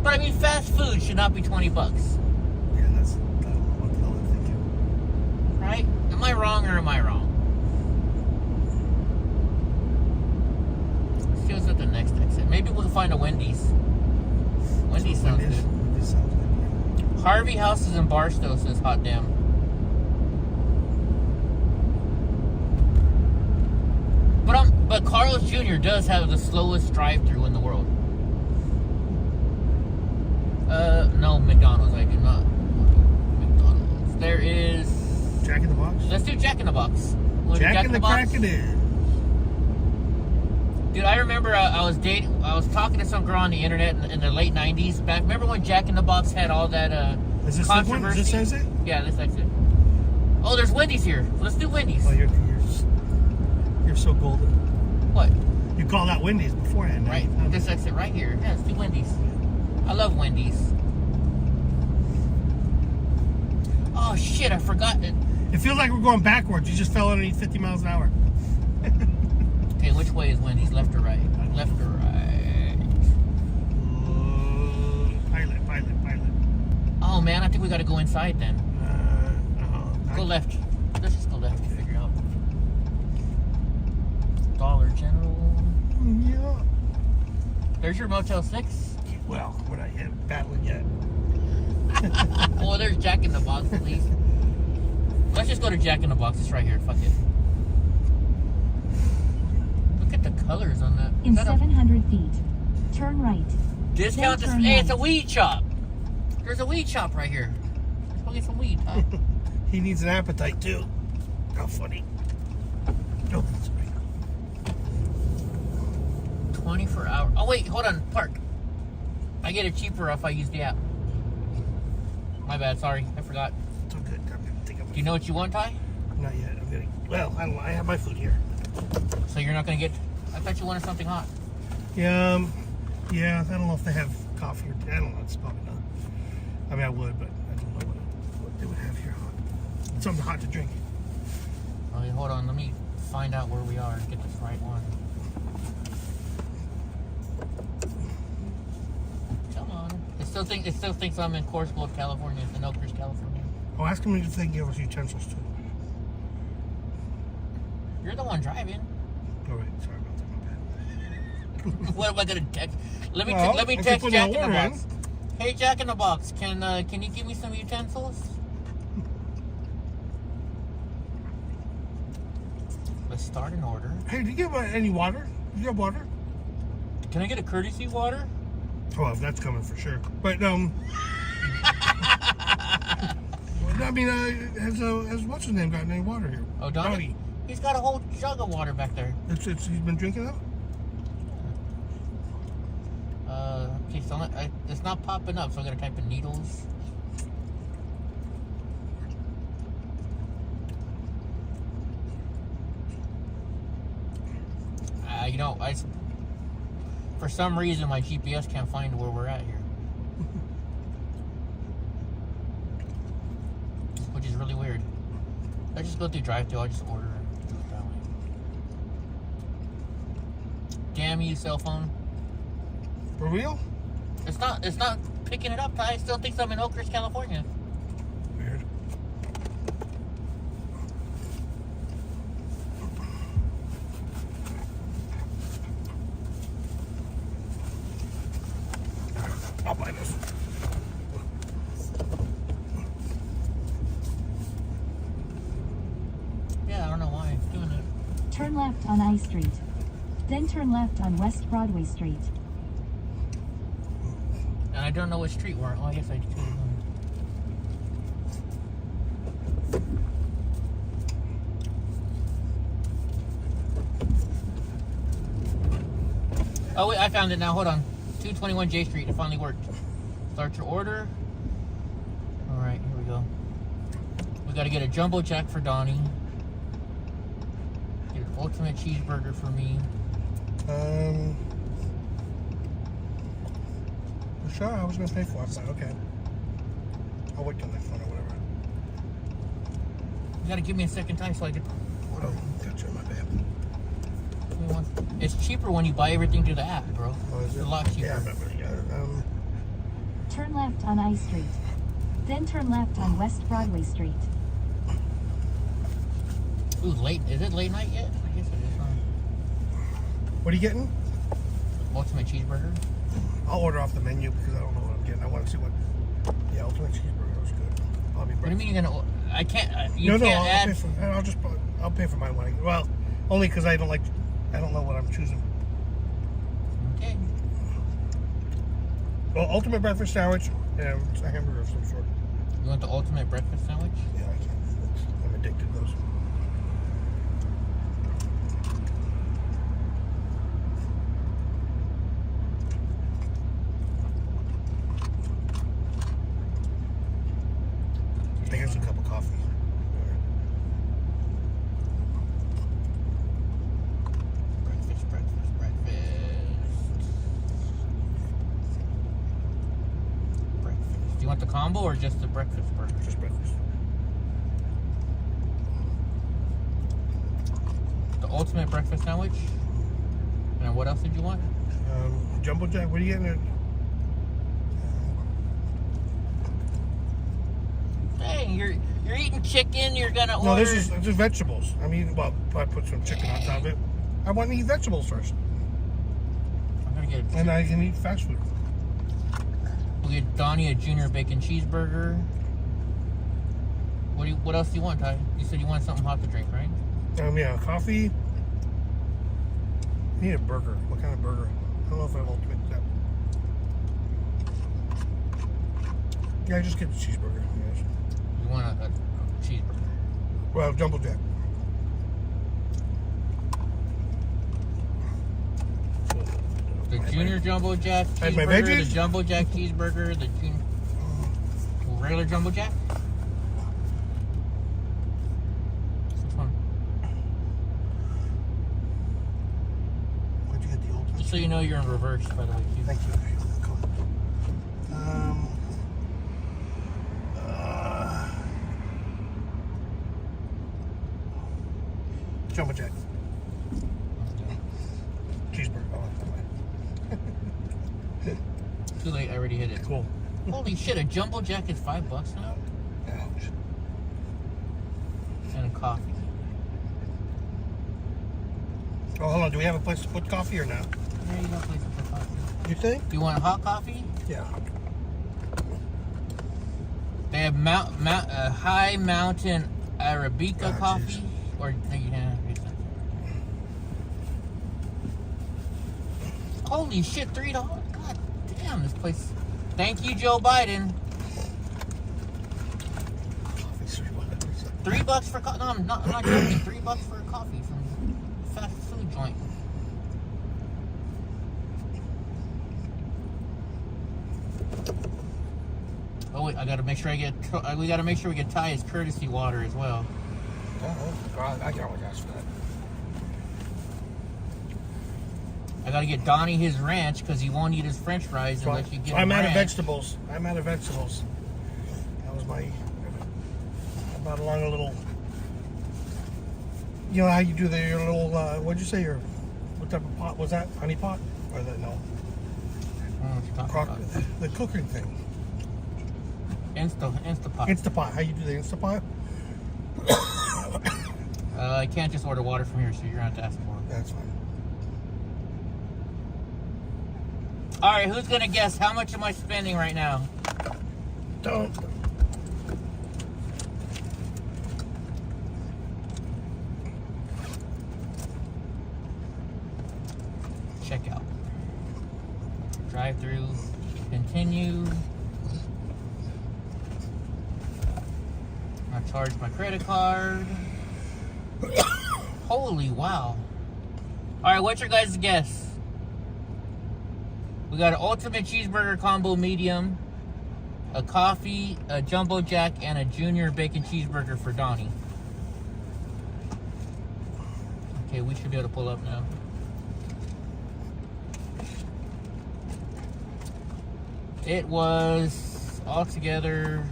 But I mean, fast food should not be $20. Yeah, that's what the hell I'm thinking. Right? Am I wrong or am I wrong? Let's see what's at the next exit. Maybe we'll find a Wendy's. Wendy's sounds good. Wendy's sounds good. Yeah. Harvey Houses in Barstow says hot damn. But Carl's Jr. does have the slowest drive-thru in the world. No, McDonald's. I do not. McDonald's. There is... Jack in the Box? Let's do Jack in the Box. Jack in the Crack it is. Dude, I remember I was talking to some girl on the internet in the late 90s. Remember when Jack in the Box had all that Is this controversy? Is this exit? Yeah, this exit. Oh, there's Wendy's here. Let's do Wendy's. Oh, you're so golden. What? You called out Wendy's beforehand. Right. This exit right here. Yeah, let's do Wendy's. I love Wendy's. Oh, shit, I forgot it. It feels like we're going backwards. You just fell underneath 50 miles an hour. Okay, which way is Wendy's? Left or right? Left or right? Pilot. Oh, man, I think we got to go inside then. Go left. Let's just go left to figure out. Dollar General. Yeah. There's your Motel 6. Well, we're not yet battling yet. Oh, there's Jack in the Box at least. Let's just go to Jack in the Box. It's right here. Fuck it. Look at the colors on that. In 700 feet, turn right. Discount. Hey, it's a weed shop. There's a weed shop right here. Let's go get some weed, huh? He needs an appetite too. How funny. Oh, sorry. 24 hours. Oh wait, hold on. Park. I get it cheaper if I use the app. My bad. Sorry, I forgot. It's all good. Do you know what you want, Ty? Not yet. I'm getting. Well, I don't know. I have my food here. So you're not gonna get. I thought you wanted something hot. Yeah. Yeah. I don't know if they have coffee or. I don't know. It's probably not. I mean, I would, but I don't know what they would have here hot. Something hot to drink. Okay, hold on. Let me find out where we are and get this right one. Come on. It still thinks I'm in Corsgrove, California. It's in Oakhurst, California. Oh, ask him if they can give us utensils too. You're the one driving. All right. Sorry about that. My bad. What am I gonna text? Let me Well, text put Jack that in the order Box. Hey, Jack in the Box, can you give me some utensils? Let's start an order. Hey, do you get any water? Do you have water? Can I get a courtesy water? Oh, that's coming for sure. But I mean, has what's his name gotten any water here? Oh, Donnie. He's got a whole jug of water back there. He's been drinking that? Okay, so it's not popping up, so I'm gonna type in needles. You know, for some reason my GPS can't find where we're at here, which is really weird. Let's just go through drive-thru. I'll just order it that way. Damn you, cell phone. For real? It's not picking it up. I still think I'm in Oakhurst, California. Weird. I'll buy this. Yeah, I don't know why it's doing it. Turn left on I Street. Then turn left on West Broadway Street. And I don't know what street we're on. Oh, I guess I do. Oh, wait, I found it now. Hold on. 221 J Street. It finally worked. Start your order. All right, here we go. We got to get a jumbo jack for Donnie. Get an ultimate cheeseburger for me. Sure, I was gonna pay for it. So, okay. I'll wait till next one or whatever. You gotta give me a second time so I can. Oh, gotcha, my bad. It's cheaper when you buy everything through the app, bro. Oh, is It's it? a lot cheaper. Yeah, I remember. Yeah, Turn left on I Street. Then turn left on West Broadway Street. Ooh, late. Is it late night yet? I guess it is. what are you getting? Ultimate cheeseburger. I'll order off the menu because I don't know what I'm getting. I want to see what. Yeah, ultimate cheeseburger was good. I'll be. What do you mean you're gonna? I can't. You No, can't I'll add. pay for. I'll pay for my wedding. Well, only because I don't like. I don't know what I'm choosing. Okay. Well, ultimate breakfast sandwich and a hamburger of some sort. You want the ultimate breakfast sandwich? Yeah, I can't. I'm addicted to those. Here's a cup of coffee. Breakfast. Do you want the combo or just the breakfast burger? Just breakfast. The ultimate breakfast sandwich. And what else did you want? Jumbo Jack. What are you getting? Dang, you're eating chicken. You're gonna order. No, this is just vegetables. I mean, well, I put some chicken on top of it. I want to eat vegetables first, I'm gonna get. and I can eat fast food. We'll get Donnie a junior bacon cheeseburger. What else do you want, Ty? You said you want something hot to drink, right? Yeah, coffee. I need a burger. What kind of burger? I don't know if I have ultimate that. Yeah, just get the cheeseburger. Yes. You want a cheeseburger? Well, jumbo jack. The junior jumbo jack And my cheeseburger, the veggies? jumbo jack cheeseburger, the regular jumbo jack. Which one? Where'd you get the ultimate? Just so you know, you're in reverse, by the way. Too. Thank you. Cool. Jumbo jack. Cheeseburger. Oh, Too late, I already hit it. cool. Holy shit, a jumbo jack is $5 now? Ouch. And a coffee. Oh, hold on. Do we have a place to put coffee or not? There you go, place to put coffee. You think? Do you want hot coffee? Yeah. They have high mountain Arabica Ah, coffee. geez. Or, yeah. Holy shit, $3. God damn, this place. Thank you, Joe Biden. Coffee's $3. $3 for coffee. No, I'm not joking. $3 for a coffee from a fast food joint. Oh wait, I gotta make sure we gotta make sure we get Ty his courtesy water as well. Oh, God. I can only ask for that. I gotta get Donnie his ranch because he won't eat his French fries So unless you give I'm him out ranch. of vegetables. I'm out of vegetables. That was my. I brought along a little. You know how you do your little. What'd you say? What type of pot was that? Honey pot? Or that no? I don't know what you're talking Crock, about. the cooking thing. Instapot. Instapot. How you do the Instapot? I can't just order water from here, so you're gonna have to ask for it. That's fine. All right, who's gonna guess how much am I spending right now? Don't. Check out. Drive through. Continue. I charge my credit card. Holy wow. Alright, what's your guys' guess? We got an ultimate cheeseburger combo medium, a coffee, a jumbo jack, and a junior bacon cheeseburger for Donnie. Okay, we should be able to pull up now. It was altogether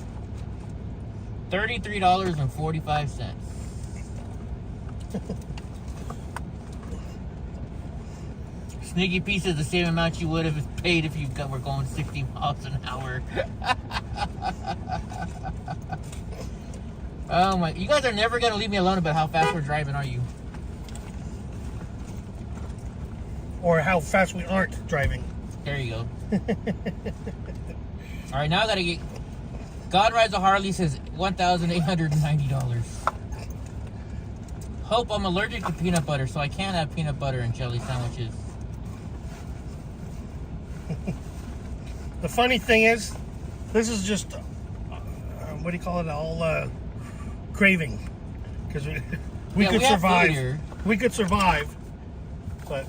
$33.45. Sneaky piece is the same amount you would have paid if you were going 60 miles an hour. Oh my, you guys are never gonna leave me alone about how fast we're driving, are you? Or how fast we aren't driving. There you go. All right, now I gotta get. God Rides a Harley says $1,890. Hope I'm allergic to peanut butter, so I can't have peanut butter and jelly sandwiches. The funny thing is, this is just what do you call it? All craving, because we could survive. We could survive, but.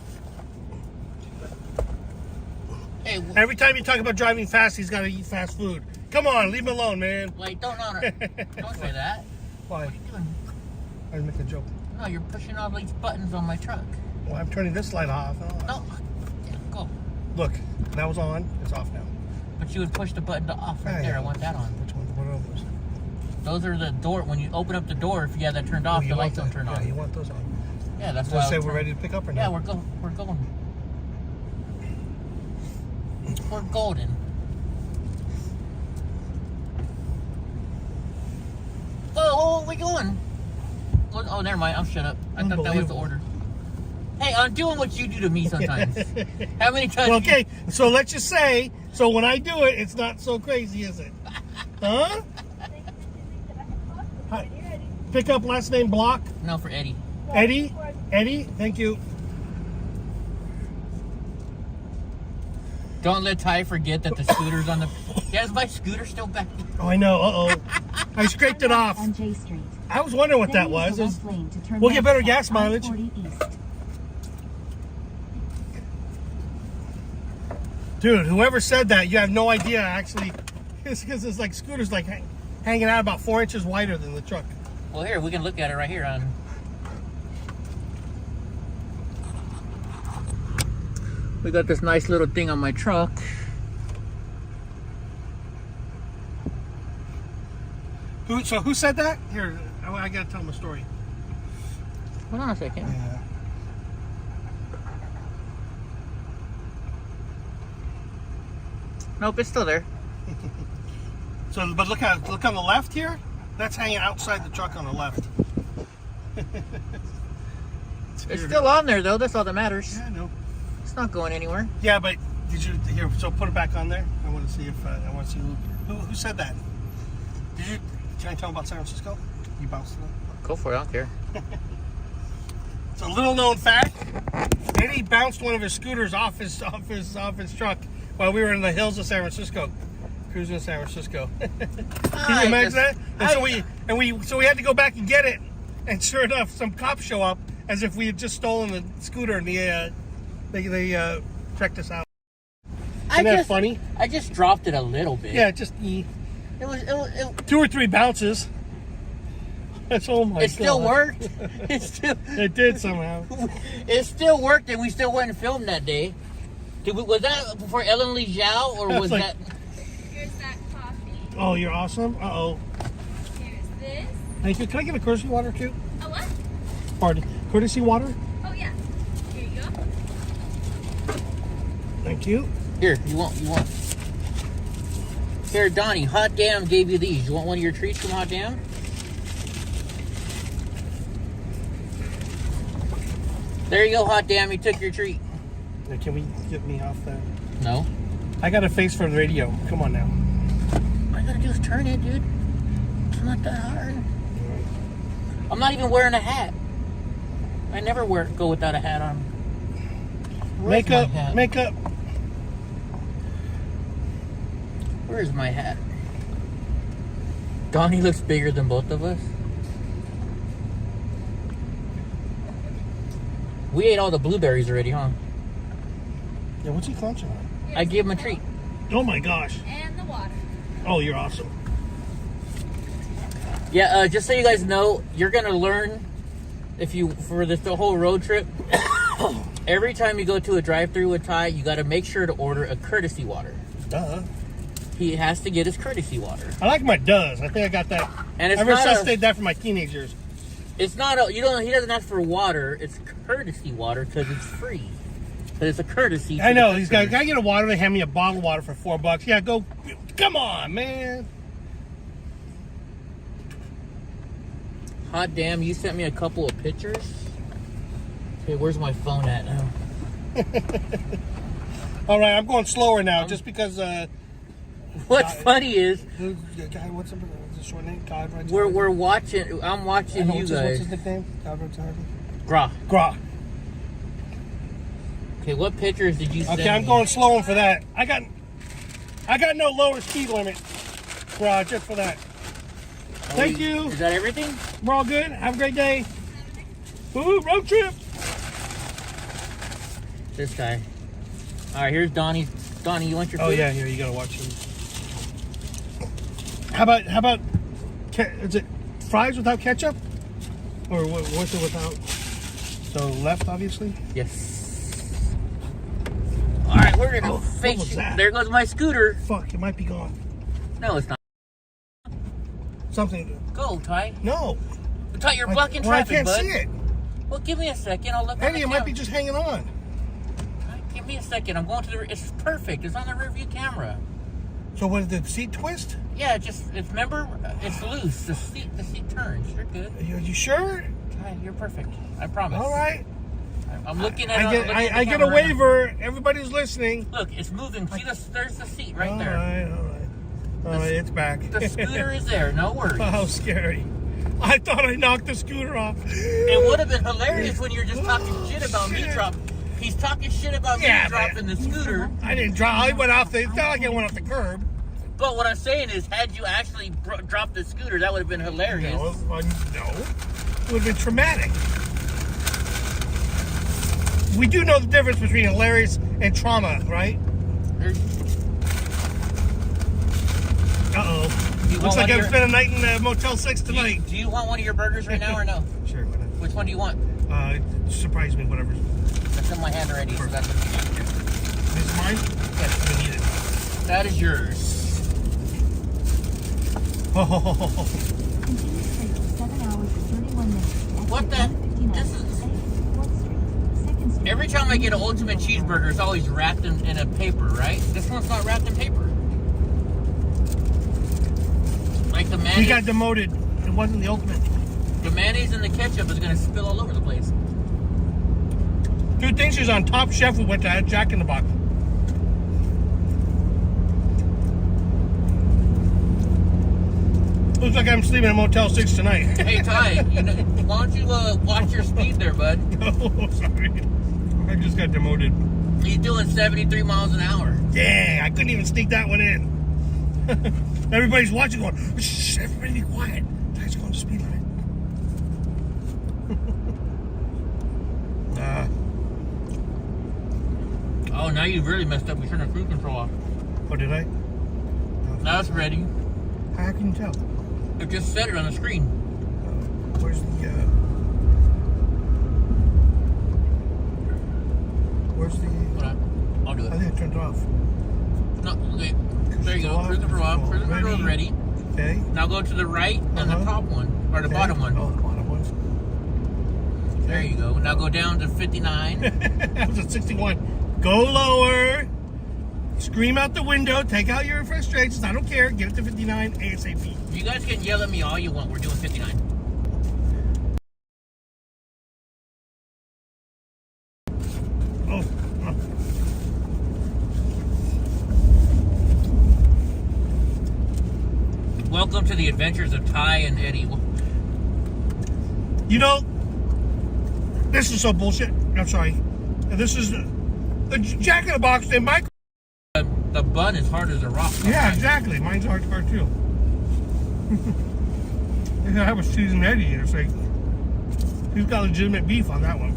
Hey, every time you talk about driving fast, he's got to eat fast food. Come on, leave him alone, man. Like, don't say that. Why? What are you doing? I was making a joke. No, you're pushing all these buttons on my truck. Well, I'm turning this light off. No, yeah, go. Look, that was on. It's off now. But you would push the button to off right there. I want that on. Which one? What are those? Those are the door. When you open up the door, if you have that turned off, the lights don't turn on. Yeah, you want those on. Yeah, that's why. why. Say we're ready to pick up or not? Yeah, we're going. We're golden. Oh, where we going? Oh, never mind. I'm shut up. I thought that was the order. Hey, I'm doing what you do to me sometimes. How many times? Well, okay, so let's just say, so when I do it, it's not so crazy, is it? Huh? Hi. Pick up last name Block? No, for Eddie. Eddie? Eddie? Thank you. Don't let Ty forget that the scooter's on the... Yeah, is my scooter still back? Oh, I know. Uh-oh. I scraped it off. On J Street. I was wondering what that was. We'll get better gas mileage. Dude, whoever said that, you have no idea, actually. It's because it's like scooters like hanging out about 4 inches wider than the truck. Well, here, we can look at it right here on... We got this nice little thing on my truck. So who said that? Here, I gotta tell them a story. Hold on a second. Yeah. Nope, it's still there. So, but look on the left here. That's hanging outside the truck on the left. It's still on there though. That's all that matters. Yeah, I know. It's not going anywhere. Yeah, but did you here? So put it back on there. I want to see if I want to see who said that. Did you? Can I tell them about San Francisco? You bounced it. Go for it. I don't care. It's a little known fact. Eddie bounced one of his scooters off his truck while we were in the hills of San Francisco, cruising in San Francisco. Can you imagine that? And so we had to go back and get it. And sure enough, some cops show up as if we had just stolen the scooter, and they checked us out. Isn't that funny? I just dropped it a little bit. Yeah, just It was 2 or 3 bounces. That's oh my god. It still worked. It did somehow. It still worked, and we still went and filmed that day. Was that for Ellen Lee Zhao, or was that? Here's that coffee. Oh, you're awesome. Uh-oh. Here's this. Thank you. Can I get a courtesy water too? A what? Pardon. Courtesy water? Oh yeah. Here you go. Thank you. Here, you want. Here, Donnie, Hot Damn gave you these. You want one of your treats from Hot Damn? There you go, Hot Damn. You took your treat. Now, can we get me off that? No. I got a face for the radio. Come on now. All I gotta do is turn it, dude. It's not that hard. I'm not even wearing a hat. I never go without a hat on. Where's my hat? Makeup. Where's my hat? Donnie looks bigger than both of us. We ate all the blueberries already, huh? Yeah, what's he clenching on? I gave him a treat. Oh my gosh. And the water. Oh, you're awesome. Yeah, just so you guys know, you're gonna learn for the whole road trip. Every time you go to a drive-thru with Ty, you got to make sure to order a courtesy water. Duh. He has to get his courtesy water. I like my does. I think I got that. And it's I not resuscitated that for my teenage years. It's not a, you don't. He doesn't ask for water. It's courtesy water because it's free. But it's a courtesy. I know these guys. Can I get a water? They hand me a bottle of water for $4. Yeah, go. Come on, man. Hot damn! You sent me a couple of pictures. Okay, where's my phone at now? All right, I'm going slower now, just because. What's funny is God, what's the short name? God, right? we're watching. I'm watching you What's guys. his nickname? God, right? Gra. Gra. Okay, what pictures did you send Okay, I'm me? going slow for that. I got no lower speed limit. Gra, just for that. Thank you. Is that everything? We're all good. Have a great day. Ooh, road trip. This guy. All right, here's Donnie. Donnie, you want your food? Oh yeah, here you gotta watch him. How about? Is it fries without ketchup, or what's it without? So left, obviously. Yes. All right, we're gonna Oh, what face was you. that? There goes my scooter. Fuck, it might be gone. No, it's not. Something. Go, Ty. No. Ty, you're blocking Well, traffic, I can't bud. see it. Well, give me a second. I'll look. Eddie, it on the might be just hanging on. Give me a second. I'm going to the. It's perfect. It's on the rear view camera. So what did the seat twist? Yeah, it's remember, it's loose. The seat turns. You're good. Are you sure? Ty, you're perfect. I promise. All right. I'm looking at. I get a waiver. Everybody's listening. Look, it's moving. See, there's the seat right there. All right, it's back. The scooter is there. No worries. Oh, how scary. I thought I knocked the scooter off. It would have been hilarious when you're just talking shit about me dropping. He's talking shit about me dropping the scooter. I didn't drop. I went off the. It's not like I went off the curb. But what I'm saying is, had you actually dropped the scooter, that would have been hilarious. No, it would have been traumatic. We do know the difference between hilarious and trauma, right? Uh-oh. Looks like I've spent a night in Motel 6 tonight. Do you want one of your burgers right now or no? Sure, whatever. Which one do you want? Surprise me, whatever. That's in my hand already, so that's what you got. This is mine? Yes. I need it. That is yours. Oh. Continue straight for 7 hours, 31 minutes. What the? This is... 4th Street, 2nd Street. Every time I get an ultimate cheeseburger, it's always wrapped in a paper, right? This one's not wrapped in paper. Like the mayonnaise. We got demoted. It wasn't the ultimate. The mayonnaise and the ketchup is gonna spill all over the place. Dude thinks he's on Top Chef. We went to Jack in the Box. Looks like I'm sleeping in Motel 6 tonight. Hey Ty, why don't you watch your speed there, bud? Oh, sorry. I just got demoted. He's doing 73 miles an hour. Dang, I couldn't even sneak that one in. Everybody's watching going, shh, everybody be quiet. Ty's going to speed limit. Oh, now you've really messed up. We turned the cruise control off. Oh, did I? Now it's ready. How can you tell? It just said it on the screen. Where's the, Hold on. I'll do I it. think I turned it off. No, okay. There you go. Cruise control off. Cruise control is ready. Okay. Now go to the right and the top one. Or the bottom one. Oh, the bottom one. There you go. Now go down to 59. That was at 61. Go lower. Scream out the window. Take out your frustrations. I don't care. Get it to 59 ASAP. You guys can yell at me all you want. We're doing 59. Oh. Welcome to the adventures of Ty and Eddie. You know, this is so bullshit. I'm sorry. This is the Jack in the Box. And Mike. The bun is hard as a rock. Yeah, exactly. Mine's hard too. I was choosing Eddie. It's like he's got legitimate beef on that one.